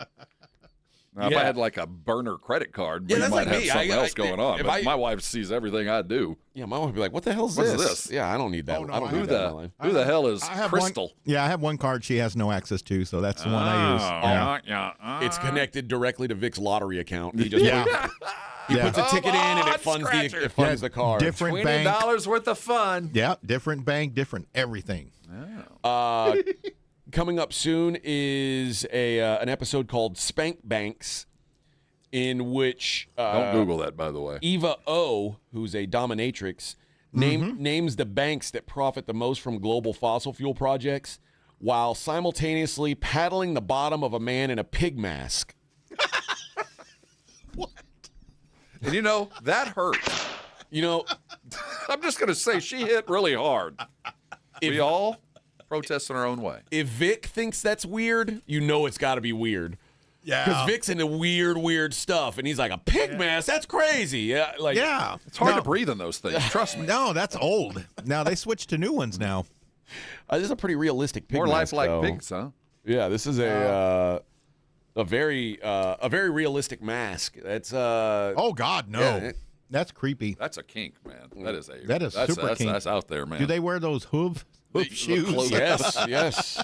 Now, if I had like a burner credit card, we might have something else going on. But my wife sees everything I do. Yeah, my wife would be like, "What the hell is this?" Yeah, I don't need that. I don't need that in my life. Who the hell is Crystal? I have one card she has no access to, so that's the one I use. It's connected directly to Vic's lottery account. He just he puts a ticket in and it funds the card. Different $20 worth of fun. Yeah, different bank, different everything. Coming up soon is an episode called Spank Banks, in which don't Google that, by the way. Eva O, who's a dominatrix, names the banks that profit the most from global fossil fuel projects, while simultaneously paddling the bottom of a man in a pig mask. What? And that hurt. I'm just going to say she hit really hard. We all protest in our own way. If Vic thinks that's weird, it's got to be weird. Yeah. Because Vic's into weird stuff, and he's like, a pig mask? That's crazy. Yeah. It's hard to breathe in those things. Trust me. No, that's old. Now they switched to new ones now. This is a pretty realistic pig More mask, lifelike though. pigs, huh? Yeah, this is a very realistic mask. That's oh God, no. Yeah, that's creepy. That's a kink, man. That is super kink. That's out there, man. Do they wear those hoof shoes? Yes.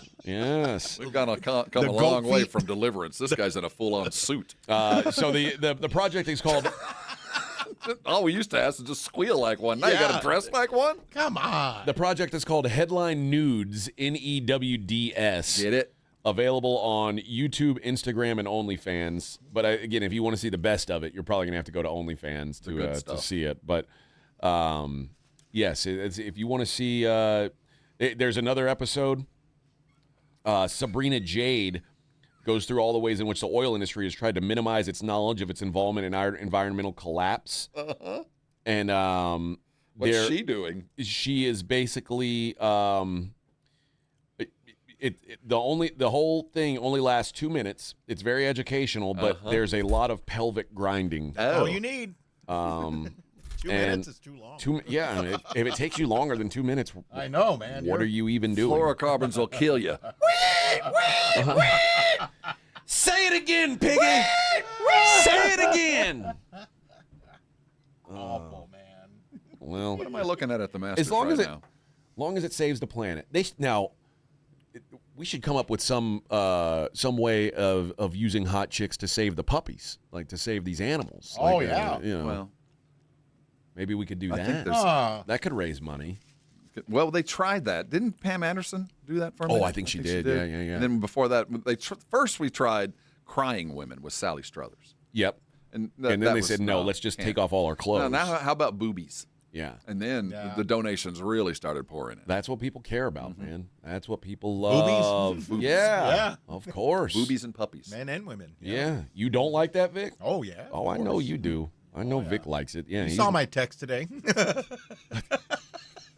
We've come a long way from Deliverance. This guy's in a full-on suit. So the project is called. All we used to ask is just squeal like one. Now you got to dress like one? Come on. The project is called Headline Nudes, NEWDS. Get it? Available on YouTube, Instagram, and OnlyFans. But again, if you want to see the best of it, you're probably going to have to go to OnlyFans to see it. But yes, if you want to see, there's another episode. Sabrina Jade goes through all the ways in which the oil industry has tried to minimize its knowledge of its involvement in our environmental collapse. Uh-huh. And what's she doing? She is basically the whole thing only lasts 2 minutes. It's very educational, but there's a lot of pelvic grinding. All you need. 2 minutes is too long. If it takes you longer than 2 minutes, I know, man. What are you even doing? Fluorocarbons will kill you. Say it again, piggy. Say it again. Awful, man. Well, what am I looking at the Masters as long as now? long as it saves the planet. We should come up with some way of using hot chicks to save the puppies, like to save these animals. Oh, Well, maybe we could do I think that. That could raise money. Well, they tried that. Didn't Pam Anderson do that for a minute? Oh, I think she did. Yeah. And then before that, first we tried crying women with Sally Struthers. Yep. And then they said, no, let's just take off all our clothes. Now, how about boobies? Yeah. And then the donations really started pouring in. That's what people care about, man. That's what people love. Boobies? Yeah. Of course. Boobies and puppies. Men and women. Yeah. You don't like that, Vic? Oh, yeah. Oh, I know you do. I know Vic likes it. Yeah. You saw my text today.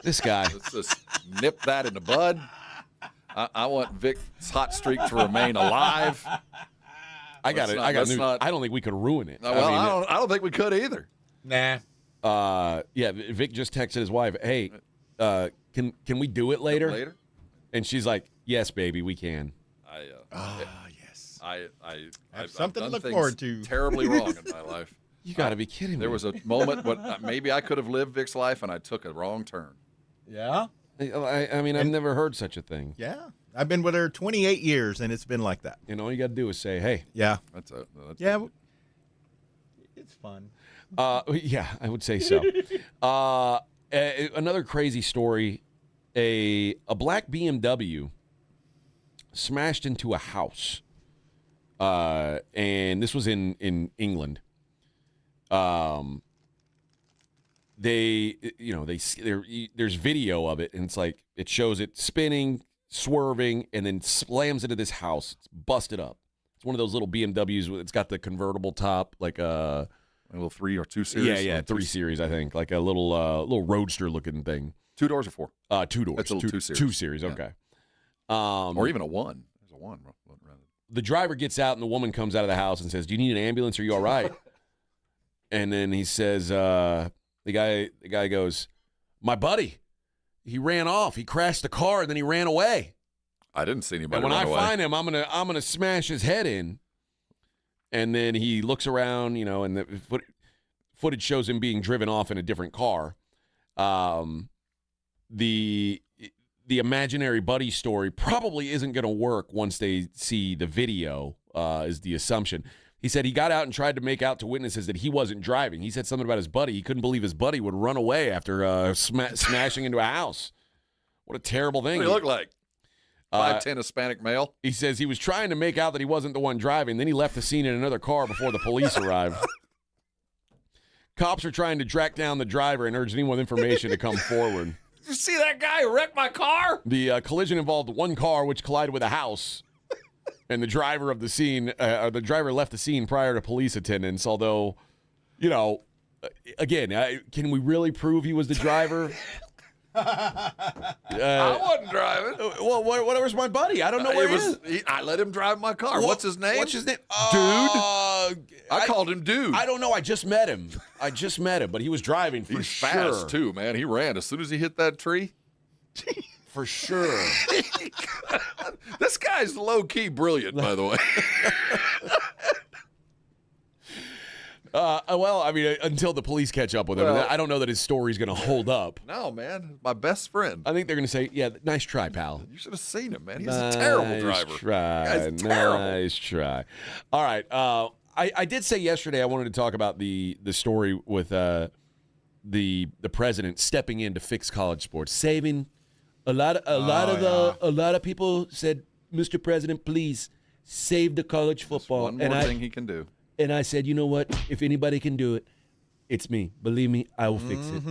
This guy. Let's just nip that in the bud. I want Vic's hot streak to remain alive. I got it. I don't think we could ruin it. Well, I don't think we could either. Nah. Vic just texted his wife, "Hey, can we do it later?" Later? And she's like, "Yes, baby, we can." Yes. I've something done to look things forward to. Terribly wrong in my life. You got to be kidding me. There was a moment when maybe I could have lived Vic's life, and I took a wrong turn. Yeah. I mean, I've never heard such a thing. Yeah. I've been with her 28 years, and it's been like that. And all you got to do is say, "Hey." Yeah. Yeah. It's fun. Yeah, I would say so. Another crazy story: a black BMW smashed into a house, and this was in England. There's video of it, and it's like it shows it spinning, swerving, and then slams into this house. It's busted up. It's one of those little BMWs. It's got the convertible top, like a little 3 or 2 Series. Yeah, 3 Series, I think, like a little roadster looking thing. 2 doors or 4? 2 doors. That's a little 2 Series. 2 Series, okay. Or even a 1. There's a 1. The driver gets out, and the woman comes out of the house and says, "Do you need an ambulance? Are you all right?" And then he says, the guy goes, "My buddy, he ran off. He crashed the car, and then he ran away. I didn't see anybody And when run I away. find him, I'm gonna smash his head in." And then he looks around, and the footage shows him being driven off in a different car. The imaginary buddy story probably isn't going to work once they see the video, is the assumption. He said he got out and tried to make out to witnesses that he wasn't driving. He said something about his buddy. He couldn't believe his buddy would run away after smashing into a house. What a terrible thing. What do you look like? 5'10" Hispanic male? He says he was trying to make out that he wasn't the one driving. Then he left the scene in another car before the police arrived. Cops are trying to track down the driver and urge anyone with information to come forward. Did you see that guy who wrecked my car? The collision involved one car which collided with a house, and the driver of the scene, the driver left the scene prior to police attendance. Although, again, can we really prove he was the driver? I wasn't driving. Well, where's my buddy? I don't know where he is. I let him drive my car. What's his name? What's his name? Dude. I called him Dude. I don't know. I just met him. But he was driving for He's sure. fast, too, man. He ran as soon as he hit that tree. For sure. This guy's low-key brilliant, by the way. Well, I mean, until the police catch up with him. Well, I don't know that his story's going to hold up. No, man. My best friend. I think they're going to say, yeah, nice try, pal. You should have seen him, man. He's a terrible driver. Guy's terrible. Nice try. All right. I did say yesterday I wanted to talk about the story with the president stepping in to fix college sports, saving a lot of people said, Mr. President, please save the college football. One more thing he can do. And I said, you know what? If anybody can do it, it's me. Believe me, I will fix it.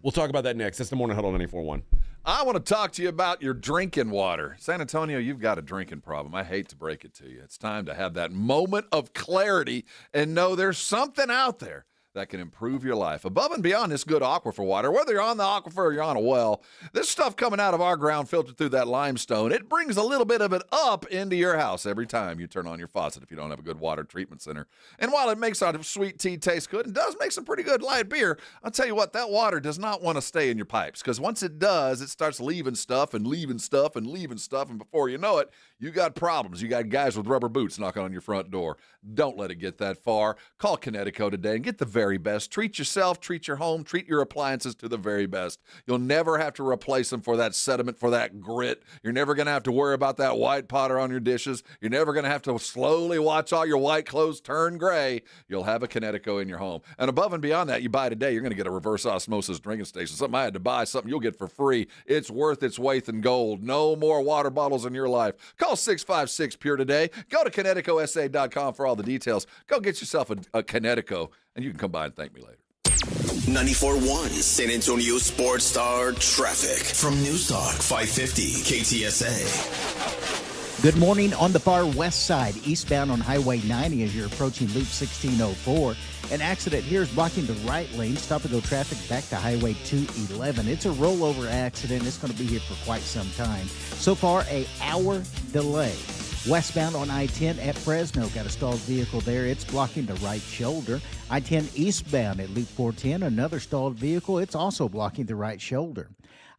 We'll talk about that next. That's the Morning Huddle 94.1. I want to talk to you about your drinking water. San Antonio, you've got a drinking problem. I hate to break it to you. It's time to have that moment of clarity and know there's something out there that can improve your life. Above and beyond this good aquifer water, whether you're on the aquifer or you're on a well, this stuff coming out of our ground filtered through that limestone, it brings a little bit of it up into your house every time you turn on your faucet if you don't have a good water treatment center. And while it makes our sweet tea taste good and does make some pretty good light beer, I'll tell you what, that water does not want to stay in your pipes, because once it does, it starts leaving stuff and leaving stuff and leaving stuff, and before you know it, you got problems. You got guys with rubber boots knocking on your front door. Don't let it get that far. Call Connecticut today and get the very best. Treat yourself, treat your home, treat your appliances to the very best. You'll never have to replace them for that sediment, for that grit. You're never going to have to worry about that white powder on your dishes. You're never going to have to slowly watch all your white clothes turn gray. You'll have a Connecticut in your home. And above and beyond that, you buy today, you're going to get a reverse osmosis drinking station. Something I had to buy, something you'll get for free. It's worth its weight in gold. No more water bottles in your life. Call 656-PURE today. Go to ConnecticutSA.com for all the details. Go get yourself a Connecticut, and you can come by and thank me later. 94.1 San Antonio Sports Star Traffic from News Talk 550 KTSA. Good morning. On the far west side, eastbound on Highway 90 as you're approaching Loop 1604. An accident here is blocking the right lane. Stop-and-go traffic back to Highway 211. It's a rollover accident. It's going to be here for quite some time. So far, an hour delay. Westbound on I-10 at Fresno, got a stalled vehicle there. It's blocking the right shoulder. I-10 eastbound at Loop 410, another stalled vehicle. It's also blocking the right shoulder.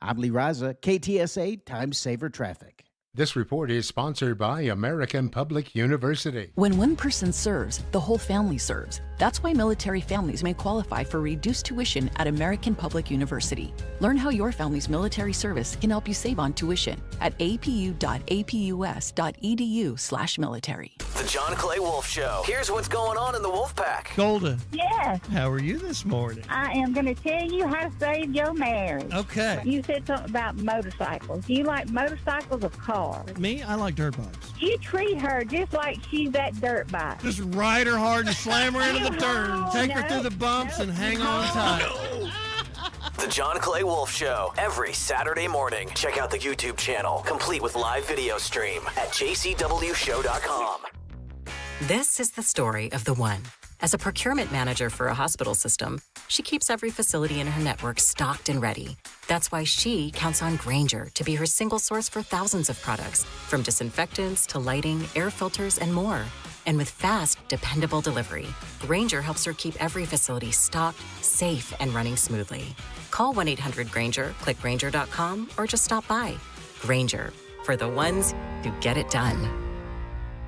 I'm Lee Riza, KTSA Time Saver Traffic. This report is sponsored by American Public University. When one person serves, the whole family serves. That's why military families may qualify for reduced tuition at American Public University. Learn how your family's military service can help you save on tuition at apu.apus.edu/military. The John Clay Wolf Show. Here's what's going on in the Wolf Pack. Golda. Yes. How are you this morning? I am going to tell you how to save your marriage. Okay. You said something about motorcycles. Do you like motorcycles or cars? Me? I like dirt bikes. You treat her just like she's that dirt bike. Just ride her hard and slam her into the dirt. Take her through the bumps and hang on tight. The John Clay Wolf Show, every Saturday morning. Check out the YouTube channel, complete with live video stream at jcwshow.com. This is the story of the one. As a procurement manager for a hospital system, she keeps every facility in her network stocked and ready. That's why she counts on Grainger to be her single source for thousands of products, from disinfectants to lighting, air filters, and more. And with fast, dependable delivery, Grainger helps her keep every facility stocked, safe, and running smoothly. Call 1-800-GRAINGER, click Grainger.com, or just stop by. Grainger, for the ones who get it done.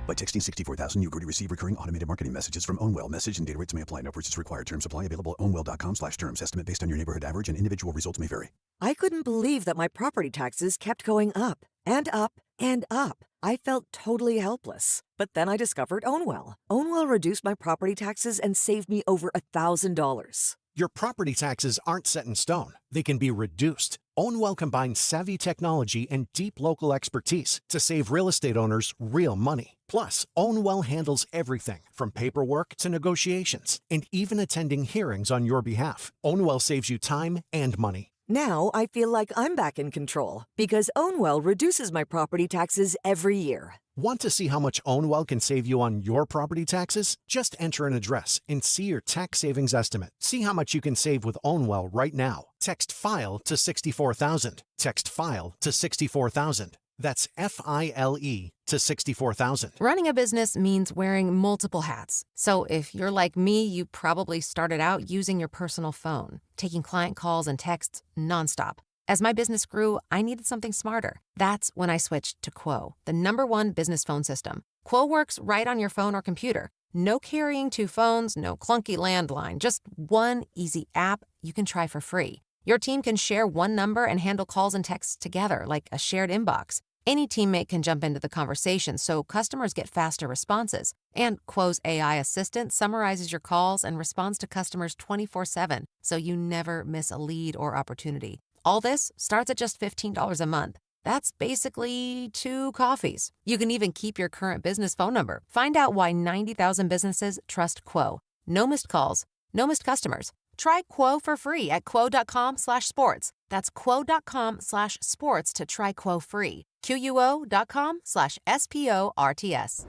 By texting 64,000, you agree to receive recurring automated marketing messages from Ownwell. Message and data rates may apply. No purchase required. Terms apply. Available at ownwell.com/terms. Estimate based on your neighborhood average and individual results may vary. I couldn't believe that my property taxes kept going up and up and up. I felt totally helpless. But then I discovered Ownwell. Ownwell reduced my property taxes and saved me over $1,000. Your property taxes aren't set in stone. They can be reduced. Ownwell combines savvy technology and deep local expertise to save real estate owners real money. Plus, Ownwell handles everything from paperwork to negotiations and even attending hearings on your behalf. Ownwell saves you time and money. Now I feel like I'm back in control because Ownwell reduces my property taxes every year. Want to see how much Ownwell can save you on your property taxes? Just enter an address and see your tax savings estimate. See how much you can save with Ownwell right now. Text FILE to 64,000. Text FILE to 64,000. That's FILE to 64,000. Running a business means wearing multiple hats. So if you're like me, you probably started out using your personal phone, taking client calls and texts nonstop. As my business grew, I needed something smarter. That's when I switched to Quo, the #1 business phone system. Quo works right on your phone or computer. No carrying 2 phones, no clunky landline, just one easy app you can try for free. Your team can share one number and handle calls and texts together like a shared inbox. Any teammate can jump into the conversation so customers get faster responses. And Quo's AI assistant summarizes your calls and responds to customers 24/7, so you never miss a lead or opportunity. All this starts at just $15 a month. That's basically 2 coffees. You can even keep your current business phone number. Find out why 90,000 businesses trust Quo. No missed calls, no missed customers. Try Quo for free at quo.com/sports. That's quo.com/sports to try Quo free. QUO.com/SPORTS.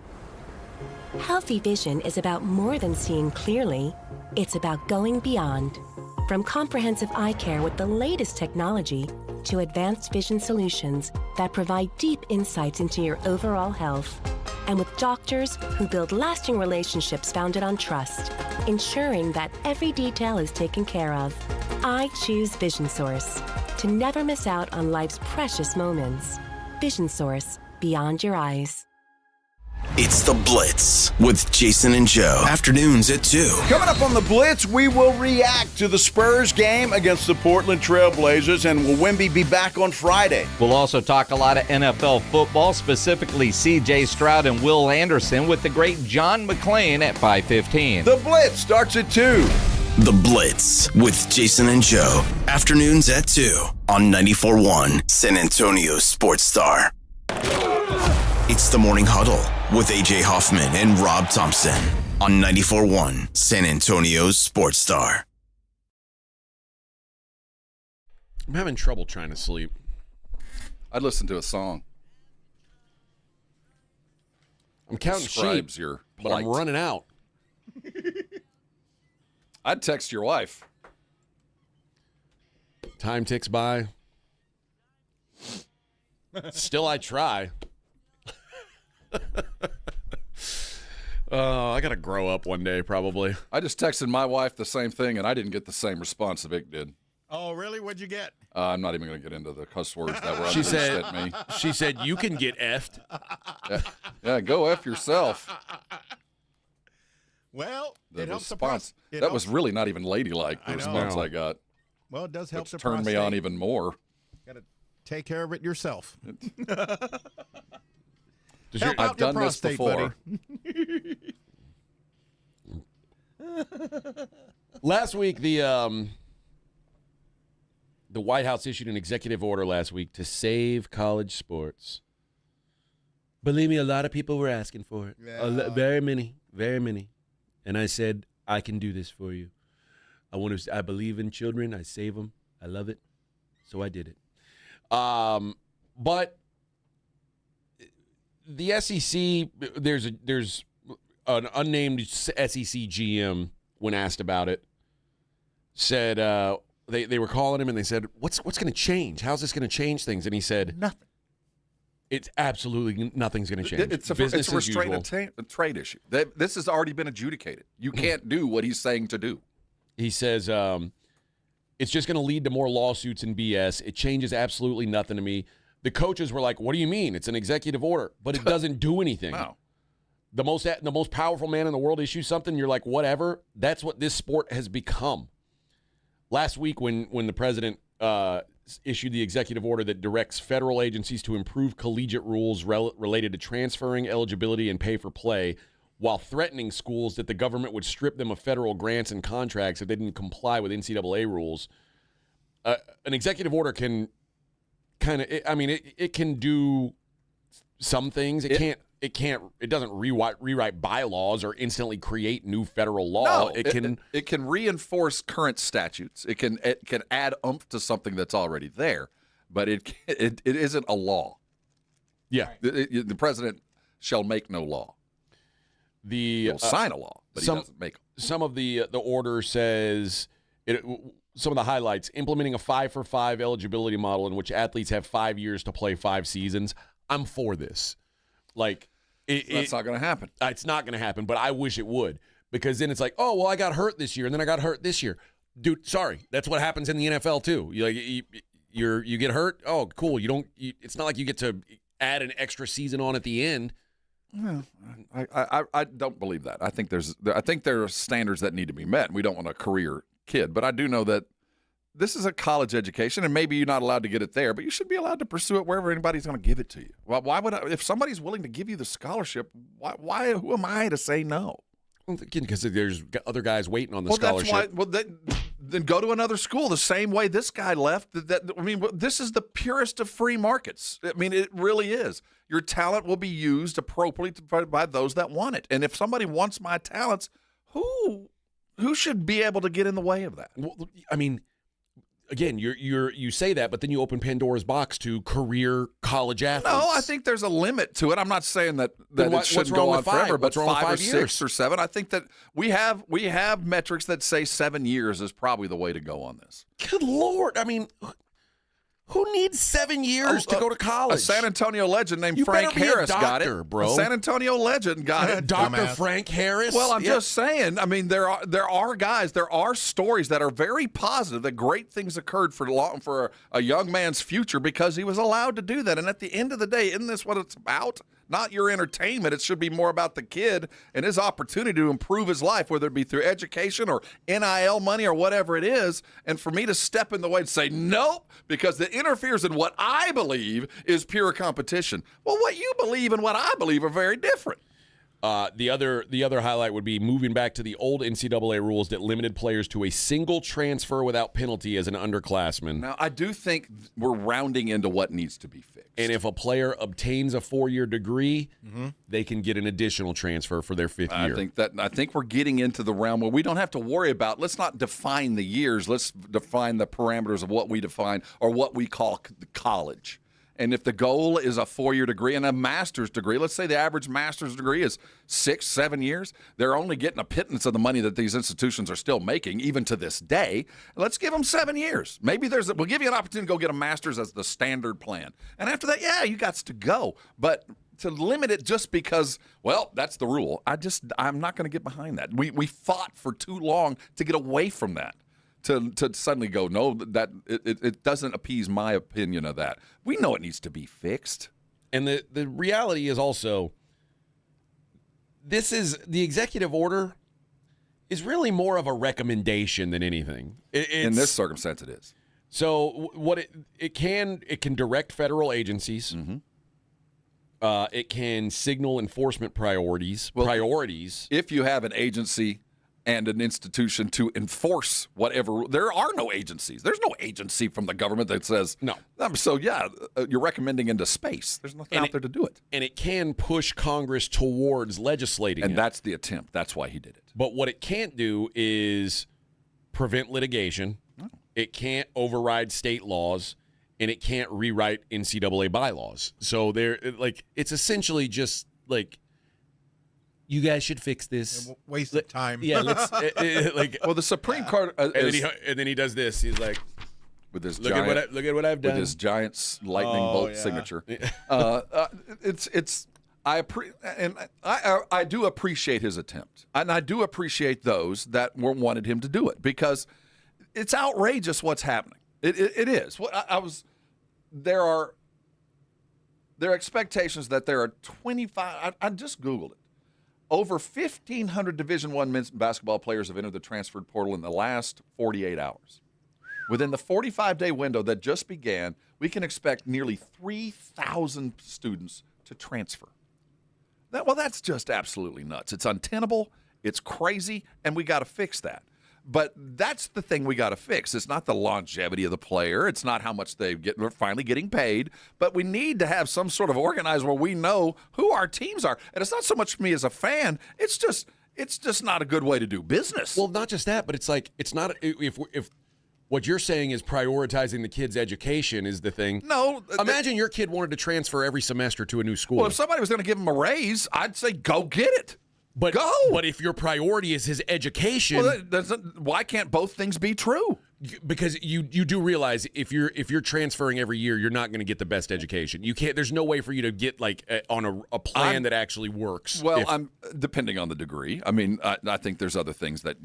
Healthy vision is about more than seeing clearly. It's about going beyond. From comprehensive eye care with the latest technology to advanced vision solutions that provide deep insights into your overall health. And with doctors who build lasting relationships founded on trust, ensuring that every detail is taken care of. I choose Vision Source to never miss out on life's precious moments. Vision Source, beyond your eyes. It's the Blitz with Jason and Joe. Afternoons at 2. Coming up on the Blitz, we will react to the Spurs game against the Portland Trailblazers, and will Wemby be back on Friday? We'll also talk a lot of NFL football, specifically C.J. Stroud and Will Anderson with the great John McClain at 5:15. The Blitz starts at 2. The Blitz with Jason and Joe. Afternoons at 2 on 94.1 San Antonio Sports Star. It's the Morning Huddle with A.J. Hoffman and Rob Thompson on 94.1 San Antonio Sports Star. I'm having trouble trying to sleep. I'd listen to a song. I'm counting Describes sheep, your but I'm plight. running out. I'd text your wife. Time ticks by. Still, I try. I got to grow up one day, probably. I just texted my wife the same thing, and I didn't get the same response that Vic did. Oh, really? What'd you get? I'm not even going to get into the cuss words that were She unleashed said, at me. She said, you can get effed. Yeah, go F yourself. Well, The it helps the response. it That was helps- really not even ladylike, the I know. response I got. Well, it does help Which the turned me on prostate. even more. Got to take care of it yourself. I've done this prostate, before. Last week, the White House issued an executive order last week to save college sports. Believe me, a lot of people were asking for it. Very many. And I said, I can do this for you. I believe in children. I save them. I love it. So I did it. But the SEC, there's an unnamed SEC GM, when asked about it, said they were calling him and they said, what's going to change? How's this going to change things? And he said, nothing. It's absolutely nothing's going to change. It's a restraint trade issue. This has already been adjudicated. You can't do what he's saying to do. He says, it's just going to lead to more lawsuits and BS. It changes absolutely nothing to me. The coaches were like, what do you mean? It's an executive order, but it doesn't do anything. No. The most powerful man in the world issues something, you're like, whatever. That's what this sport has become. Last week when the president issued the executive order that directs federal agencies to improve collegiate rules related to transferring eligibility and pay for play, while threatening schools that the government would strip them of federal grants and contracts if they didn't comply with NCAA rules. An executive order can it can do some things. It doesn't rewrite bylaws or instantly create new federal law. No, it can reinforce current statutes. It can add oomph to something that's already there, but it isn't a law. Yeah. The president shall make no law. He'll sign a law, but he doesn't make them. Some of the order says, some of the highlights, implementing a 5-for-5 eligibility model in which athletes have 5 years to play 5 seasons. I'm for this. That's not going to happen. It's not going to happen, but I wish it would, because then it's like, oh, well, I got hurt this year, and then I got hurt this year. Dude, sorry, that's what happens in the NFL too. You get hurt. Oh, cool. It's not like you get to add an extra season on at the end. Well, I don't believe that. I think there are standards that need to be met. We don't want a career kid, but I do know that this is a college education, and maybe you're not allowed to get it there, but you should be allowed to pursue it wherever anybody's going to give it to you. Why would if somebody's willing to give you the scholarship? Why? Who am I to say no? Well, again, because there's other guys waiting on the scholarship. Then go to another school the same way this guy left. This is the purest of free markets. I mean, it really is. Your talent will be used appropriately by those that want it. And if somebody wants my talents, who should be able to get in the way of that? Well, I mean, again, you say that, but then you open Pandora's box to career college athletes. No, I think there's a limit to it. I'm not saying that it shouldn't go on forever, but 5 or 6 or 7. I think that we have metrics that say 7 years is probably the way to go on this. Good Lord. I mean, who needs 7 years to go to college? A San Antonio legend named Frank Harris got it. Bro. A San Antonio legend got it. Dr. Frank Harris? Well, I'm just saying. I mean, there are guys, there are stories that are very positive that great things occurred for a young man's future because he was allowed to do that. And at the end of the day, isn't this what it's about? Not your entertainment. It should be more about the kid and his opportunity to improve his life, whether it be through education or NIL money or whatever it is. And for me to step in the way and say, nope, because it interferes in what I believe is pure competition. Well, what you believe and what I believe are very different. The other highlight would be moving back to the old NCAA rules that limited players to a single transfer without penalty as an underclassman. Now, I do think we're rounding into what needs to be fixed. And if a player obtains a 4-year degree, they can get an additional transfer for their 5th year. I think we're getting into the realm where we don't have to worry about, let's not define the years, let's define the parameters of what we define or what we call college. And if the goal is a 4-year degree and a master's degree, let's say the average master's degree is 6-7 years, they're only getting a pittance of the money that these institutions are still making, even to this day. Let's give them 7 years. Maybe we'll give you an opportunity to go get a master's as the standard plan. And after that, yeah, you got to go. But to limit it just because, well, that's the rule, I'm not going to get behind that. We fought for too long to get away from that. To suddenly go, no, that it doesn't appease my opinion of that. We know it needs to be fixed. And the reality is also, the executive order is really more of a recommendation than anything. In this circumstance, it is. So what it can direct federal agencies. It can signal enforcement priorities. If you have an agency and an institution to enforce whatever. There are no agencies. There's no agency from the government that says, no. So, yeah, you're recommending into space. There's nothing out there to do it. And it can push Congress towards legislating and that's the attempt. That's why he did it. But what it can't do is prevent litigation. No. It can't override state laws. And it can't rewrite NCAA bylaws. So it's essentially just like, you guys should fix this. Waste of time. Yeah, let's well, the Supreme Court, and then he does this. He's like, with this look at what I've done with his giant lightning bolt signature. I do appreciate his attempt, and I do appreciate those that wanted him to do it because it's outrageous what's happening. It is. There are expectations that there are 25. I just Googled it. Over 1,500 Division I men's basketball players have entered the transfer portal in the last 48 hours. Within the 45-day window that just began, we can expect nearly 3,000 students to transfer. That's just absolutely nuts. It's untenable, it's crazy, and we got to fix that. But that's the thing we got to fix. It's not the longevity of the player. It's not how much they're finally getting paid. But we need to have some sort of organized where we know who our teams are. And it's not so much me as a fan. It's just not a good way to do business. Well, not just that, but it's like it's not if What you're saying is prioritizing the kid's education is the thing. No. Imagine your kid wanted to transfer every semester to a new school. Well, if somebody was going to give him a raise, I'd say go get it. But go. But if your priority is his education, why can't both things be true? Because you do realize if you're transferring every year, you're not going to get the best education. You can't. There's no way for you to get on a plan that actually works. Well, I'm depending on the degree. I mean, I think there's other things that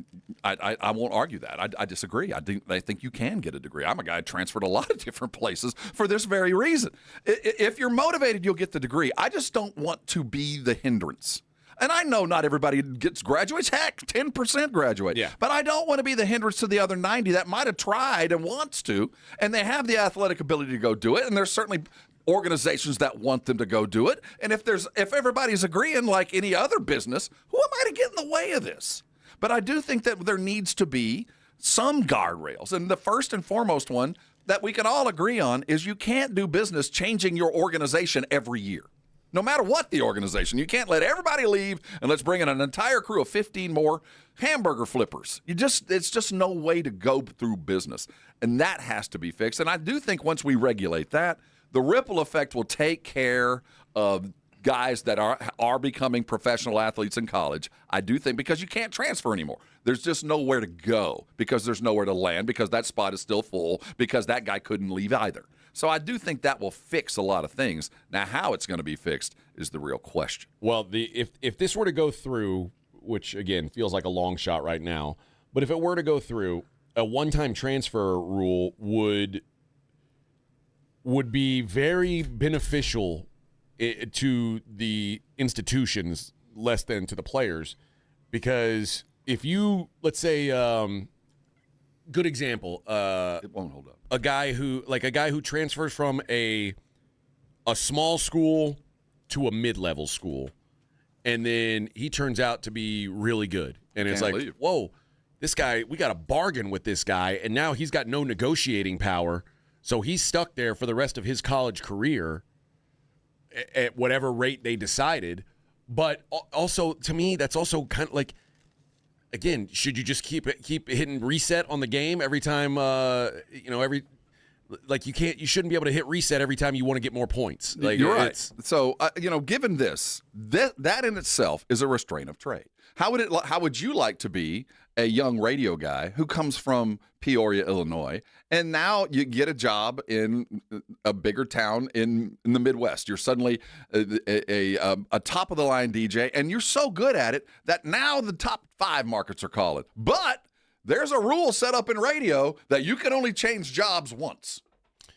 I won't argue that. I disagree. I think you can get a degree. I'm a guy who transferred a lot of different places for this very reason. If you're motivated, you'll get the degree. I just don't want to be the hindrance. And I know not everybody graduates. Heck, 10% graduate. Yeah. But I don't want to be the hindrance to the other 90 that might have tried and wants to, and they have the athletic ability to go do it. And there's certainly organizations that want them to go do it. And if everybody's agreeing like any other business, who am I to get in the way of this? But I do think that there needs to be some guardrails. And the first and foremost one that we can all agree on is you can't do business changing your organization every year. No matter what the organization, you can't let everybody leave and let's bring in an entire crew of 15 more hamburger flippers. It's just no way to go through business, and that has to be fixed. And I do think once we regulate that, the ripple effect will take care of guys that are becoming professional athletes in college. I do think because you can't transfer anymore. There's just nowhere to go because there's nowhere to land because that spot is still full because that guy couldn't leave either. So I do think that will fix a lot of things. Now, how it's going to be fixed is the real question. Well, if this were to go through, which, again, feels like a long shot right now, but if it were to go through, a one-time transfer rule would be very beneficial to the institutions less than to the players. Because if you, let's say, good example, it won't hold up. A guy who transfers from a small school to a mid-level school, and then he turns out to be really good. And it's like, whoa, this guy, we got a bargain with this guy, and now he's got no negotiating power, so he's stuck there for the rest of his college career at whatever rate they decided. But also, to me, that's also kind of like, again, should you just keep hitting reset on the game every time? You shouldn't be able to hit reset every time you want to get more points. Like, you're right. So, given this, that in itself is a restraint of trade. How would you like to be a young radio guy who comes from Peoria, Illinois, and now you get a job in a bigger town in the Midwest? You're suddenly a top-of-the-line DJ, and you're so good at it that now the top 5 markets are calling. But there's a rule set up in radio that you can only change jobs once.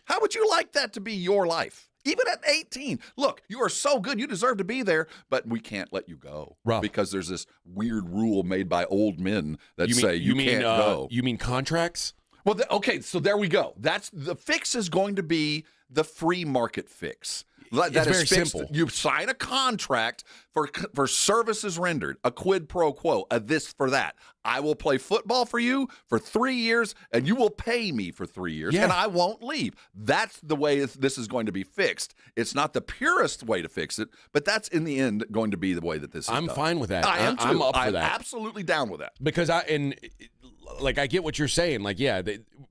How would you like that to be your life? Even at 18, look, you are so good, you deserve to be there, but we can't let you go because there's this weird rule made by old men that say you can't go. You mean contracts? Well, okay, so there we go. That's the fix is going to be the free market fix. It's very simple. You sign a contract for services rendered, a quid pro quo, a this for that. I will play football for you for 3 years, and you will pay me for 3 years, and I won't leave. That's the way this is going to be fixed. It's not the purest way to fix it, but that's in the end going to be the way that this is I'm done. fine with that. I am too. I'm up for that. I'm absolutely down with that. Because I get what you're saying.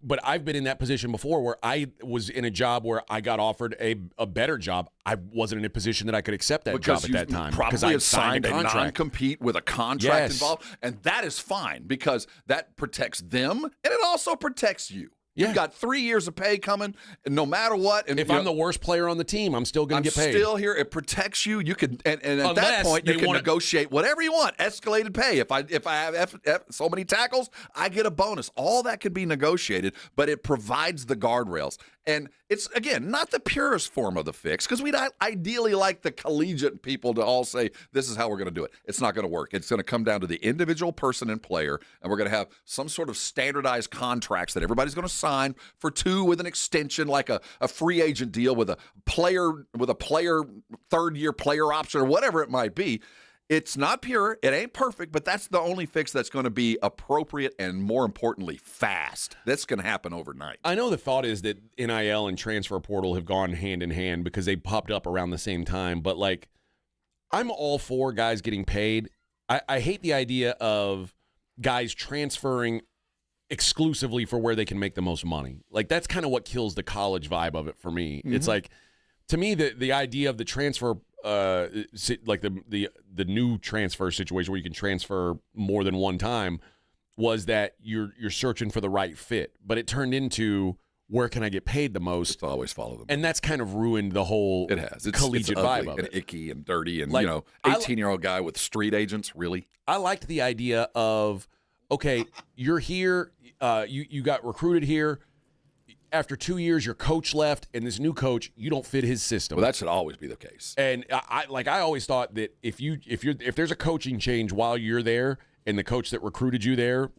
But I've been in that position before where I was in a job where I got offered a better job. I wasn't in a position that I could accept that job at that time. Probably because I signed a non-compete with a contract involved, and that is fine because that protects them and it also protects you. You've got 3 years of pay coming, and no matter what. And if I'm the worst player on the team, I'm still going to get paid. I'm still here. It protects you. You can, and at that point, you can negotiate whatever you want. Escalated pay. If I have so many tackles, I get a bonus. All that can be negotiated, but it provides the guardrails. And it's, again, not the purest form of the fix, because we'd ideally like the collegiate people to all say, this is how we're going to do it. It's not going to work. It's going to come down to the individual person and player, and we're going to have some sort of standardized contracts that everybody's going to sign for 2 with an extension, like a free agent deal with a player third-year player option or whatever it might be. It's not pure. It ain't perfect, but that's the only fix that's going to be appropriate and, more importantly, fast. That's going to happen overnight. I know the thought is that NIL and transfer portal have gone hand in hand because they popped up around the same time. But, I'm all for guys getting paid. I hate the idea of guys transferring exclusively for where they can make the most money. Like, that's kind of what kills the college vibe of it for me. Mm-hmm. It's like, to me, the idea of the transfer, like the new transfer situation where you can transfer more than one time, was that you're searching for the right fit. But it turned into, where can I get paid the most? Just always follow them. And that's kind of ruined the whole collegiate vibe of it. And icky and dirty and, 18-year-old guy with street agents, really? I liked the idea of, okay, you're here, you got recruited here. After 2 years, your coach left, and this new coach, you don't fit his system. Well, that should always be the case. And I always thought that if there's a coaching change while you're there, and the coach that recruited you there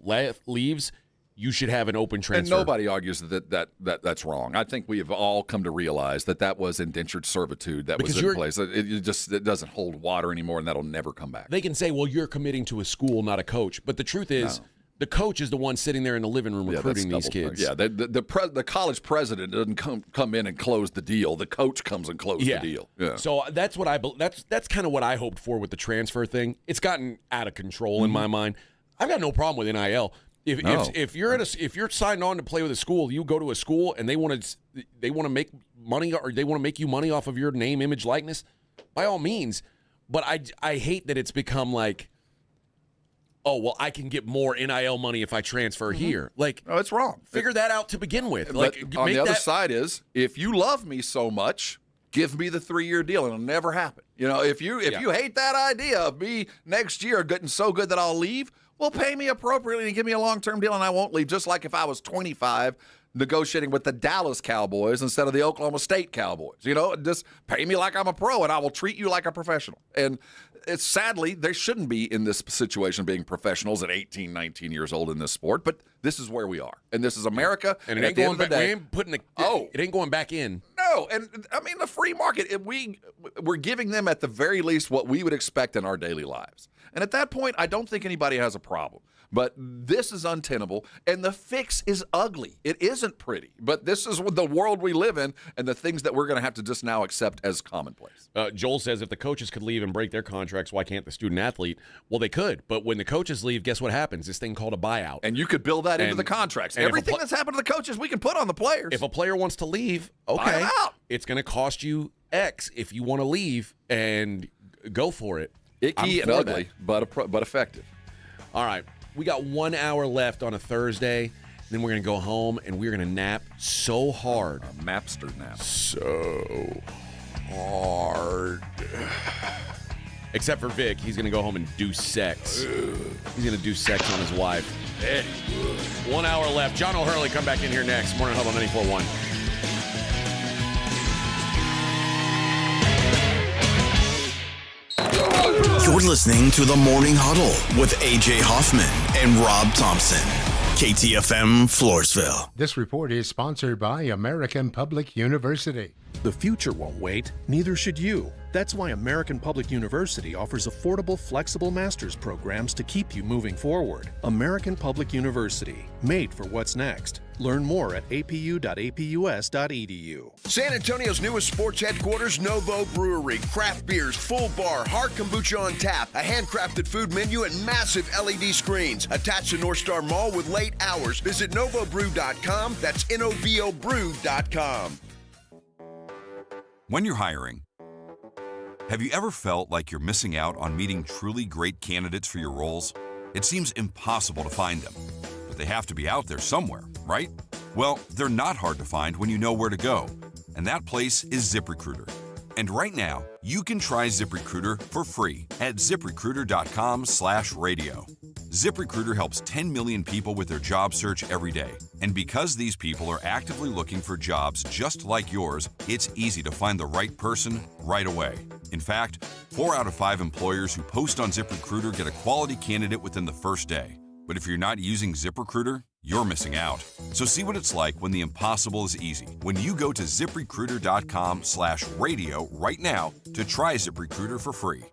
leaves, you should have an open transfer. And nobody argues that's wrong. I think we have all come to realize that was indentured servitude that was in place. It doesn't hold water anymore, and that'll never come back. They can say, well, you're committing to a school, not a coach. But the truth is, the coach is the one sitting there in the living room recruiting these kids. Yeah, the college president doesn't come in and close the deal. The coach comes and closes the deal. Yeah. So that's what that's kind of what I hoped for with the transfer thing. It's gotten out of control in my mind. I've got no problem with NIL. If you're signed on to play with a school, you go to a school and they want to make money, or they want to make you money off of your name, image, likeness, by all means. But I hate that it's become like, oh, well, I can get more NIL money if I transfer here. Like, no, it's wrong. Figure that out to begin with. Like, on the other side is, if you love me so much, give me the 3-year deal, and it'll never happen. If you hate that idea of me next year getting so good that I'll leave, well, pay me appropriately and give me a long-term deal, and I won't leave. Just like if I was 25 negotiating with the Dallas Cowboys instead of the Oklahoma State Cowboys. Just pay me like I'm a pro, and I will treat you like a professional. And it's sadly, they shouldn't be in this situation being professionals at 18, 19 years old in this sport, but this is where we are. And this is America. And it ain't going back. It ain't going back in. No, and I mean, the free market, we're giving them at the very least what we would expect in our daily lives. And at that point, I don't think anybody has a problem. But this is untenable, and the fix is ugly. It isn't pretty, but this is the world we live in and the things that we're going to have to just now accept as commonplace. Joel says if the coaches could leave and break their contracts, why can't the student-athlete? Well, they could, but when the coaches leave, guess what happens? This thing called a buyout. And you could build that into the contracts. Everything that's happened to the coaches, we can put on the players. If a player wants to leave, okay, it's going to cost you X if you want to leave, and go for it. Icky and ugly, but effective. All right. We got 1 hour left on a Thursday. Then we're going to go home, and we're going to nap so hard. A mapster nap. So hard. Except for Vic. He's going to go home and do sex. He's going to do sex on his wife. 1 hour left. John O'Hurley, come back in here next. Morning Huddle 94.1. You're listening to The Morning Huddle with A.J. Hoffman and Rob Thompson. KTFM, Floresville. This report is sponsored by American Public University. The future won't wait, neither should you. That's why American Public University offers affordable, flexible master's programs to keep you moving forward. American Public University, made for what's next. Learn more at apu.apus.edu. San Antonio's newest sports headquarters, Novo Brewery. Craft beers, full bar, hard kombucha on tap, a handcrafted food menu, and massive LED screens. Attached to North Star Mall with late hours. Visit novobrew.com. That's novobrew.com. When you're hiring, have you ever felt like you're missing out on meeting truly great candidates for your roles? It seems impossible to find them, but they have to be out there somewhere, right? Well, they're not hard to find when you know where to go, and that place is ZipRecruiter. And right now, you can try ZipRecruiter for free at ZipRecruiter.com/radio. ZipRecruiter helps 10 million people with their job search every day. And because these people are actively looking for jobs just like yours, it's easy to find the right person right away. In fact, 4 out of 5 employers who post on ZipRecruiter get a quality candidate within the first day. But if you're not using ZipRecruiter, you're missing out. So see what it's like when the impossible is easy. When you go to ZipRecruiter.com/radio right now to try ZipRecruiter for free.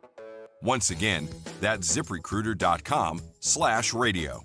Once again, that's ZipRecruiter.com/radio.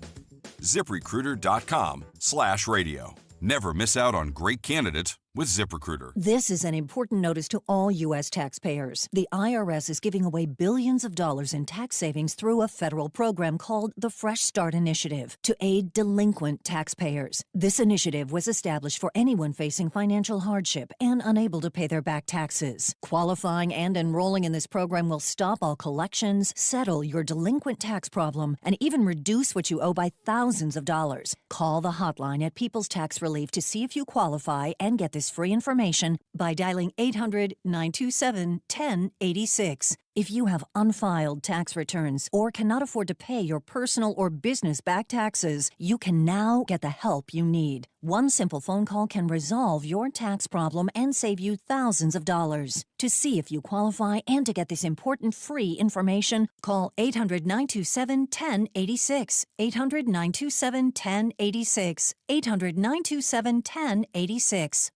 ZipRecruiter.com/radio. Never miss out on great candidates with ZipRecruiter. This is an important notice to all U.S. taxpayers. The IRS is giving away billions of dollars in tax savings through a federal program called the Fresh Start Initiative to aid delinquent taxpayers. This initiative was established for anyone facing financial hardship and unable to pay their back taxes. Qualifying and enrolling in this program will stop all collections, settle your delinquent tax problem, and even reduce what you owe by thousands of dollars. Call the hotline at People's Tax Relief to see if you qualify and get this free information by dialing 800-927-1086. If you have unfiled tax returns or cannot afford to pay your personal or business back taxes, you can now get the help you need. One simple phone call can resolve your tax problem and save you thousands of dollars. To see if you qualify and to get this important free information, call 800-927-1086. 800-927-1086. 800-927-1086.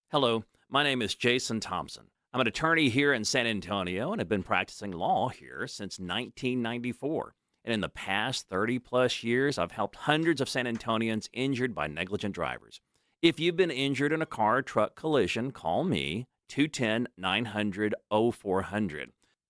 Hello, my name is Jason Thompson. I'm an attorney here in San Antonio and have been practicing law here since 1994. And in the past 30-plus years, I've helped hundreds of San Antonians injured by negligent drivers. If you've been injured in a car or truck collision, call me, 210-900-0400.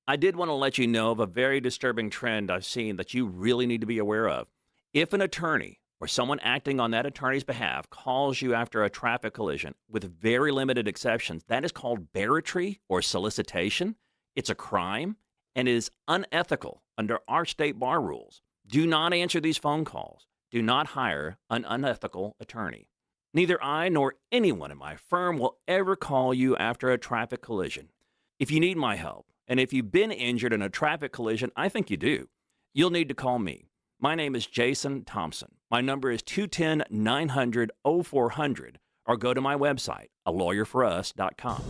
I did want to let you know of a very disturbing trend I've seen that you really need to be aware of. If an attorney or someone acting on that attorney's behalf calls you after a traffic collision, with very limited exceptions, that is called barratry or solicitation. It's a crime and is unethical under our state bar rules. Do not answer these phone calls. Do not hire an unethical attorney. Neither I nor anyone in my firm will ever call you after a traffic collision. If you need my help, and if you've been injured in a traffic collision, I think you do, you'll need to call me. My name is Jason Thompson. My number is 210-900-0400, or go to my website, alawyerforus.com.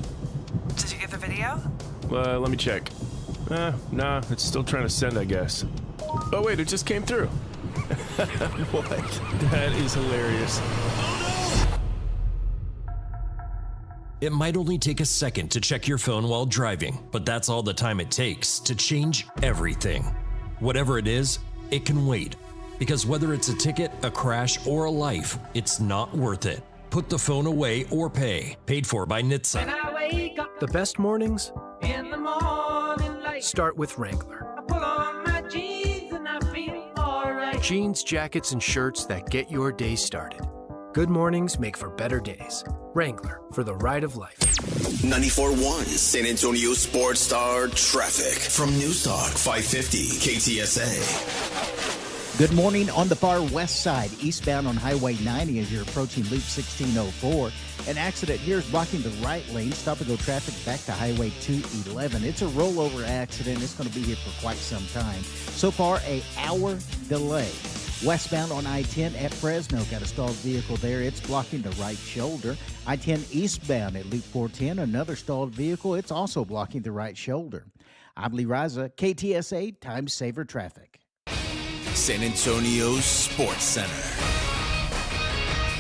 Did you get the video? Let me check. Nah, it's still trying to send, I guess. Oh, wait, it just came through. What? That is hilarious. It might only take a second to check your phone while driving, but that's all the time it takes to change everything. Whatever it is, it can wait. Because whether it's a ticket, a crash, or a life, it's not worth it. Put the phone away or pay. Paid for by NHTSA. The best mornings In the morning light, start with Wrangler. I pull on my jeans and I feel alright. Jeans, jackets, and shirts that get your day started. Good mornings make for better days. Wrangler, for the ride of life. 94.1 San Antonio Sports Star Traffic from News Talk 550 KTSA. Good morning. On the far west side, eastbound on Highway 90 as you're approaching Loop 1604. An accident here is blocking the right lane. Stop-and-go traffic back to Highway 211. It's a rollover accident. It's going to be here for quite some time. So far, an hour delay. Westbound on I-10 at Fresno, got a stalled vehicle there. It's blocking the right shoulder. I-10 eastbound at Loop 410, another stalled vehicle. It's also blocking the right shoulder. I'm Lee Riza, KTSA Time Saver Traffic. San Antonio Sports Center.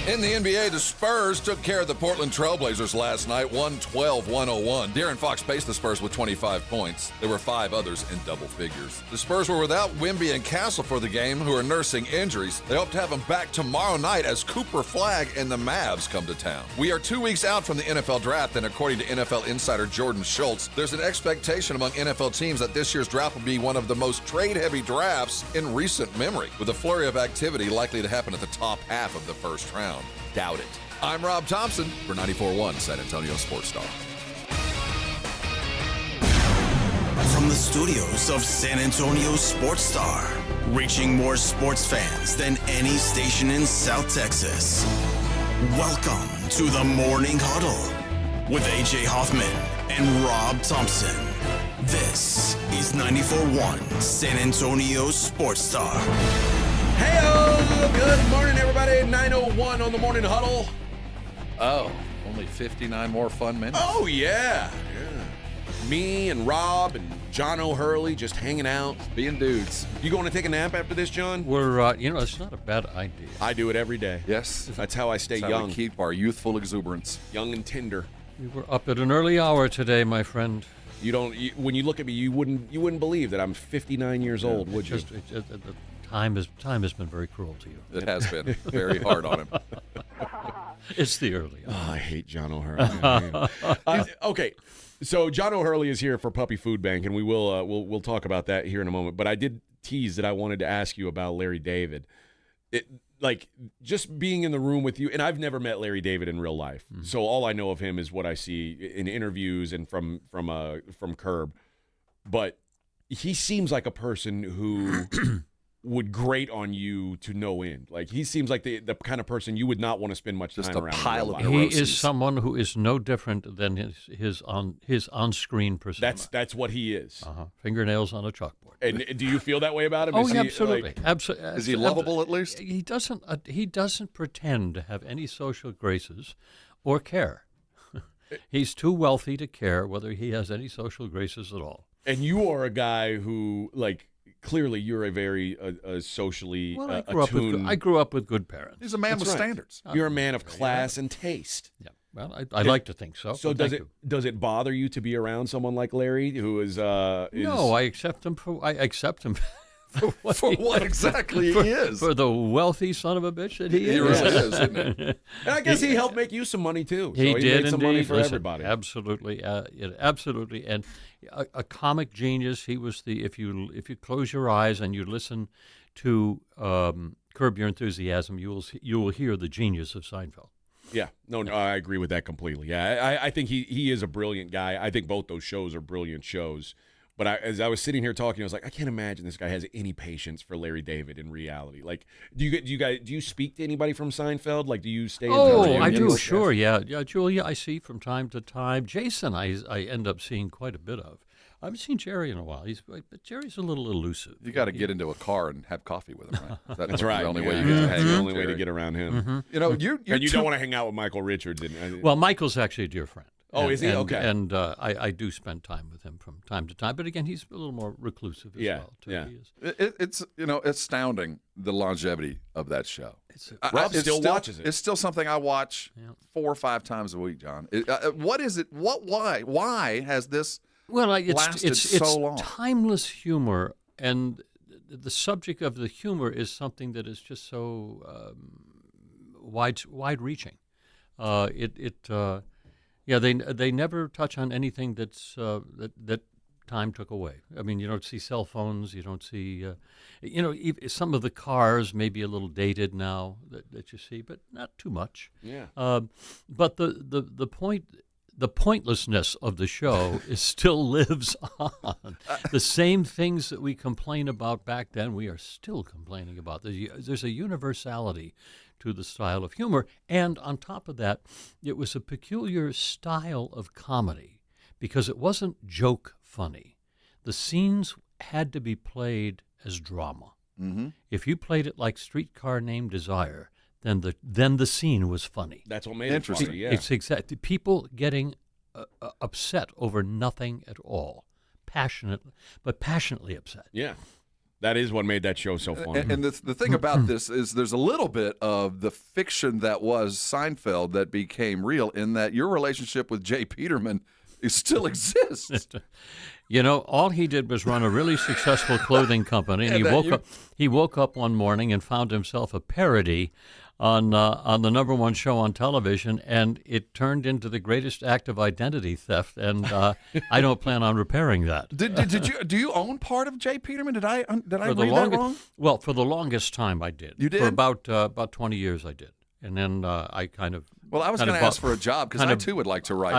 In the NBA, the Spurs took care of the Portland Trailblazers last night, 112-101. De'Aaron Fox paced the Spurs with 25 points. There were 5 others in double figures. The Spurs were without Wemby and Castle for the game, who are nursing injuries. They hope to have them back tomorrow night as Cooper Flagg and the Mavs come to town. We are 2 weeks out from the NFL draft, and according to NFL insider Jordan Schultz, there's an expectation among NFL teams that this year's draft will be one of the most trade-heavy drafts in recent memory, with a flurry of activity likely to happen at the top half of the first round. Doubt it. I'm Rob Thompson for 94.1 San Antonio Sports Star. From the studios of San Antonio Sports Star, reaching more sports fans than any station in South Texas. Welcome to the Morning Huddle with AJ Hoffman and Rob Thompson. This is 94.1 San Antonio Sports Star. Hey-o! Good morning, everybody. 9:01 on the Morning Huddle. Oh, only 59 more fun minutes. Oh, yeah. Me and Rob and John O'Hurley just hanging out. Being dudes. You going to take a nap after this, John? We're, it's not a bad idea. I do it every day. Yes. That's how I stay That's young. how we keep our youthful exuberance. Young and tender. We were up at an early hour today, my friend. When you look at me, you wouldn't believe that I'm 59 years old, would you? Time has been very cruel to you. It has been very hard on him. It's the early hours. Oh, I hate John O'Hurley. Okay, so John O'Hurley is here for Puppy Food Bank, and we'll talk about that here in a moment. But I did tease that I wanted to ask you about Larry David. Just being in the room with you, and I've never met Larry David in real life, so all I know of him is what I see in interviews and from Curb. But he seems like a person who would grate on you to no end. Like, he seems like the kind of person you would not want to spend much time around. Just a pile of He is someone who is no different than his on-screen persona. That's what he is. Fingernails on a chalkboard. And do you feel that way about him? Oh, yeah, absolutely. Is he lovable at least? He doesn't pretend to have any social graces or care. He's too wealthy to care whether he has any social graces at all. And you are a guy who, like, clearly you're a very socially attuned. I grew up with good parents. He's a man with standards. You're a man of class and taste. Yeah. Well, I like to think so. So does it bother you to be around someone like Larry, who is? No, I accept him for for what exactly he is. For the wealthy son of a bitch that he is. He really is, isn't he? And I guess he helped make you some money too. He did made some money for everybody. Absolutely, absolutely, and a comic genius. He was if you close your eyes and you listen to Curb Your Enthusiasm, you will hear the genius of Seinfeld. Yeah, no, I agree with that completely. Yeah, I think he is a brilliant guy. I think both those shows are brilliant shows. But as I was sitting here talking, I was like, I can't imagine this guy has any patience for Larry David in reality. Like, do you speak to anybody from Seinfeld? Like, do you stay in touch? Oh, I do, sure, yeah. Julia, I see from time to time. Jason, I end up seeing quite a bit of. I haven't seen Jerry in a while. But Jerry's a little elusive. You got to get into a car and have coffee with him, right? That's right. The only way you get to hang the out only with way to Jerry. get around him. Mm-hmm. You know, you don't want to hang out with Michael Richards. Well, Michael's actually a dear friend. Oh, is he? Okay. And I do spend time with him from time to time. But again, he's a little more reclusive as well, too. Yeah. He is. It's astounding the longevity of that show. Rob still watches it. It's still something I watch 4 or 5 times a week, John. What is it? Why has this lasted so long? It's timeless humor, and the subject of the humor is something that is just so wide-reaching. They never touch on anything that's that time took away. I mean, you don't see cell phones. You don't see, some of the cars may be a little dated now that you see, but not too much. Yeah. But the pointlessness of the show still lives on. The same things that we complain about back then, we are still complaining about. There's a universality to the style of humor. And on top of that, it was a peculiar style of comedy because it wasn't joke funny. The scenes had to be played as drama. Mm-hmm. If you played it like Streetcar Named Desire, then the scene was funny. That's what made it funny, yeah. It's exactly people getting upset over nothing at all, passionately upset. Yeah. That is what made that show so fun. And the thing about this is there's a little bit of the fiction that was Seinfeld that became real in that your relationship with Jay Peterman still exists. All he did was run a really successful clothing company, and he woke up one morning and found himself a parody on the number one show on television, and it turned into the greatest act of identity theft. And I don't plan on repairing that. Do you own part of Jay Peterman? Did I read that wrong? Well, for the longest time, I did. You did? For about 20 years, I did, and then I kind of. Well, I was going to ask for a job because I too would like to write.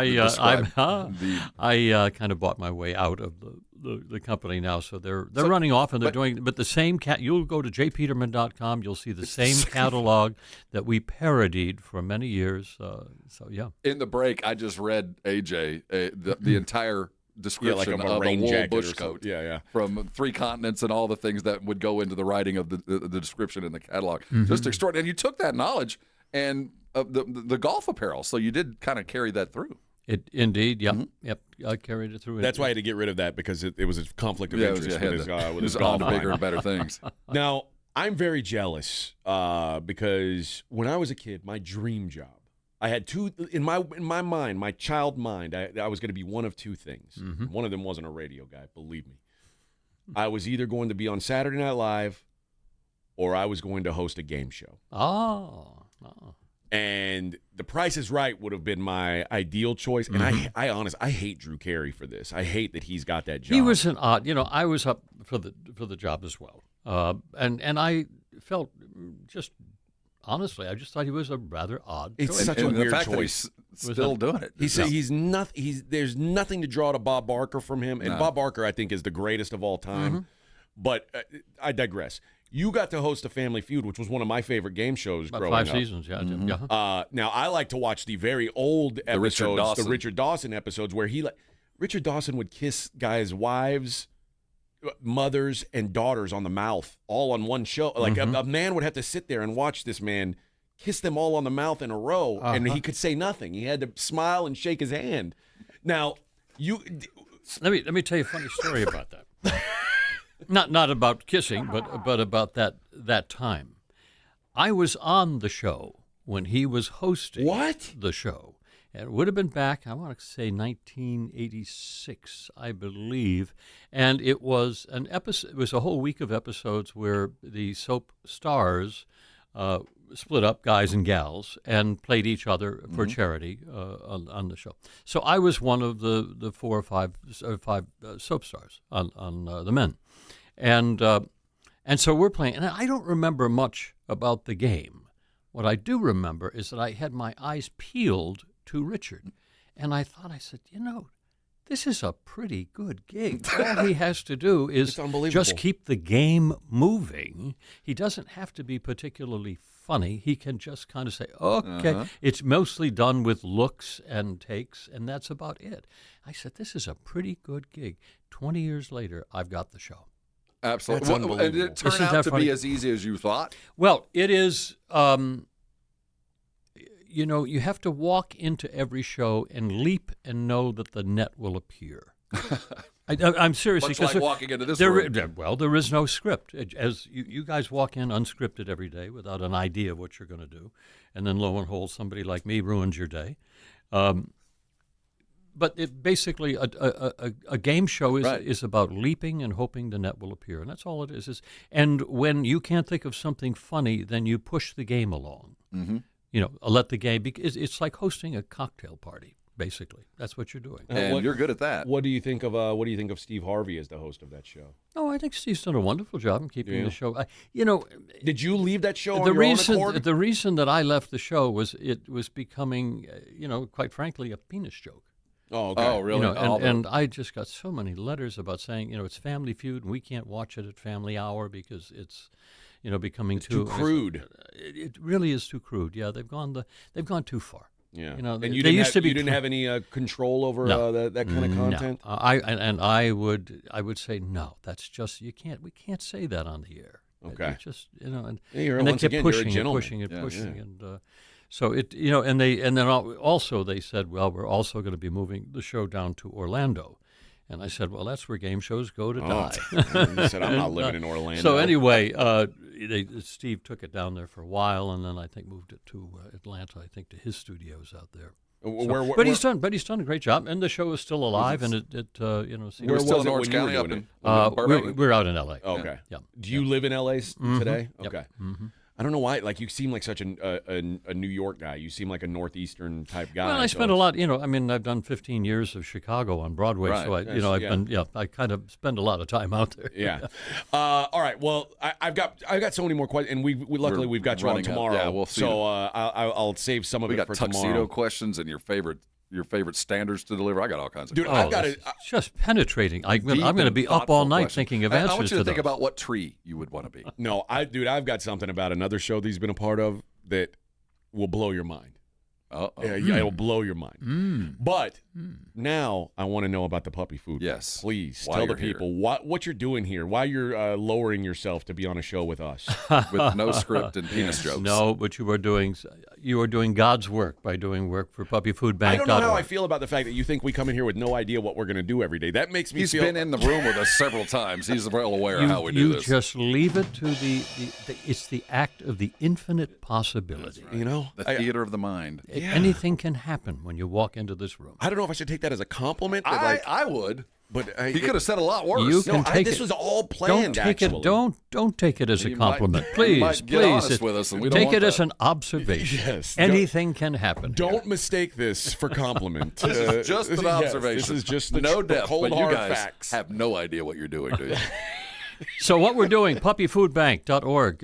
I kind of bought my way out of the company now, so they're running off and they're doing. But the same you'll go to jpeterman.com, you'll see the same catalog that we parodied for many years. So yeah. In the break, I just read AJ the entire description like a of a wool jacket bush coat from 3 continents and all the things that would go into the writing of the description in the catalog. Mm-hmm. Just extraordinary. And you took that knowledge and the golf apparel, so you did kind of carry that through. Indeed, yep, yep. I carried it through. That's why I had to get rid of that because it was a conflict of interest with his all golf the bigger and better things. Now, I'm very jealous because when I was a kid, my dream job, I had two in my mind, my child mind. I was going to be one of 2 things. Mm-hmm. One of them wasn't a radio guy, believe me. I was either going to be on Saturday Night Live, or I was going to host a game show. Oh. And The Price is Right would have been my ideal choice. And I hate Drew Carey for this. I hate that he's got that job. He was an odd, I was up for the job as well. And I felt just, honestly, I just thought he was a rather odd choice. It's such a weird That choice. he's still doing it. There's nothing to draw to Bob Barker from him. And Bob Barker, I think, is the greatest of all time. But I digress. You got to host a Family Feud, which was one of my favorite game shows growing up. 5 seasons, yeah. Now, I like to watch the very old episodes, the Richard Dawson episodes, where Richard Dawson would kiss guys' wives, mothers, and daughters on the mouth all on one show. Like a man would have to sit there and watch this man kiss them all on the mouth in a row, and he could say nothing. He had to smile and shake his hand. Now, let me tell you a funny story about that. Not about kissing, but about that time. I was on the show when he was hosting the show. And it would have been back, I want to say 1986, I believe. And it was an episode. It was a whole week of episodes where the soap stars split up, guys and gals, and played each other for charity on the show. So I was one of the 4 or 5 soap stars on the men. And so we're playing, and I don't remember much about the game. What I do remember is that I had my eyes peeled to Richard, and I said, this is a pretty good gig. All he has to do is just keep the game moving. He doesn't have to be particularly funny. He can just kind of say, okay. It's mostly done with looks and takes, and that's about it. I said, this is a pretty good gig. 20 years later, I've got the show. Absolutely. And did it turn out to be as easy as you thought? Well, it is, you have to walk into every show and leap and know that the net will appear. I'm serious. Much like walking into this room. Well, there is no script. As you guys walk in unscripted every day without an idea of what you're going to do, and then lo and behold, somebody like me ruins your day. But basically, a game show is about leaping and hoping the net will appear, and that's all it is. And when you can't think of something funny, then you push the game along. Let the game. It's like hosting a cocktail party. Basically, that's what you're doing, and you're good at that. What do you think of Steve Harvey as the host of that show? Oh, I think Steve's done a wonderful job in keeping the show. Did you leave that show on your own accord? The reason that I left the show was it was becoming, quite frankly, a penis joke. Oh, okay. Oh, really? And I just got so many letters about saying, it's Family Feud, and we can't watch it at Family Hour because it's, becoming too crude. It really is too crude. Yeah, they've gone too far. Yeah, and you didn't have any control over that kind of content. No. I would say no. That's just we can't say that on the air. Okay, it's just and they kept pushing and pushing and pushing and. So and then also they said, well, we're also going to be moving the show down to Orlando, and I said, well, that's where game shows go to die. You said, I'm not living in Orlando. So anyway, Steve took it down there for a while, and then I think moved it to Atlanta. I think to his studios out there. But he's done a great job, and the show is still alive, and it We're still in Orange County, up in we're out in L.A. Okay. Yeah. Do you live in L.A. today? Yep. Okay. Mm-hmm. I don't know why. Like, you seem like such a New York guy. You seem like a northeastern type guy. Well, I spent a lot. I've done 15 years of Chicago on Broadway, so I kind of spend a lot of time out there. Yeah. All right. Well, I've got so many more questions, and luckily we've got you on tomorrow. Yeah, we'll see. So I'll save some of it for tomorrow. We got tuxedo questions and your favorite standards to deliver. I got all kinds of questions. I've got it. Just penetrating. I'm going to be up all night thinking of answers. I want you to think those. about what tree you would want to be. No, I've got something about another show that he's been a part of that will blow your mind. It'll blow your mind. But now I want to know about the Puppy Food. Yes. Please tell the people what you're doing here, why you're lowering yourself to be on a show with us. With no script and penis jokes. No, but you are doing God's work by doing work for Puppy Food Bank. I don't know how I feel about the fact that you think we come in here with no idea what we're going to do every day. That makes me feel... He's been in the room with us several times. He's well aware of how we do this. You just leave it to it's the act of the infinite possibility. Right. The theater of the mind. Anything can happen when you walk into this room. I don't know if I should take that as a compliment. I would. But he could have said a lot worse. You can take this it. was all planned. Don't take it. Don't take it as a compliment, He please. might get please, honest with us, and we don't take want it as that. an observation. Yes. Anything can happen. Don't mistake this for compliment. This is just an observation. This is just the no depth, cold but you hard guys facts. have no idea what you're doing, do you? So what we're doing, puppyfoodbank.org.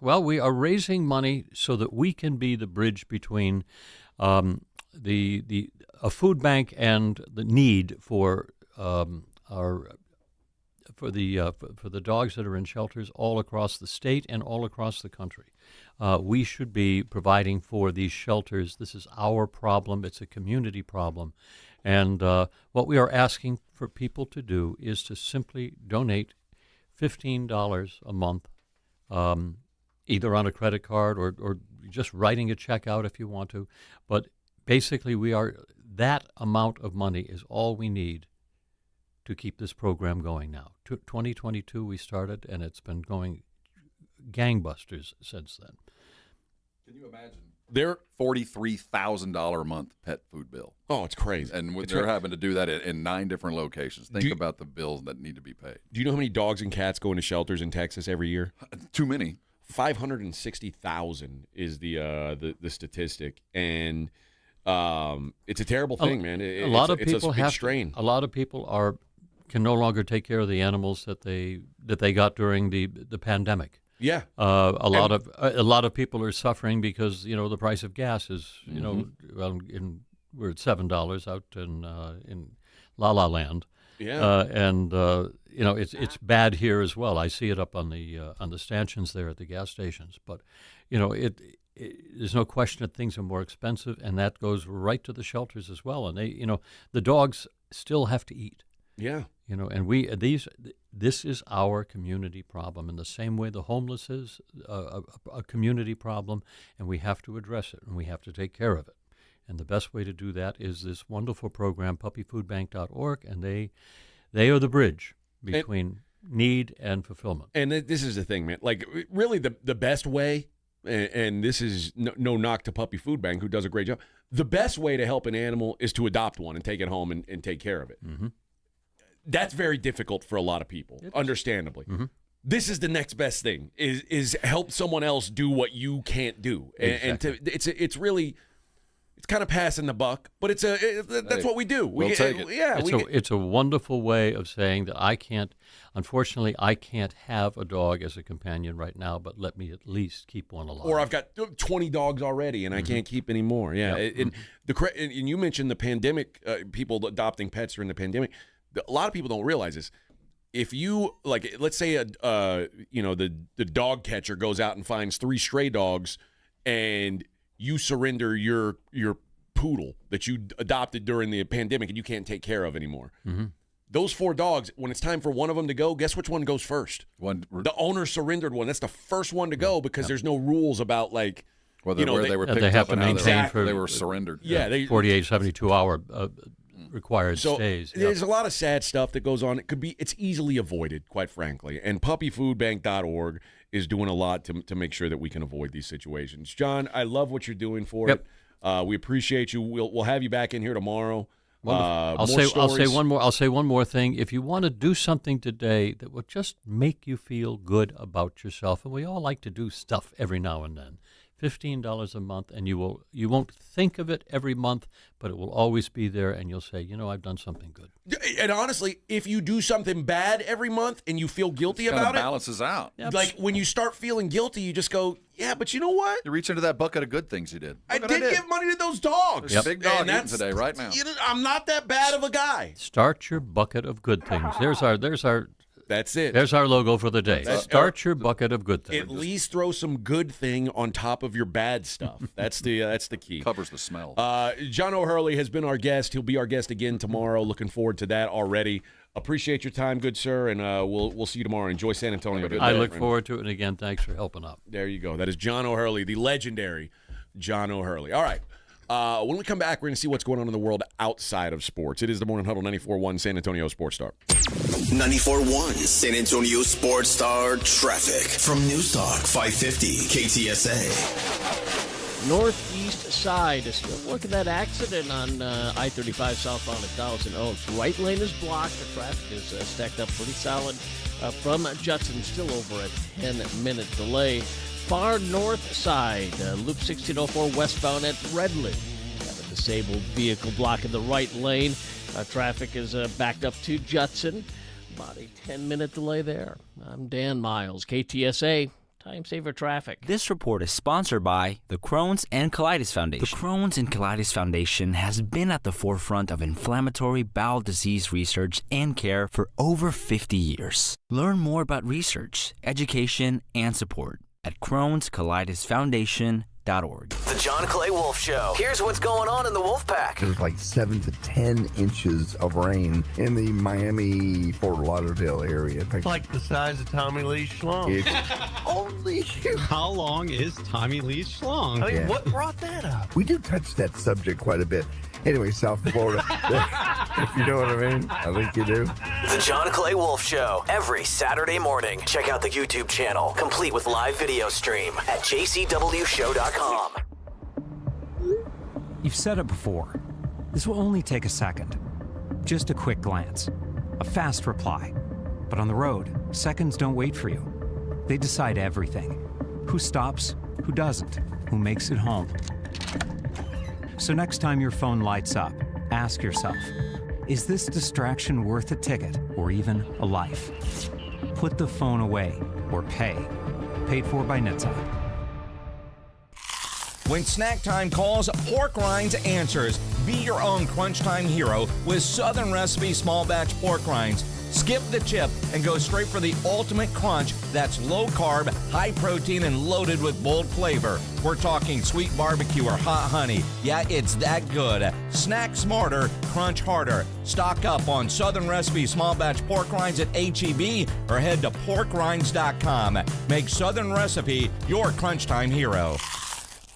Well, we are raising money so that we can be the bridge between a food bank and the need for the dogs that are in shelters all across the state and all across the country. We should be providing for these shelters. This is our problem. It's a community problem. And what we are asking for people to do is to simply donate $15 a month, either on a credit card or just writing a check out if you want to. But basically, that amount of money is all we need to keep this program going now. 2022 we started, and it's been going gangbusters since then. Can you imagine? They're $43,000 a month pet food bill. Oh, it's crazy. And they're having to do that in 9 different locations. Think about the bills that need to be paid. Do you know how many dogs and cats go into shelters in Texas every year? Too many. 560,000 is the statistic, and it's a terrible thing, man. A lot of people have strain. A lot of people can no longer take care of the animals that they got during the pandemic. Yeah, a lot of people are suffering because the price of gas is we're at $7 out in La La Land. Yeah, and it's bad here as well. I see it up on the stanchions there at the gas stations. But there's no question that things are more expensive, and that goes right to the shelters as well. And the dogs still have to eat. Yeah, and this is our community problem in the same way the homeless is a community problem, and we have to address it and we have to take care of it. And the best way to do that is this wonderful program, puppyfoodbank.org, and they are the bridge between need and fulfillment. And this is the thing, man. Like, really, the best way, and this is no knock to Puppy Food Bank, who does a great job, the best way to help an animal is to adopt one and take it home and take care of it. Mm-hmm. That's very difficult for a lot of people, understandably. Mm-hmm. This is the next best thing, is help someone else do what you can't do. Exactly. And it's really... It's kind of passing the buck, but that's what we do. We'll take it. Yeah, it's a wonderful way of saying that unfortunately, I can't have a dog as a companion right now, but let me at least keep one alive. Or I've got 20 dogs already, and I can't keep any more. Yeah, and you mentioned the pandemic, people adopting pets during the pandemic. A lot of people don't realize this. If you, let's say the dog catcher goes out and finds 3 stray dogs, and you surrender your poodle that you adopted during the pandemic and you can't take care of anymore. Mm-hmm. Those 4 dogs, when it's time for one of them to go, guess which one goes first? The owner surrendered one. That's the first one to go because there's no rules about where they were picked they have up to and maintain they were surrendered. Yeah, 48, 72 hour required stays. There's a lot of sad stuff that goes on. It's easily avoided, quite frankly. And puppyfoodbank.org is doing a lot to make sure that we can avoid these situations. John, I love what you're doing for it. We appreciate you. We'll have you back in here tomorrow. I'll say one more thing. If you want to do something today that will just make you feel good about yourself, and we all like to do stuff every now and then, $15 a month, and you won't think of it every month, but it will always be there, and you'll say, I've done something good. And honestly, if you do something bad every month and you feel guilty about it, balances out. Yep. Like when you start feeling guilty, you just go, yeah, but you know what? You reach into that bucket of good things you did. I did give money to those dogs. There's a big dog eating today, right now. I'm not that bad of a guy. Start your bucket of good things. There's our. That's it. There's our logo for the day. Start your bucket of good things. At least throw some good thing on top of your bad stuff. That's the key. Covers the smell. John O'Hurley has been our guest. He'll be our guest again tomorrow. Looking forward to that already. Appreciate your time, good sir, and we'll see you tomorrow. Enjoy San Antonio. I look forward to it, and again, thanks for helping out. There you go. That is John O'Hurley, the legendary John O'Hurley. All right. When we come back, we're going to see what's going on in the world outside of sports. It is the Morning Huddle, 94.1 San Antonio Sports Star. 94.1 San Antonio Sports Star traffic from News Talk 550 KTSA. northeast side. Still looking at that accident on I-35 southbound at Thousand Oaks. Right lane is blocked. The traffic is stacked up pretty solid from Judson. Still over a 10-minute delay. Far north side, Loop 1604 westbound at Redland. Got a disabled vehicle blocking the right lane. Traffic is backed up to Judson. About a 10-minute delay there. I'm Dan Miles, KTSA. Time saver traffic. This report is sponsored by the Crohn's and Colitis Foundation. The Crohn's and Colitis Foundation has been at the forefront of inflammatory bowel disease research and care for over 50 years. Learn more about research, education, and support at Crohn'sColitisFoundation.org. The John Clay Wolf Show. Here's what's going on in the Wolf Pack. There's like 7 to 10 inches of rain in the Miami, Fort Lauderdale area. Like the size of Tommy Lee Schlong. It's only How long is Tommy Lee Schlong? I mean, what brought that up? We do touch that subject quite a bit. Anyway, South Florida, if you know what I mean. I think you do. The John Clay Wolf Show, every Saturday morning. Check out the YouTube channel, complete with live video stream at jcwshow.com. You've said it before. This will only take a second. Just a quick glance. A fast reply. But on the road, seconds don't wait for you. They decide everything. Who stops, who doesn't, who makes it home. So next time your phone lights up, ask yourself, is this distraction worth a ticket or even a life? Put the phone away or pay. Paid for by NHTSA. When snack time calls, Pork Rinds answers. Be your own crunch time hero with Southern Recipe small batch pork rinds. Skip the chip and go straight for the ultimate crunch that's low carb, high protein, and loaded with bold flavor. We're talking sweet barbecue or hot honey. Yeah, it's that good. Snack smarter, crunch harder. Stock up on Southern Recipe small batch pork rinds at H-E-B or head to porkrinds.com. Make Southern Recipe your crunch time hero.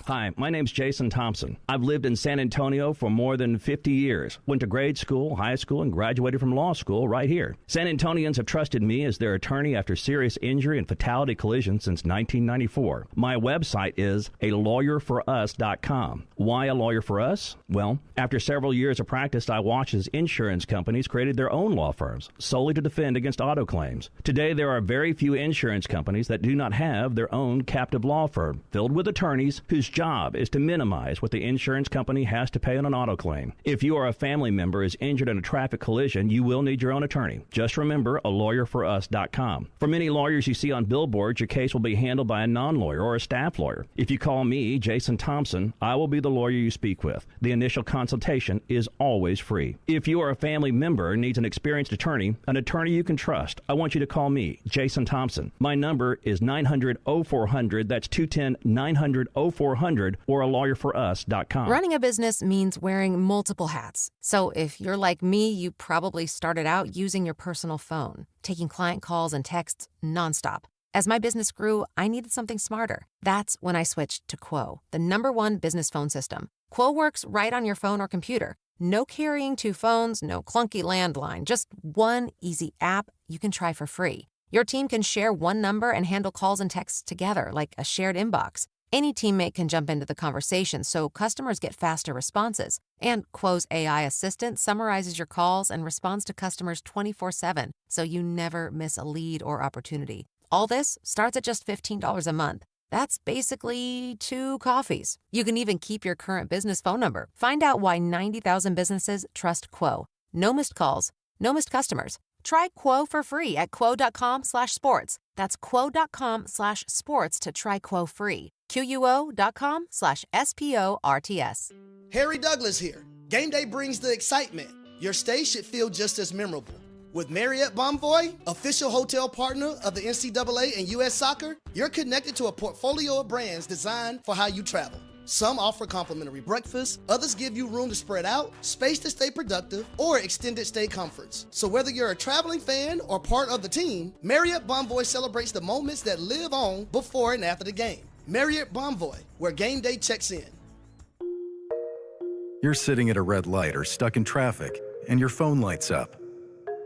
Hi, my name's Jason Thompson. I've lived in San Antonio for more than 50 years. Went to grade school, high school, and graduated from law school right here. San Antonians have trusted me as their attorney after serious injury and fatality collision since 1994. My website is alawyerforus.com. Why a lawyer for us? Well, after several years of practice, I watched as insurance companies created their own law firms solely to defend against auto claims. Today, there are very few insurance companies that do not have their own captive law firm filled with attorneys whose job is to minimize what the insurance company has to pay on an auto claim. If you or a family member is injured in a traffic collision, you will need your own attorney. Just remember alawyerforus.com. For many lawyers you see on billboards, your case will be handled by a non-lawyer or a staff lawyer. If you call me, Jason Thompson, I will be the lawyer you speak with. The initial consultation is always free. If you or a family member needs an experienced attorney you can trust, I want you to call me, Jason Thompson. My number is 900-0400. That's 210-900-0400. Or alawyerforus.com. Running a business means wearing multiple hats. So if you're like me, you probably started out using your personal phone, taking client calls and texts nonstop. As my business grew, I needed something smarter. That's when I switched to Quo, the #1 business phone system. Quo works right on your phone or computer. No carrying 2 phones, no clunky landline, just one easy app you can try for free. Your team can share one number and handle calls and texts together like a shared inbox. Any teammate can jump into the conversation, so customers get faster responses. And Quo's AI assistant summarizes your calls and responds to customers 24/7, so you never miss a lead or opportunity. All this starts at just $15 a month. That's basically 2 coffees. You can even keep your current business phone number. Find out why 90,000 businesses trust Quo. No missed calls, no missed customers. Try Quo for free at quo.com/sports. That's quo.com/sports to try Quo free. QUO.com/SPORTS. Harry Douglas here. Game day brings the excitement. Your stay should feel just as memorable. With Marriott Bonvoy, official hotel partner of the NCAA and U.S. Soccer, you're connected to a portfolio of brands designed for how you travel. Some offer complimentary breakfast, others give you room to spread out, space to stay productive, or extended stay comforts. So whether you're a traveling fan or part of the team, Marriott Bonvoy celebrates the moments that live on before and after the game. Marriott Bonvoy, where game day checks in. You're sitting at a red light or stuck in traffic, and your phone lights up.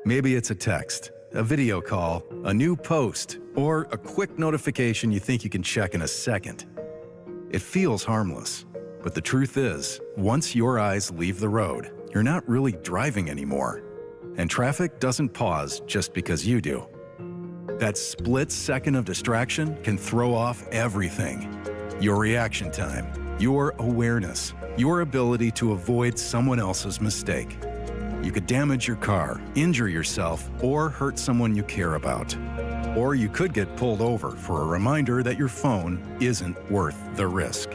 Maybe it's a text, a video call, a new post, or a quick notification you think you can check in a second. It feels harmless. But the truth is, once your eyes leave the road, you're not really driving anymore. And traffic doesn't pause just because you do. That split second of distraction can throw off everything. Your reaction time, your awareness, your ability to avoid someone else's mistake. You could damage your car, injure yourself, or hurt someone you care about. Or you could get pulled over for a reminder that your phone isn't worth the risk.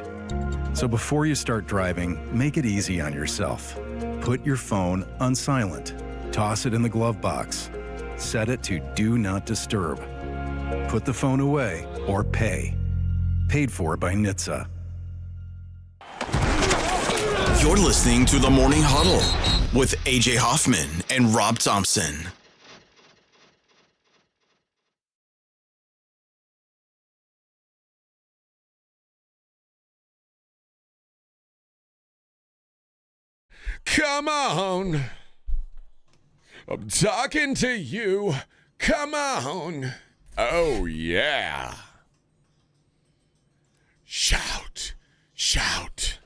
So before you start driving, make it easy on yourself. Put your phone on silent. Toss it in the glove box. Set it to Do Not Disturb. Put the phone away or pay. Paid for by NHTSA. You're listening to The Morning Huddle with AJ Hoffman and Rob Thompson. Come on. I'm talking to you. Come on. Oh, yeah. Shout. Shout.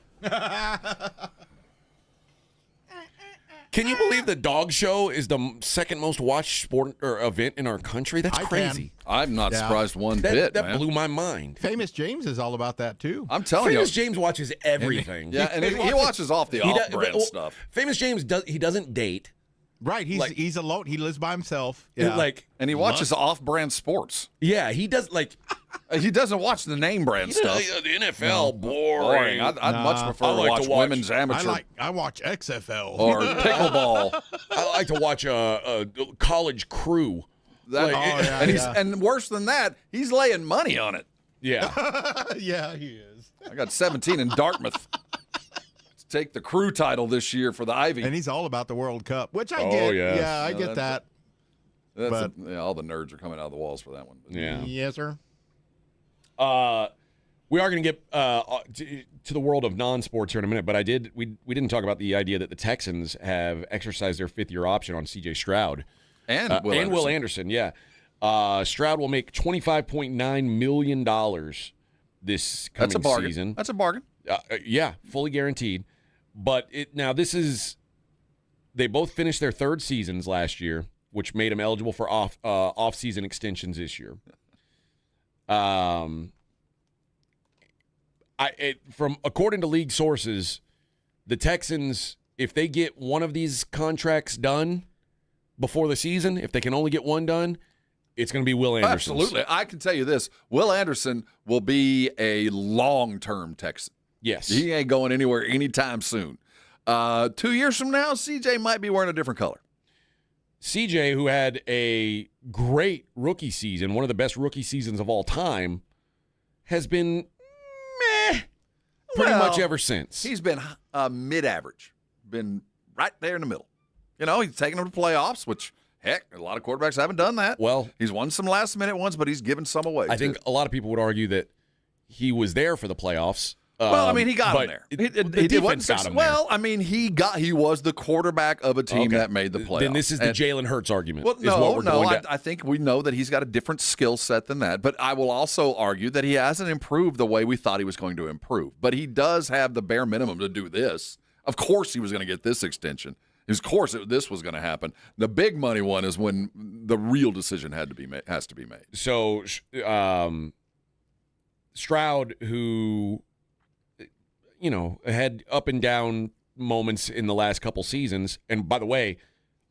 Can you believe the dog show is the second most watched sport or event in our country? That's crazy. I'm not surprised one bit, That man. blew my mind. Famous James is all about that, too. I'm telling you. Famous James watches everything. Yeah, and he watches off the off-brand stuff. Famous James, he doesn't date. Right, he's alone. He lives by himself. And he watches off-brand sports. Yeah, he does he doesn't watch the name brand stuff. The NFL, boring. I'd much prefer to watch women's amateur. I watch XFL or pickleball. I like to watch a college crew. And worse than that, he's laying money on it. Yeah. Yeah, he is. I got 17 in Dartmouth. Take the crew title this year for the Ivy. And he's all about the World Cup, which I get. Yes. Yeah, I get that. But all the nerds are coming out of the walls for that one. Yeah. Yes, sir. We are going to get to the world of non-sports here in a minute, but we didn't talk about the idea that the Texans have exercised their fifth-year option on C.J. Stroud. And Will Anderson, yeah. Stroud will make $25.9 million this coming That's a bargain. season. That's a bargain. Yeah, fully guaranteed. But they both finished their third seasons last year, which made them eligible for off-season extensions this year. According to league sources, the Texans, if they get one of these contracts done before the season, if they can only get one done, it's going to be Will Anderson. Absolutely. I can tell you this. Will Anderson will be a long-term Texan. Yes. He ain't going anywhere anytime soon. 2 years from now, CJ might be wearing a different color. CJ, who had a great rookie season, one of the best rookie seasons of all time, has been pretty much ever since. He's been mid-average, been right there in the middle. He's taken them to playoffs, which, heck, a lot of quarterbacks haven't done that. Well, he's won some last-minute ones, but he's given some away. I think a lot of people would argue that he was there for the playoffs. Well, he got him there. The defense got him there. Well, he was the quarterback of a team that made the playoffs. Then this is the Jalen Hurts argument. Well, I think we know that he's got a different skill set than that. But I will also argue that he hasn't improved the way we thought he was going to improve. But he does have the bare minimum to do this. Of course he was going to get this extension. Of course this was going to happen. The big money one is when the real decision has to be made. So Stroud, who had up and down moments in the last couple seasons, and by the way,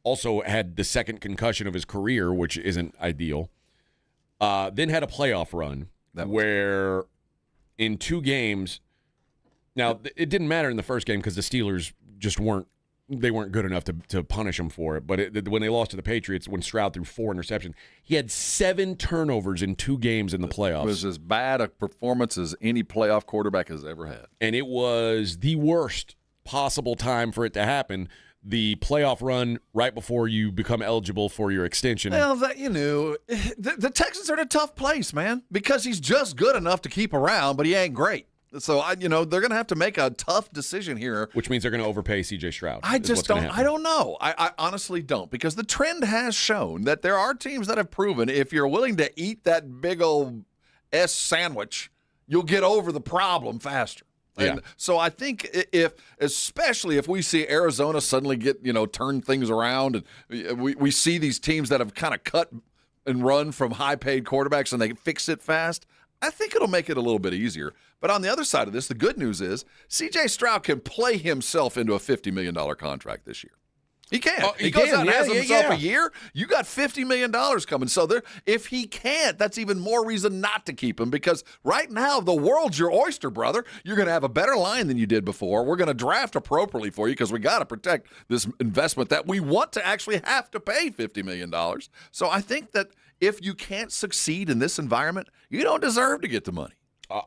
also had the second concussion of his career, which isn't ideal. Then had a playoff run where in 2 games, now it didn't matter in the first game because the Steelers just weren't good enough to punish him for it. But when they lost to the Patriots, when Stroud threw 4 interceptions, he had 7 turnovers in 2 games in the playoffs. It was as bad a performance as any playoff quarterback has ever had. And it was the worst possible time for it to happen. The playoff run right before you become eligible for your extension. Well, the Texans are in a tough place, man, because he's just good enough to keep around, but he ain't great. So, they're going to have to make a tough decision here. Which means they're going to overpay C.J. Stroud. I don't know. I honestly don't, because the trend has shown that there are teams that have proven if you're willing to eat that big old S sandwich, you'll get over the problem faster. And so I think especially if we see Arizona suddenly turn things around, and we see these teams that have kind of cut and run from high-paid quarterbacks and they fix it fast, I think it'll make it a little bit easier. But on the other side of this, the good news is C.J. Stroud can play himself into a $50 million contract this year. He can. He goes out and has himself a year. You got $50 million coming. So if he can't, that's even more reason not to keep him, because right now the world's your oyster, brother. You're going to have a better line than you did before. We're going to draft appropriately for you because we got to protect this investment that we want to actually have to pay $50 million. So I think that if you can't succeed in this environment, you don't deserve to get the money.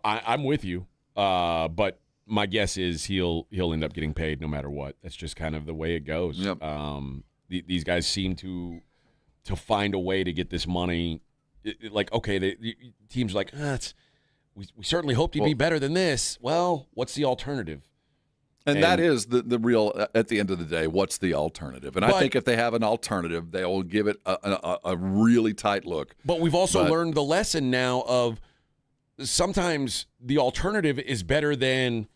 I'm with you, but my guess is he'll end up getting paid no matter what. That's just kind of the way it goes. Yep. These guys seem to find a way to get this money. The teams are like, we certainly hoped he'd be better than this. Well, what's the alternative? And that is the real, at the end of the day, what's the alternative? And I think if they have an alternative, they will give it a really tight look. But we've also learned the lesson now of sometimes the alternative is better than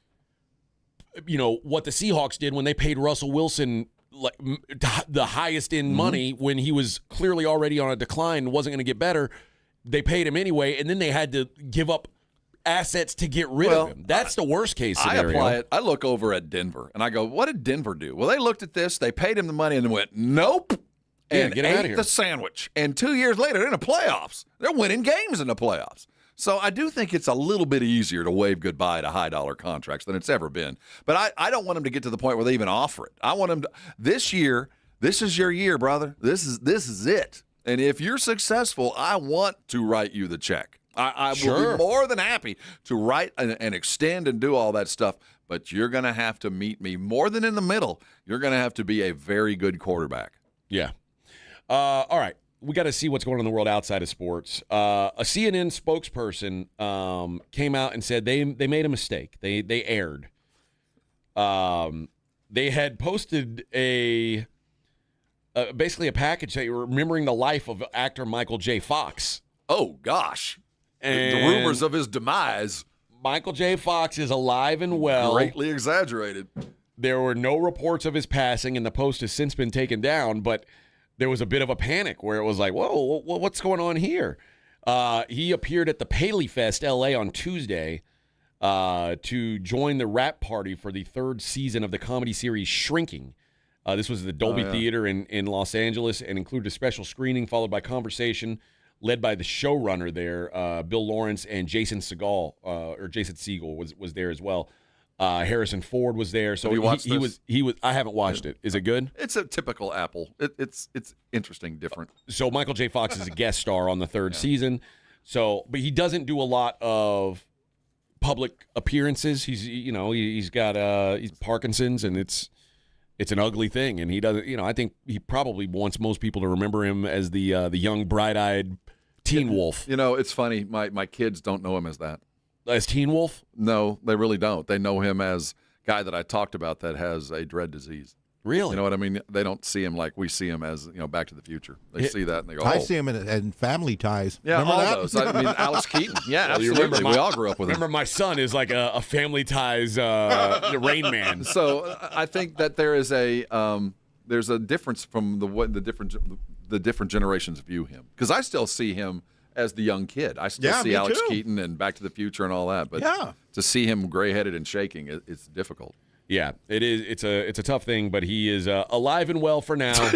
what the Seahawks did when they paid Russell Wilson the highest in money when he was clearly already on a decline and wasn't going to get better. They paid him anyway, and then they had to give up assets to get rid of him. That's the worst case scenario. I apply it. I look over at Denver, and I go, what did Denver do? Well, they looked at this, they paid him the money, and then went, nope, and get him out of ate here. the sandwich. And 2 years later, they're in the playoffs. They're winning games in the playoffs. So I do think it's a little bit easier to wave goodbye to high-dollar contracts than it's ever been. But I don't want them to get to the point where they even offer it. I want them to – this year, this is your year, brother. This is it. And if you're successful, I want to write you the check. I will be more than happy to write and extend and do all that stuff. But you're going to have to meet me more than in the middle. You're going to have to be a very good quarterback. Yeah. All right. We got to see what's going on in the world outside of sports. A CNN spokesperson came out and said they made a mistake. They erred. They had posted basically a package that were remembering the life of actor Michael J. Fox. Oh, gosh. And the rumors of his demise. Michael J. Fox is alive and well. Greatly exaggerated. There were no reports of his passing, and the post has since been taken down, but there was a bit of a panic where it was like, whoa, what's going on here? He appeared at the Paley Fest LA on Tuesday to join the rap party for the third season of the comedy series Shrinking. This was the Dolby Theater in Los Angeles and included a special screening followed by conversation led by the showrunner there, Bill Lawrence, and Jason Segel was there as well. Harrison Ford was there, so he was. I haven't watched it. Is it good? It's a typical Apple. It's interesting, different. So Michael J. Fox is a guest star on the third season. So, but he doesn't do a lot of public appearances. He's got Parkinson's, and it's an ugly thing. And he doesn't. I think he probably wants most people to remember him as the young, bright-eyed teen wolf. It's funny. My kids don't know him as that. As Teen Wolf? No, they really don't. They know him as guy that I talked about that has a dread disease. Really? You know what I mean? They don't see him like we see him as, Back to the Future. They see that and they go, I see him in Family Ties. Yeah, remember all that? those. I mean, Alex Keaton. Yeah, absolutely. We all grew up with him. Remember my son is like a Family Ties Rain Man. So I think that there is there's a difference from the different generations view him. Because I still see him as the young kid. I still see Alex Keaton and Back to the Future and all that. But to see him gray-headed and shaking, it's difficult. Yeah, it is. It's a tough thing, but he is alive and well for now.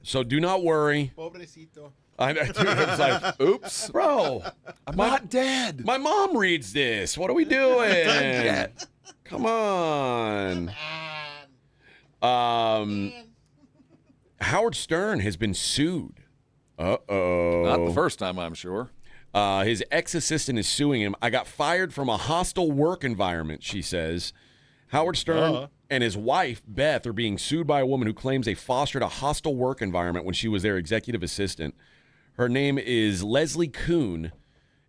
So do not worry. Pobrecito. It's like, oops, bro, I'm not dead. My mom reads this. What are we doing? Come on. Howard Stern has been sued. Uh-oh. Not the first time, I'm sure. His ex-assistant is suing him. I got fired from a hostile work environment, she says. Howard Stern and his wife, Beth, are being sued by a woman who claims they fostered a hostile work environment when she was their executive assistant. Her name is Leslie Kuhn.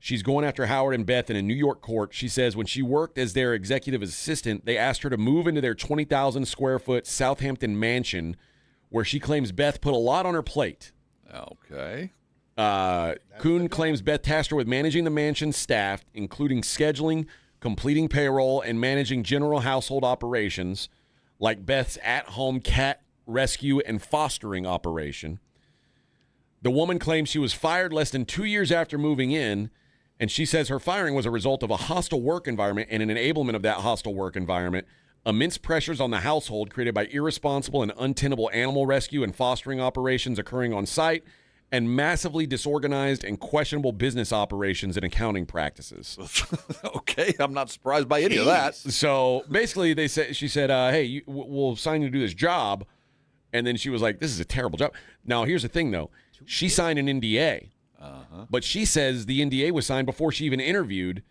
She's going after Howard and Beth in a New York court. She says when she worked as their executive assistant, they asked her to move into their 20,000-square-foot Southampton mansion where she claims Beth put a lot on her plate. Okay. Kuhn claims Beth tasked her with managing the mansion's staff, including scheduling, completing payroll, and managing general household operations, like Beth's at-home cat rescue and fostering operation. The woman claims she was fired less than 2 years after moving in, and she says her firing was a result of a hostile work environment and an enablement of that hostile work environment, immense pressures on the household created by irresponsible and untenable animal rescue and fostering operations occurring on site, and massively disorganized and questionable business operations and accounting practices. Okay, I'm not surprised by any of that. So basically, she said, hey, we'll sign you to do this job. And then she was like, this is a terrible job. Now, here's the thing, though. She signed an NDA. But she says the NDA was signed before she even interviewed.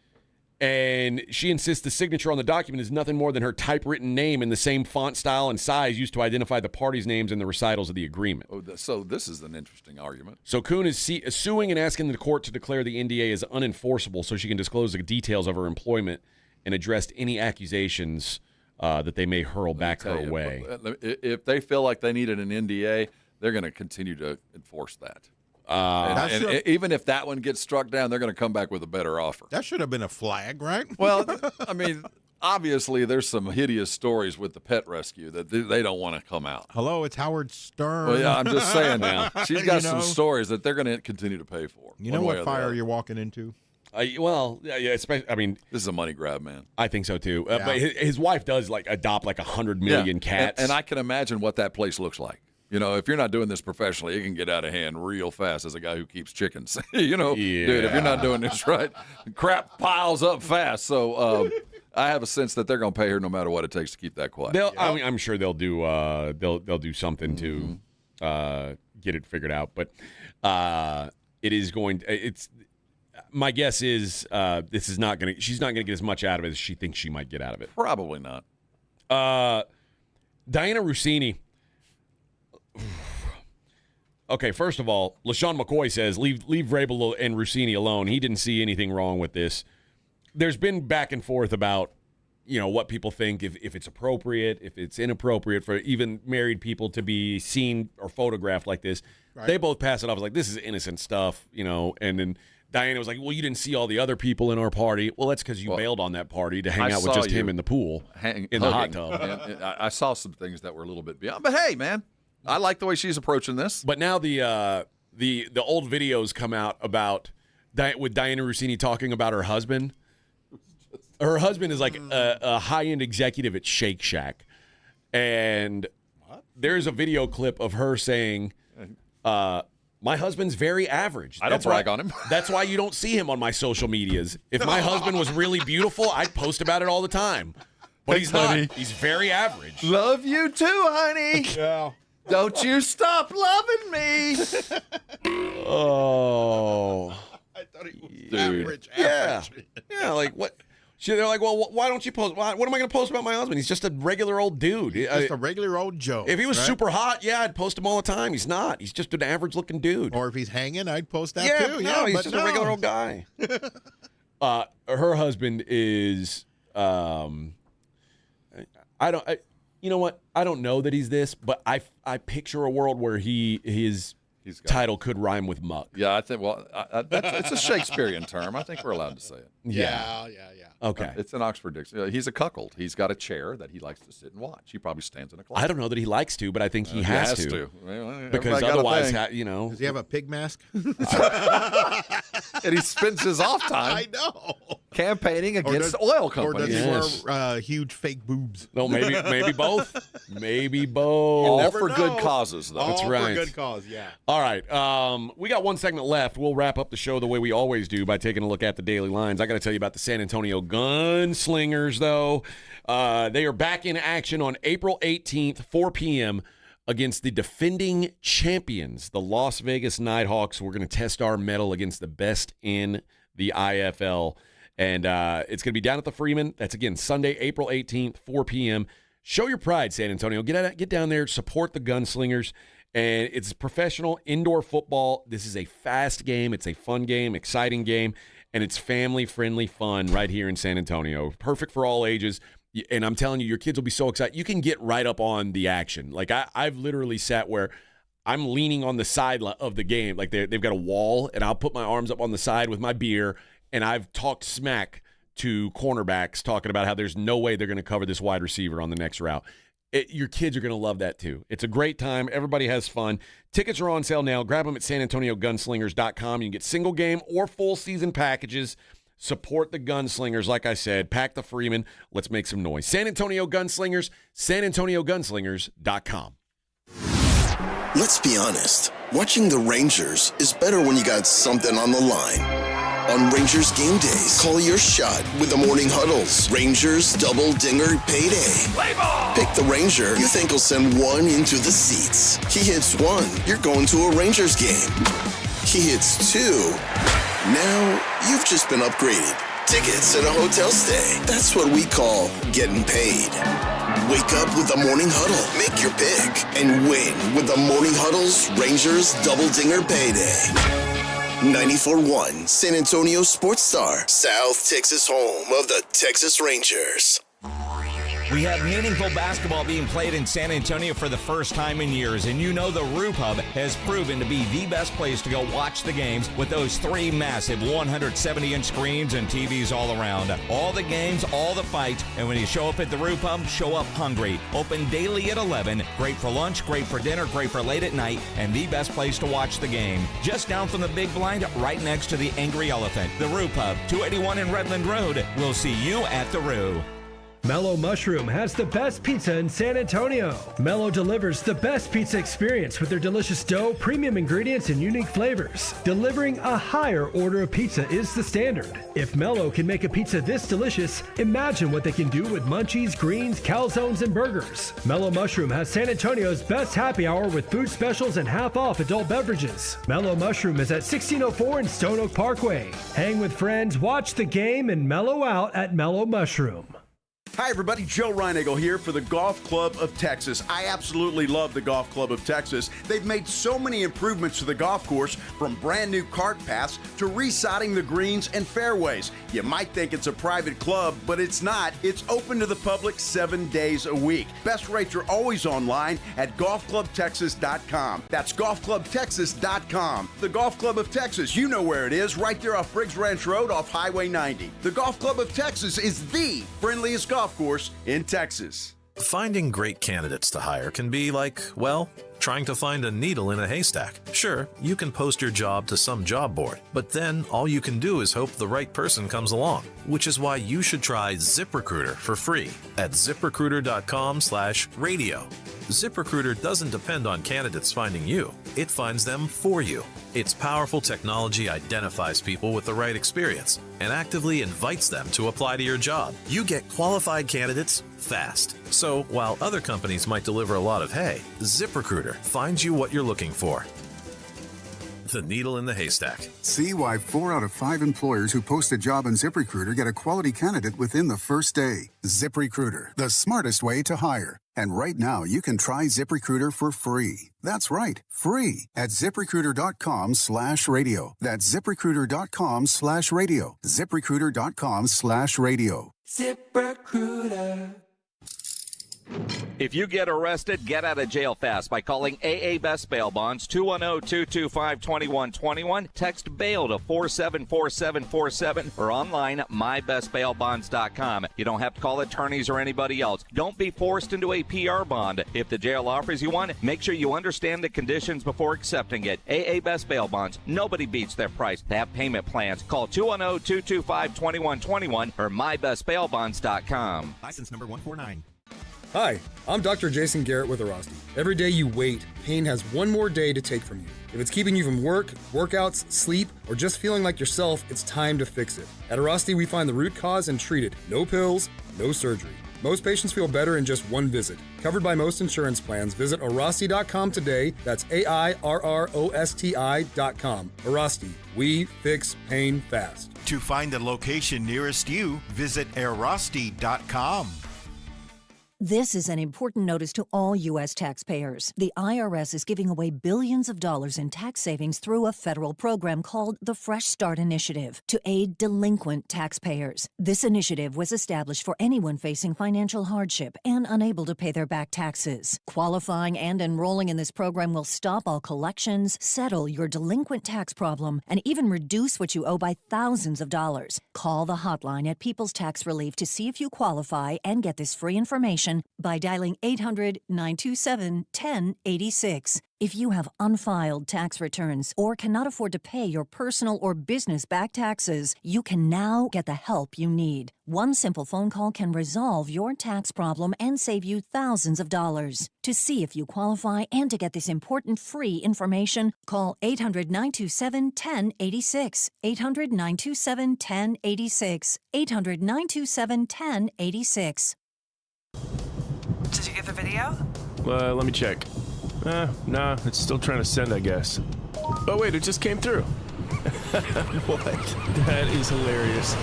And she insists the signature on the document is nothing more than her typewritten name in the same font style and size used to identify the parties' names in the recitals of the agreement. So this is an interesting argument. So Kuhn is suing and asking the court to declare the NDA as unenforceable so she can disclose the details of her employment and address any accusations that they may hurl back her way. If they feel like they needed an NDA, they're going to continue to enforce that. And even if that one gets struck down, they're going to come back with a better offer. That should have been a flag, right? Well, I mean, obviously there's some hideous stories with the pet rescue that they don't want to come out. Hello, it's Howard Stern. Well, yeah, I'm just saying now. She's got some stories that they're going to continue to pay for. You know what fire you're walking into? Especially, I mean, this is a money grab, man. I think so too. But his wife does adopt 100 million cats, and I can imagine what that place looks like. You know, if you're not doing this professionally, it can get out of hand real fast as a guy who keeps chickens. Dude, if you're not doing this right, crap piles up fast. So I have a sense that they're going to pay her no matter what it takes to keep that quiet. I'm sure they'll do they'll do something to get it figured out. But it is going. It's my guess is this is not going to. She's not going to get as much out of it as she thinks she might get out of it. Probably not. Diana Rossini. Okay, first of all, LaShawn McCoy says, leave Vrabel and Rossini alone. He didn't see anything wrong with this. There's been back and forth about, what people think, if it's appropriate, if it's inappropriate for even married people to be seen or photographed like this. Right. They both pass it off as like, this is innocent stuff, and then Diana was like, well, you didn't see all the other people in our party. Well, that's because you bailed on that party to hang out with just him in the pool, in the hot tub. And I saw some things that were a little bit beyond. But hey, man. I like the way she's approaching this. But now the old videos come out about with Diana Rossini talking about her husband. Her husband is like a high-end executive at Shake Shack. And there's a video clip of her saying, my husband's very average. I don't brag on him. That's why you don't see him on my social medias. If my husband was really beautiful, I'd post about it all the time. But he's not. He's very average. Love you too, honey. Yeah. Don't you stop loving me. Oh. I thought he was average. Yeah, like what? They're like, well, why don't you post? What am I going to post about my husband? He's just a regular old dude. Just a regular old Joe. If he was super hot, I'd post him all the time. He's not. He's just an average-looking dude. Or if he's hanging, I'd post that too. He's just a regular old guy. Her husband is, you know what? I don't know that he's this, but I picture a world where his title could rhyme with muck. Yeah, I think. Well, it's a Shakespearean term. I think we're allowed to say it. Yeah. Okay. It's an Oxford dictionary. He's a cuckold. He's got a chair that he likes to sit and watch. He probably stands in a closet. I don't know that he likes to, but I think he has to. Well, because otherwise, Does he have a pig mask? And he spends his off time. I know. Campaigning against oil companies. Or does he wear huge fake boobs? No, maybe both. Maybe both. All for good causes, though. That's right. All for good cause, yeah. All right. We got one segment left. We'll wrap up the show the way we always do by taking a look at the daily lines. I got to tell you about the San Antonio Gunslingers, though. They are back in action on April 18th, 4 p.m., against the defending champions, the Las Vegas Nighthawks. We're going to test our mettle against the best in the IFL. And it's going to be down at the Freeman. That's, again, Sunday, April 18th, 4 p.m. Show your pride, San Antonio. Get down there, support the Gunslingers. And it's professional indoor football. This is a fast game. It's a fun game, exciting game, and it's family-friendly fun right here in San Antonio. Perfect for all ages. And I'm telling you, your kids will be so excited. You can get right up on the action. Like, I've literally sat where I'm leaning on the side of the game. Like they've got a wall, and I'll put my arms up on the side with my beer, and I've talked smack to cornerbacks talking about how there's no way they're going to cover this wide receiver on the next route. Your kids are going to love that too. It's a great time. Everybody has fun. Tickets are on sale now. Grab them at SanAntonioGunslingers.com. You can get single game or full season packages. Support the Gunslingers. Like I said, pack the Freeman. Let's make some noise. San Antonio Gunslingers, SanAntonioGunslingers.com. Let's be honest. Watching the Rangers is better when you got something on the line. On Rangers game days, call your shot with the Morning Huddles. Rangers Double Dinger Payday. Play ball! Pick the Ranger you think will send one into the seats. He hits one, you're going to a Rangers game. He hits two, now you've just been upgraded. Tickets and a hotel stay. That's what we call getting paid. Wake up with the Morning Huddle. Make your pick and win with the Morning Huddle's Rangers Double Dinger Payday. 94.1 San Antonio Sports Star, South Texas home of the Texas Rangers. We have meaningful basketball being played in San Antonio for the first time in years, and you know the Roo Pub has proven to be the best place to go watch the games with those 3 massive 170-inch screens and TVs all around. All the games, all the fights, and when you show up at the Roo Pub, show up hungry. Open daily at 11. Great for lunch, great for dinner, great for late at night, and the best place to watch the game. Just down from the Big Blind, right next to the Angry Elephant. The Roo Pub, 281 in Redland Road. We'll see you at the Roo. Mellow Mushroom has the best pizza in San Antonio. Mellow delivers the best pizza experience with their delicious dough, premium ingredients, and unique flavors. Delivering a higher order of pizza is the standard. If Mellow can make a pizza this delicious, imagine what they can do with munchies, greens, calzones, and burgers. Mellow Mushroom has San Antonio's best happy hour with food specials and half-off adult beverages. Mellow Mushroom is at 1604 in Stone Oak Parkway. Hang with friends, watch the game, and mellow out at Mellow Mushroom. Hi, everybody. Joe Reinagle here for the Golf Club of Texas. I absolutely love the Golf Club of Texas. They've made so many improvements to the golf course, from brand new cart paths to resodding the greens and fairways. You might think it's a private club, but it's not. It's open to the public 7 days a week. Best rates are always online at golfclubtexas.com. That's golfclubtexas.com. The Golf Club of Texas, you know where it is, right there off Briggs Ranch Road off Highway 90. The Golf Club of Texas is the friendliest golf course in Texas. Finding great candidates to hire can be like, well, trying to find a needle in a haystack. Sure, you can post your job to some job board, but then all you can do is hope the right person comes along, which is why you should try ZipRecruiter for free at ZipRecruiter.com/radio. ZipRecruiter doesn't depend on candidates finding you. It finds them for you. Its powerful technology identifies people with the right experience and actively invites them to apply to your job. You get qualified candidates fast. So while other companies might deliver a lot of hay, ZipRecruiter finds you what you're looking for. The needle in the haystack. See why 4 out of 5 employers who post a job on ZipRecruiter get a quality candidate within the first day. ZipRecruiter, the smartest way to hire. And right now, you can try ZipRecruiter for free. That's right, free at ZipRecruiter.com/radio. That's ZipRecruiter.com/radio. ZipRecruiter.com/radio. ZipRecruiter. If you get arrested, get out of jail fast by calling AA Best Bail Bonds, 210-225-2121. Text bail to 474747 or online at mybestbailbonds.com. You don't have to call attorneys or anybody else. Don't be forced into a PR bond. If the jail offers you one, make sure you understand the conditions before accepting it. AA Best Bail Bonds. Nobody beats their price. They have payment plans. Call 210-225-2121 or mybestbailbonds.com. License number 149. Hi, I'm Dr. Jason Garrett with Arasti. Every day you wait, pain has one more day to take from you. If it's keeping you from work, workouts, sleep, or just feeling like yourself, it's time to fix it. At Arasti, we find the root cause and treat it. No pills, no surgery. Most patients feel better in just one visit. Covered by most insurance plans, visit Arasti.com today. That's AIRROSTI.com. Arasti, we fix pain fast. To find the location nearest you, visit Arasti.com. This is an important notice to all U.S. taxpayers. The IRS is giving away billions of dollars in tax savings through a federal program called the Fresh Start Initiative to aid delinquent taxpayers. This initiative was established for anyone facing financial hardship and unable to pay their back taxes. Qualifying and enrolling in this program will stop all collections, settle your delinquent tax problem, and even reduce what you owe by thousands of dollars. Call the hotline at People's Tax Relief to see if you qualify and get this free information by dialing 800-927-1086. If you have unfiled tax returns or cannot afford to pay your personal or business back taxes, you can now get the help you need. One simple phone call can resolve your tax problem and save you thousands of dollars. To see if you qualify and to get this important free information, call 800-927-1086. 800-927-1086. 800-927-1086. Did you get the video? Let me check. Nah, it's still trying to send, I guess. Oh, wait, it just came through. What? That is hilarious.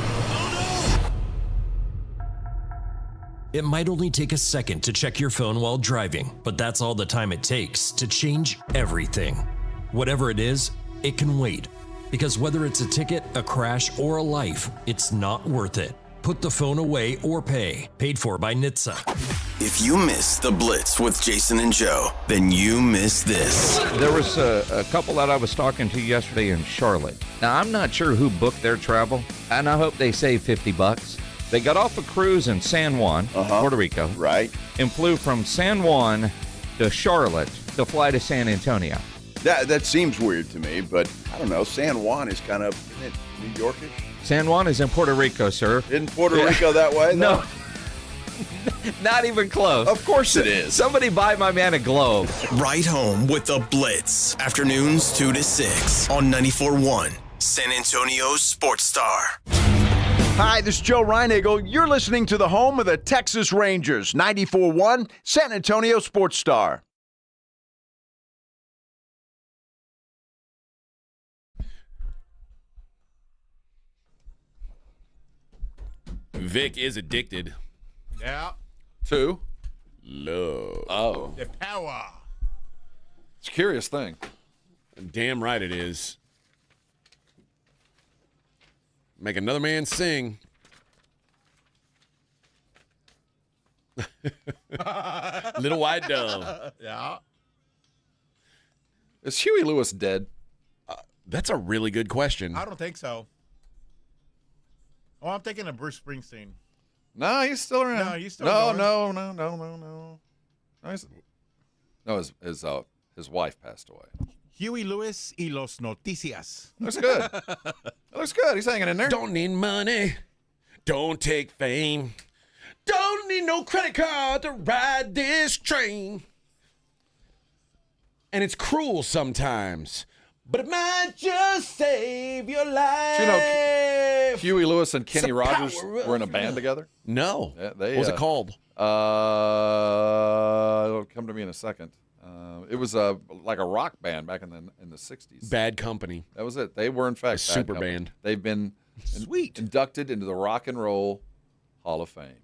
It might only take a second to check your phone while driving, but that's all the time it takes to change everything. Whatever it is, it can wait. Because whether it's a ticket, a crash, or a life, it's not worth it. Put the phone away or pay. Paid for by NHTSA. If you missed the Blitz with Jason and Joe, then you missed this. There was a couple that I was talking to yesterday in Charlotte. Now, I'm not sure who booked their travel, and I hope they saved $50. They got off a cruise in San Juan, Puerto Rico. Right. And flew from San Juan to Charlotte to fly to San Antonio. That seems weird to me, but I don't know. San Juan is kind of, isn't it New Yorkish? San Juan is in Puerto Rico, sir. Isn't Puerto Rico that way, though? No. Not even close. Of course it is. Somebody buy my man a globe. Right home with the Blitz. Afternoons 2 to 6 on 94.1 San Antonio Sports Star. Hi, this is Joe Reinagle. You're listening to the home of the Texas Rangers, 94.1 San Antonio Sports Star. Vic is addicted. Yeah. To? Love. Oh. The power. It's a curious thing. Damn right it is. Make another man sing. Little white dove. Yeah. Is Huey Lewis dead? That's a really good question. I don't think so. Oh, I'm thinking of Bruce Springsteen. No, he's still around. No, he's still going. No. His wife passed away. Huey Lewis y los noticias. Looks good. Looks good. He's hanging in there. Don't need money. Don't take fame. Don't need no credit card to ride this train. And it's cruel sometimes, but it might just save your life. Do you know Huey Lewis and Kenny Rogers were in a band together? No. Yeah, what was it called? It'll come to me in a second. It was like a rock band back in the 60s. Bad Company. That was it. They were, in fact, a super band. They've been inducted into the Rock and Roll Hall of Fame.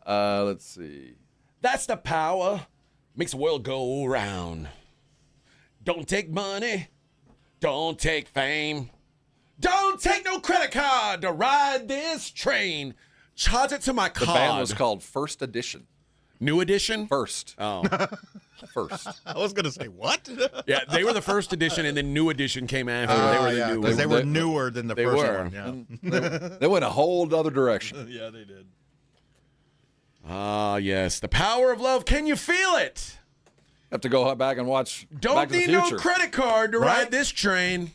Let's see. That's the power. Makes the world go round. Don't take money. Don't take fame. Don't take no credit card to ride this train. Charge it to my card. The band was called First Edition. New Edition? First. Oh. First. I was going to say, what? Yeah, they were the First Edition, and then New Edition came after. They were the new because they were newer than the first one. Yeah. They went a whole other direction. Yeah, they did. Ah, yes. The power of love. Can you feel it? Have to go back and watch Don't Back to the need Future. no credit card to ride this train.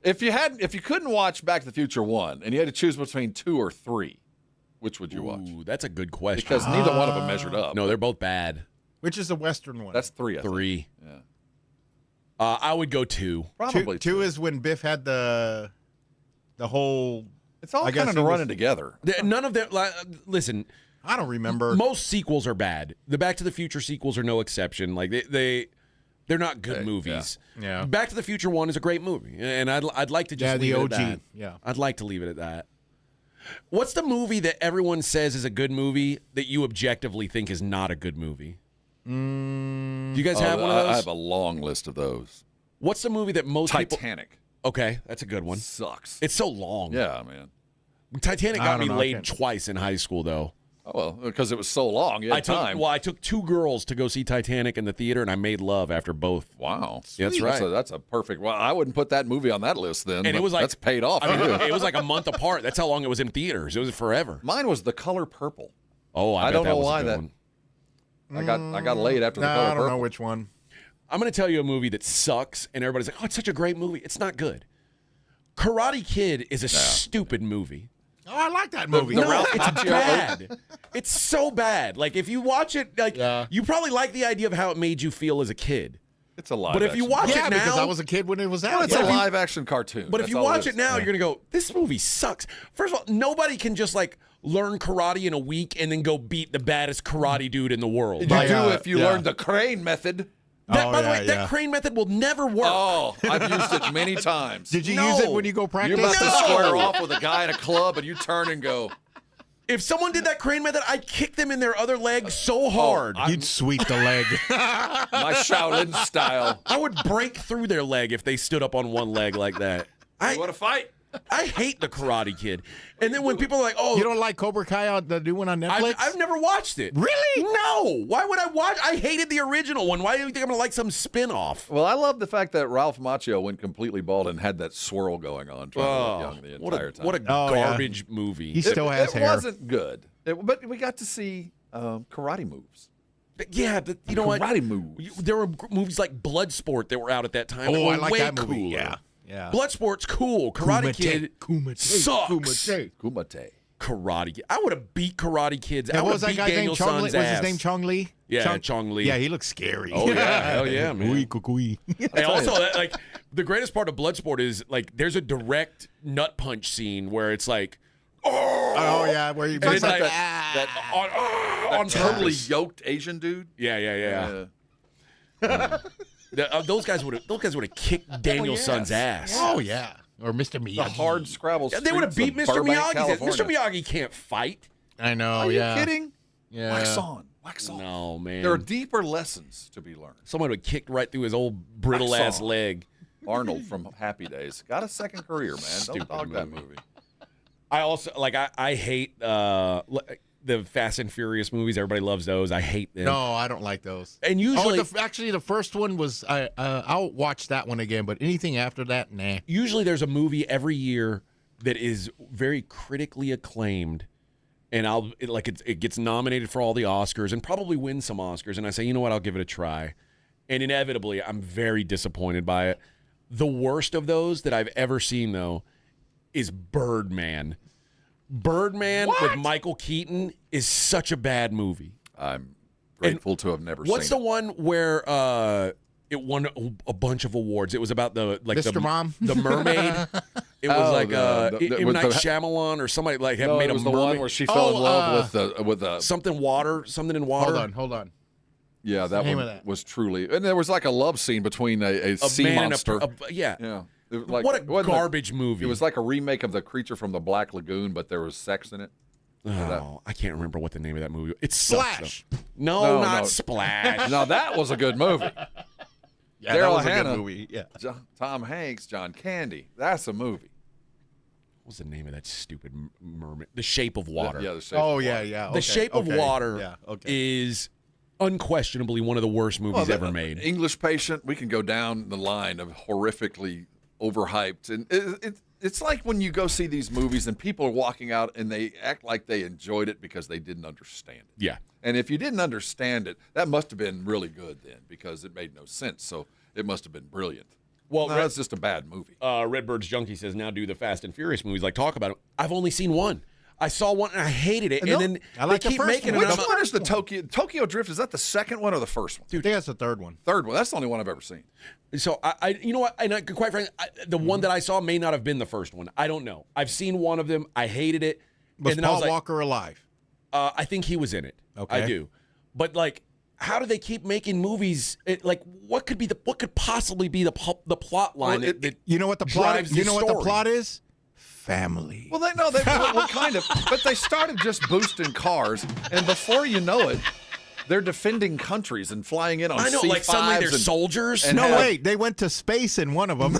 If you couldn't watch Back to the Future 1 and you had to choose between 2 or 3, which would you watch? Ooh, that's a good question. Because neither one of them measured up. No, they're both bad. Which is the Western one? That's 3. I think. 3. Yeah. I would go 2. Probably 2 is when Biff had the whole. It's all kind of running together. None of them. Listen. I don't remember. Most sequels are bad. The Back to the Future sequels are no exception. Like they're not good movies. Yeah. Back to the Future 1 is a great movie, and I'd like to just leave the it OG. at that. Yeah. I'd like to leave it at that. What's the movie that everyone says is a good movie that you objectively think is not a good movie? Do you guys have one of those? I have a long list of those. What's the movie that most Titanic. Okay, that's a good one. Sucks. It's so long. Yeah, man. Titanic got me laid twice in high school, though. Oh, well, because it was so long. You had time. I took 2 girls to go see Titanic in the theater, and I made love after both. Wow. Yeah, that's right. That's a perfect. Well, I wouldn't put that movie on that list then. And it was like that's paid off. It was like a month apart. That's how long it was in theaters. It was forever. Mine was The Color Purple. Oh, I don't bet know that was why a good that. one. I got laid after The Color Purple. I don't know which one. I'm going to tell you a movie that sucks, and everybody's like, "Oh, it's such a great movie." It's not good. Karate Kid is a stupid movie. Oh, I like that movie. No, it's bad. It's so bad. Like, if you watch it, you probably like the idea of how it made you feel as a kid. It's a live But if you watch it now, because I was a kid when it was out. It's a live action cartoon. But if you watch it now, you're going to go, this movie sucks. First of all, nobody can just learn karate in a week and then go beat the baddest karate dude in the world. You do if you learn the crane method. By the way, that crane method will never work. Oh, I've used it many times. Did you use it when you go practice? You're about to square off with a guy in a club, and you turn and go. If someone did that crane method, I'd kick them in their other leg so hard. You'd sweep the leg. My Shaolin style. I would break through their leg if they stood up on one leg like that. You want to fight? I hate the Karate Kid. And then when people are like, "Oh, you don't like Cobra Kai, the new one on Netflix?" I've never watched it. Really? No. Why would I watch? I hated the original one. Why do you think I'm going to like some spin-off? Well, I love the fact that Ralph Macchio went completely bald and had that swirl going on, trying to look young the entire time. What a garbage movie. He still has hair. It wasn't good, but we got to see karate moves. Yeah, but you know what? Karate moves. There were movies like Bloodsport that were out at that time. Oh, that were I like way that movie. Cooler. Yeah. Bloodsport's cool. Karate Kid sucks. Kumite. Karate Kid. I would have beat Karate Kids. I What would was have that beat guy Daniel named Chong Li? San's Was ass. his name Chong Li? Yeah, Chong Li. Yeah, he looks scary. Oh, yeah. Hell yeah, man. Kui. And also, the greatest part of Bloodsport is, there's a direct nut punch scene where it's like, oh yeah, where you it's like that on totally purpose. yoked Asian dude. Yeah. Those guys would have kicked Daniel San's ass. Oh yeah, or Mr. Miyagi. The hard Scrabble. Yeah, they would have beat Mr. Miyagi. Mr. Miyagi can't fight. I know. Are you kidding? Yeah. Wax on. Wax on. No, man. There are deeper lessons to be learned. Someone would have kicked right through his old brittle ass leg. Arnold from Happy Days got a second career, man. Don't dog that movie. I also I hate the Fast and Furious movies. Everybody loves those. I hate them. No, I don't like those. And usually, actually, the first one was I'll watch that one again, but anything after that, nah. Usually, there's a movie every year that is very critically acclaimed, and it gets nominated for all the Oscars and probably wins some Oscars. And I say, you know what, I'll give it a try. And inevitably, I'm very disappointed by it. The worst of those that I've ever seen, though, is Birdman. Birdman with Michael Keaton is such a bad movie. I'm grateful to have never seen it. What's the one where it won a bunch of awards? It was about Mr. Mom? the mermaid. It was M. Night Shyamalan or somebody made it a was the mermaid. one where she fell in love with the something in water. Hold on. Yeah, that one was truly. And there was like a love scene between a sea man monster. Yeah. What a garbage movie. It was like a remake of The Creature from the Black Lagoon, but there was sex in it. Oh, I can't remember what the name of that movie. It's Splash. No, not Splash. No, that was a good movie. Yeah, Daryl that was Hannah, a good movie. Yeah. Tom Hanks, John Candy. That's a movie. What's the name of that stupid mermaid? The Shape of Water. Yeah, The Shape of Water. Yeah. The Shape of Water is unquestionably one of the worst movies ever made. English Patient, we can go down the line of horrifically overhyped. And it's like when you go see these movies and people are walking out and they act like they enjoyed it because they didn't understand it. Yeah. And if you didn't understand it, that must have been really good then because it made no sense. So it must have been brilliant. Well, that's just a bad movie. Redbird's Junkie says, now do the Fast and Furious movies. Talk about it. I've only seen one. I saw one and I hated it. And then I like they keep the first making one. it. Which one is the Tokyo Drift? Is that the second one or the first one? I think that's the third one. Third one. That's the only one I've ever seen. So I you know what? And quite frankly, the one that I saw may not have been the first one. I don't know. I've seen one of them. I hated it. Was and then Paul Walker alive? I think he was in it. Okay. I do. But how do they keep making movies? What could possibly be the plot line? You know what the plot? You know what the plot is? family. Well, well, kind of, but they started just boosting cars, and before you know it, they're defending countries and flying in on C5s. I know, like suddenly they're soldiers. No, wait, they went to space in one of them.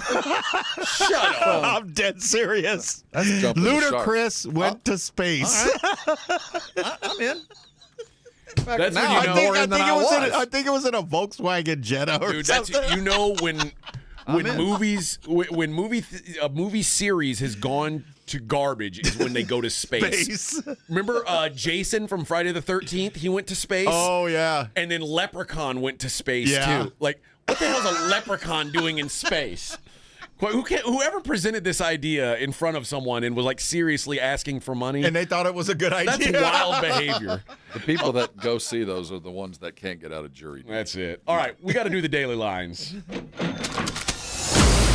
Shut up. I'm dead serious. That's jumping the shark. Ludacris went to space. Right. I'm in. That's now when you know. I think it was in a Volkswagen Jetta or Dude, something. that's when a movie series has gone to garbage is when they go to space. Remember Jason from Friday the 13th? He went to space. Oh yeah. And then Leprechaun went to space too. Like, what the hell's a leprechaun doing in space? Whoever presented this idea in front of someone and was like seriously asking for money, and they thought it was a good idea. That's wild behavior. The people that go see those are the ones that can't get out of jury duty. That's it. All right, we got to do the daily lines.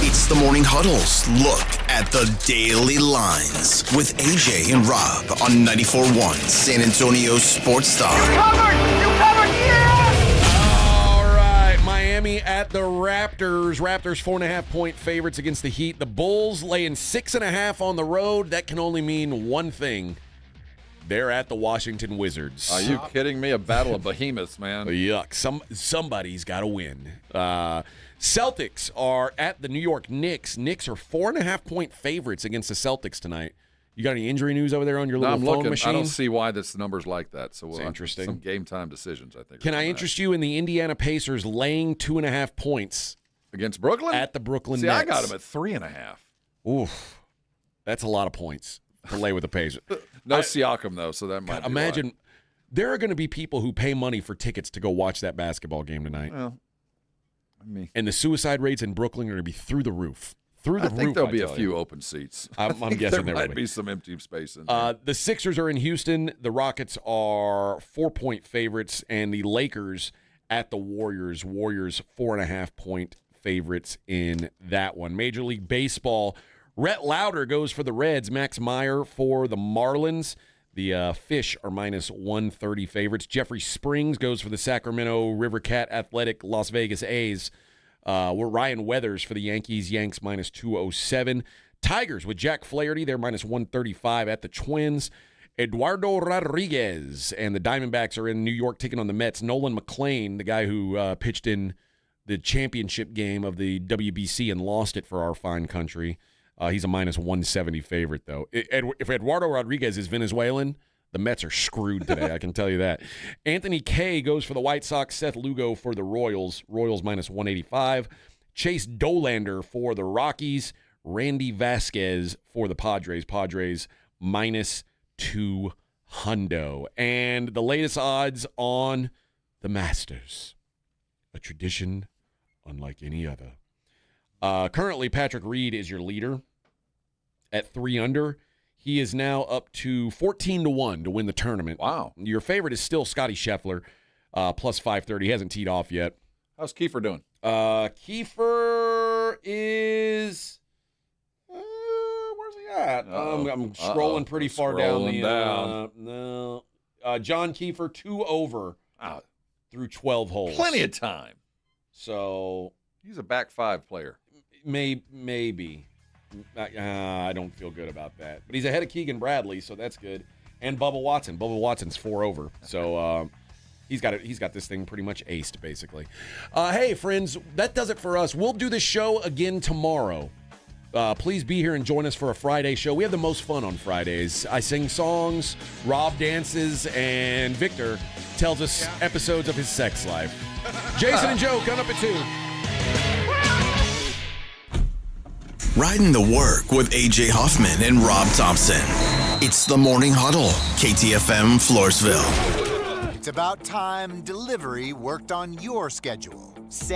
It's the Morning Huddle's look at the daily lines with AJ and Rob on 94.1 San Antonio Sports Star. You covered, yeah! All right, Miami at the Raptors. Raptors 4.5-point favorites against the Heat. The Bulls laying 6.5 on the road. That can only mean one thing. They're at the Washington Wizards. Are you kidding me? A battle of behemoths, man. Yuck. Somebody's got to win. Celtics are at the New York Knicks. Knicks are 4.5-point favorites against the Celtics tonight. You got any injury news over there on your little phone machine? I don't see why this number's like that. So it's interesting. Some game time decisions, I think. Can I interest you in the Indiana Pacers laying 2.5 points against Brooklyn? At the Brooklyn See, Nets. I got them at 3.5. Oof. That's a lot of points to lay with the Pacers. No Siakam, though, so that might be imagine why. There are going to be people who pay money for tickets to go watch that basketball game tonight. Well, and the suicide rates in Brooklyn are going to be through the roof. I think there'll be a few open seats. I'm guessing there will might be some empty space in there. The Sixers are in Houston. The Rockets are 4-point favorites, and the Lakers at the Warriors. Warriors 4.5-point favorites in that one. Major League Baseball. Rhett Lauder goes for the Reds. Max Meyer for the Marlins. The Fish are minus 130 favorites. Jeffrey Springs goes for the Sacramento River Cat Athletic Las Vegas A's. We're Ryan Weathers for the Yankees. Yanks minus 207. Tigers with Jack Flaherty. They're minus 135 at the Twins. Eduardo Rodriguez and the Diamondbacks are in New York taking on the Mets. Nolan McLean, the guy who pitched in the championship game of the WBC and lost it for our fine country. He's a minus 170 favorite, though. If Eduardo Rodriguez is Venezuelan, the Mets are screwed today, I can tell you that. Anthony Kay goes for the White Sox. Seth Lugo for the Royals. Royals minus 185. Chase Dolander for the Rockies. Randy Vasquez for the Padres. Padres minus 200. And the latest odds on the Masters. A tradition unlike any other. Currently, Patrick Reed is your leader at 3 under. He is now up to 14-1 to win the tournament. Wow. Your favorite is still Scotty Scheffler, plus 530. He hasn't teed off yet. How's Kiefer doing? Kiefer is... where's he at? I'm scrolling pretty far down. No. John Kiefer, 2 over through 12 holes. Plenty of time. So... He's a back 5 player. Maybe. I don't feel good about that. But he's ahead of Keegan Bradley, so that's good. And Bubba Watson. Bubba Watson's 4 over. So he's got this thing pretty much aced, basically. Hey, friends, that does it for us. We'll do this show again tomorrow. Please be here and join us for a Friday show. We have the most fun on Fridays. I sing songs, Rob dances, and Victor tells us episodes of his sex life. Jason and Joe coming up at 2. Riding the work with AJ Hoffman and Rob Thompson. It's the Morning Huddle, KTFM Floresville. It's about time delivery worked on your schedule.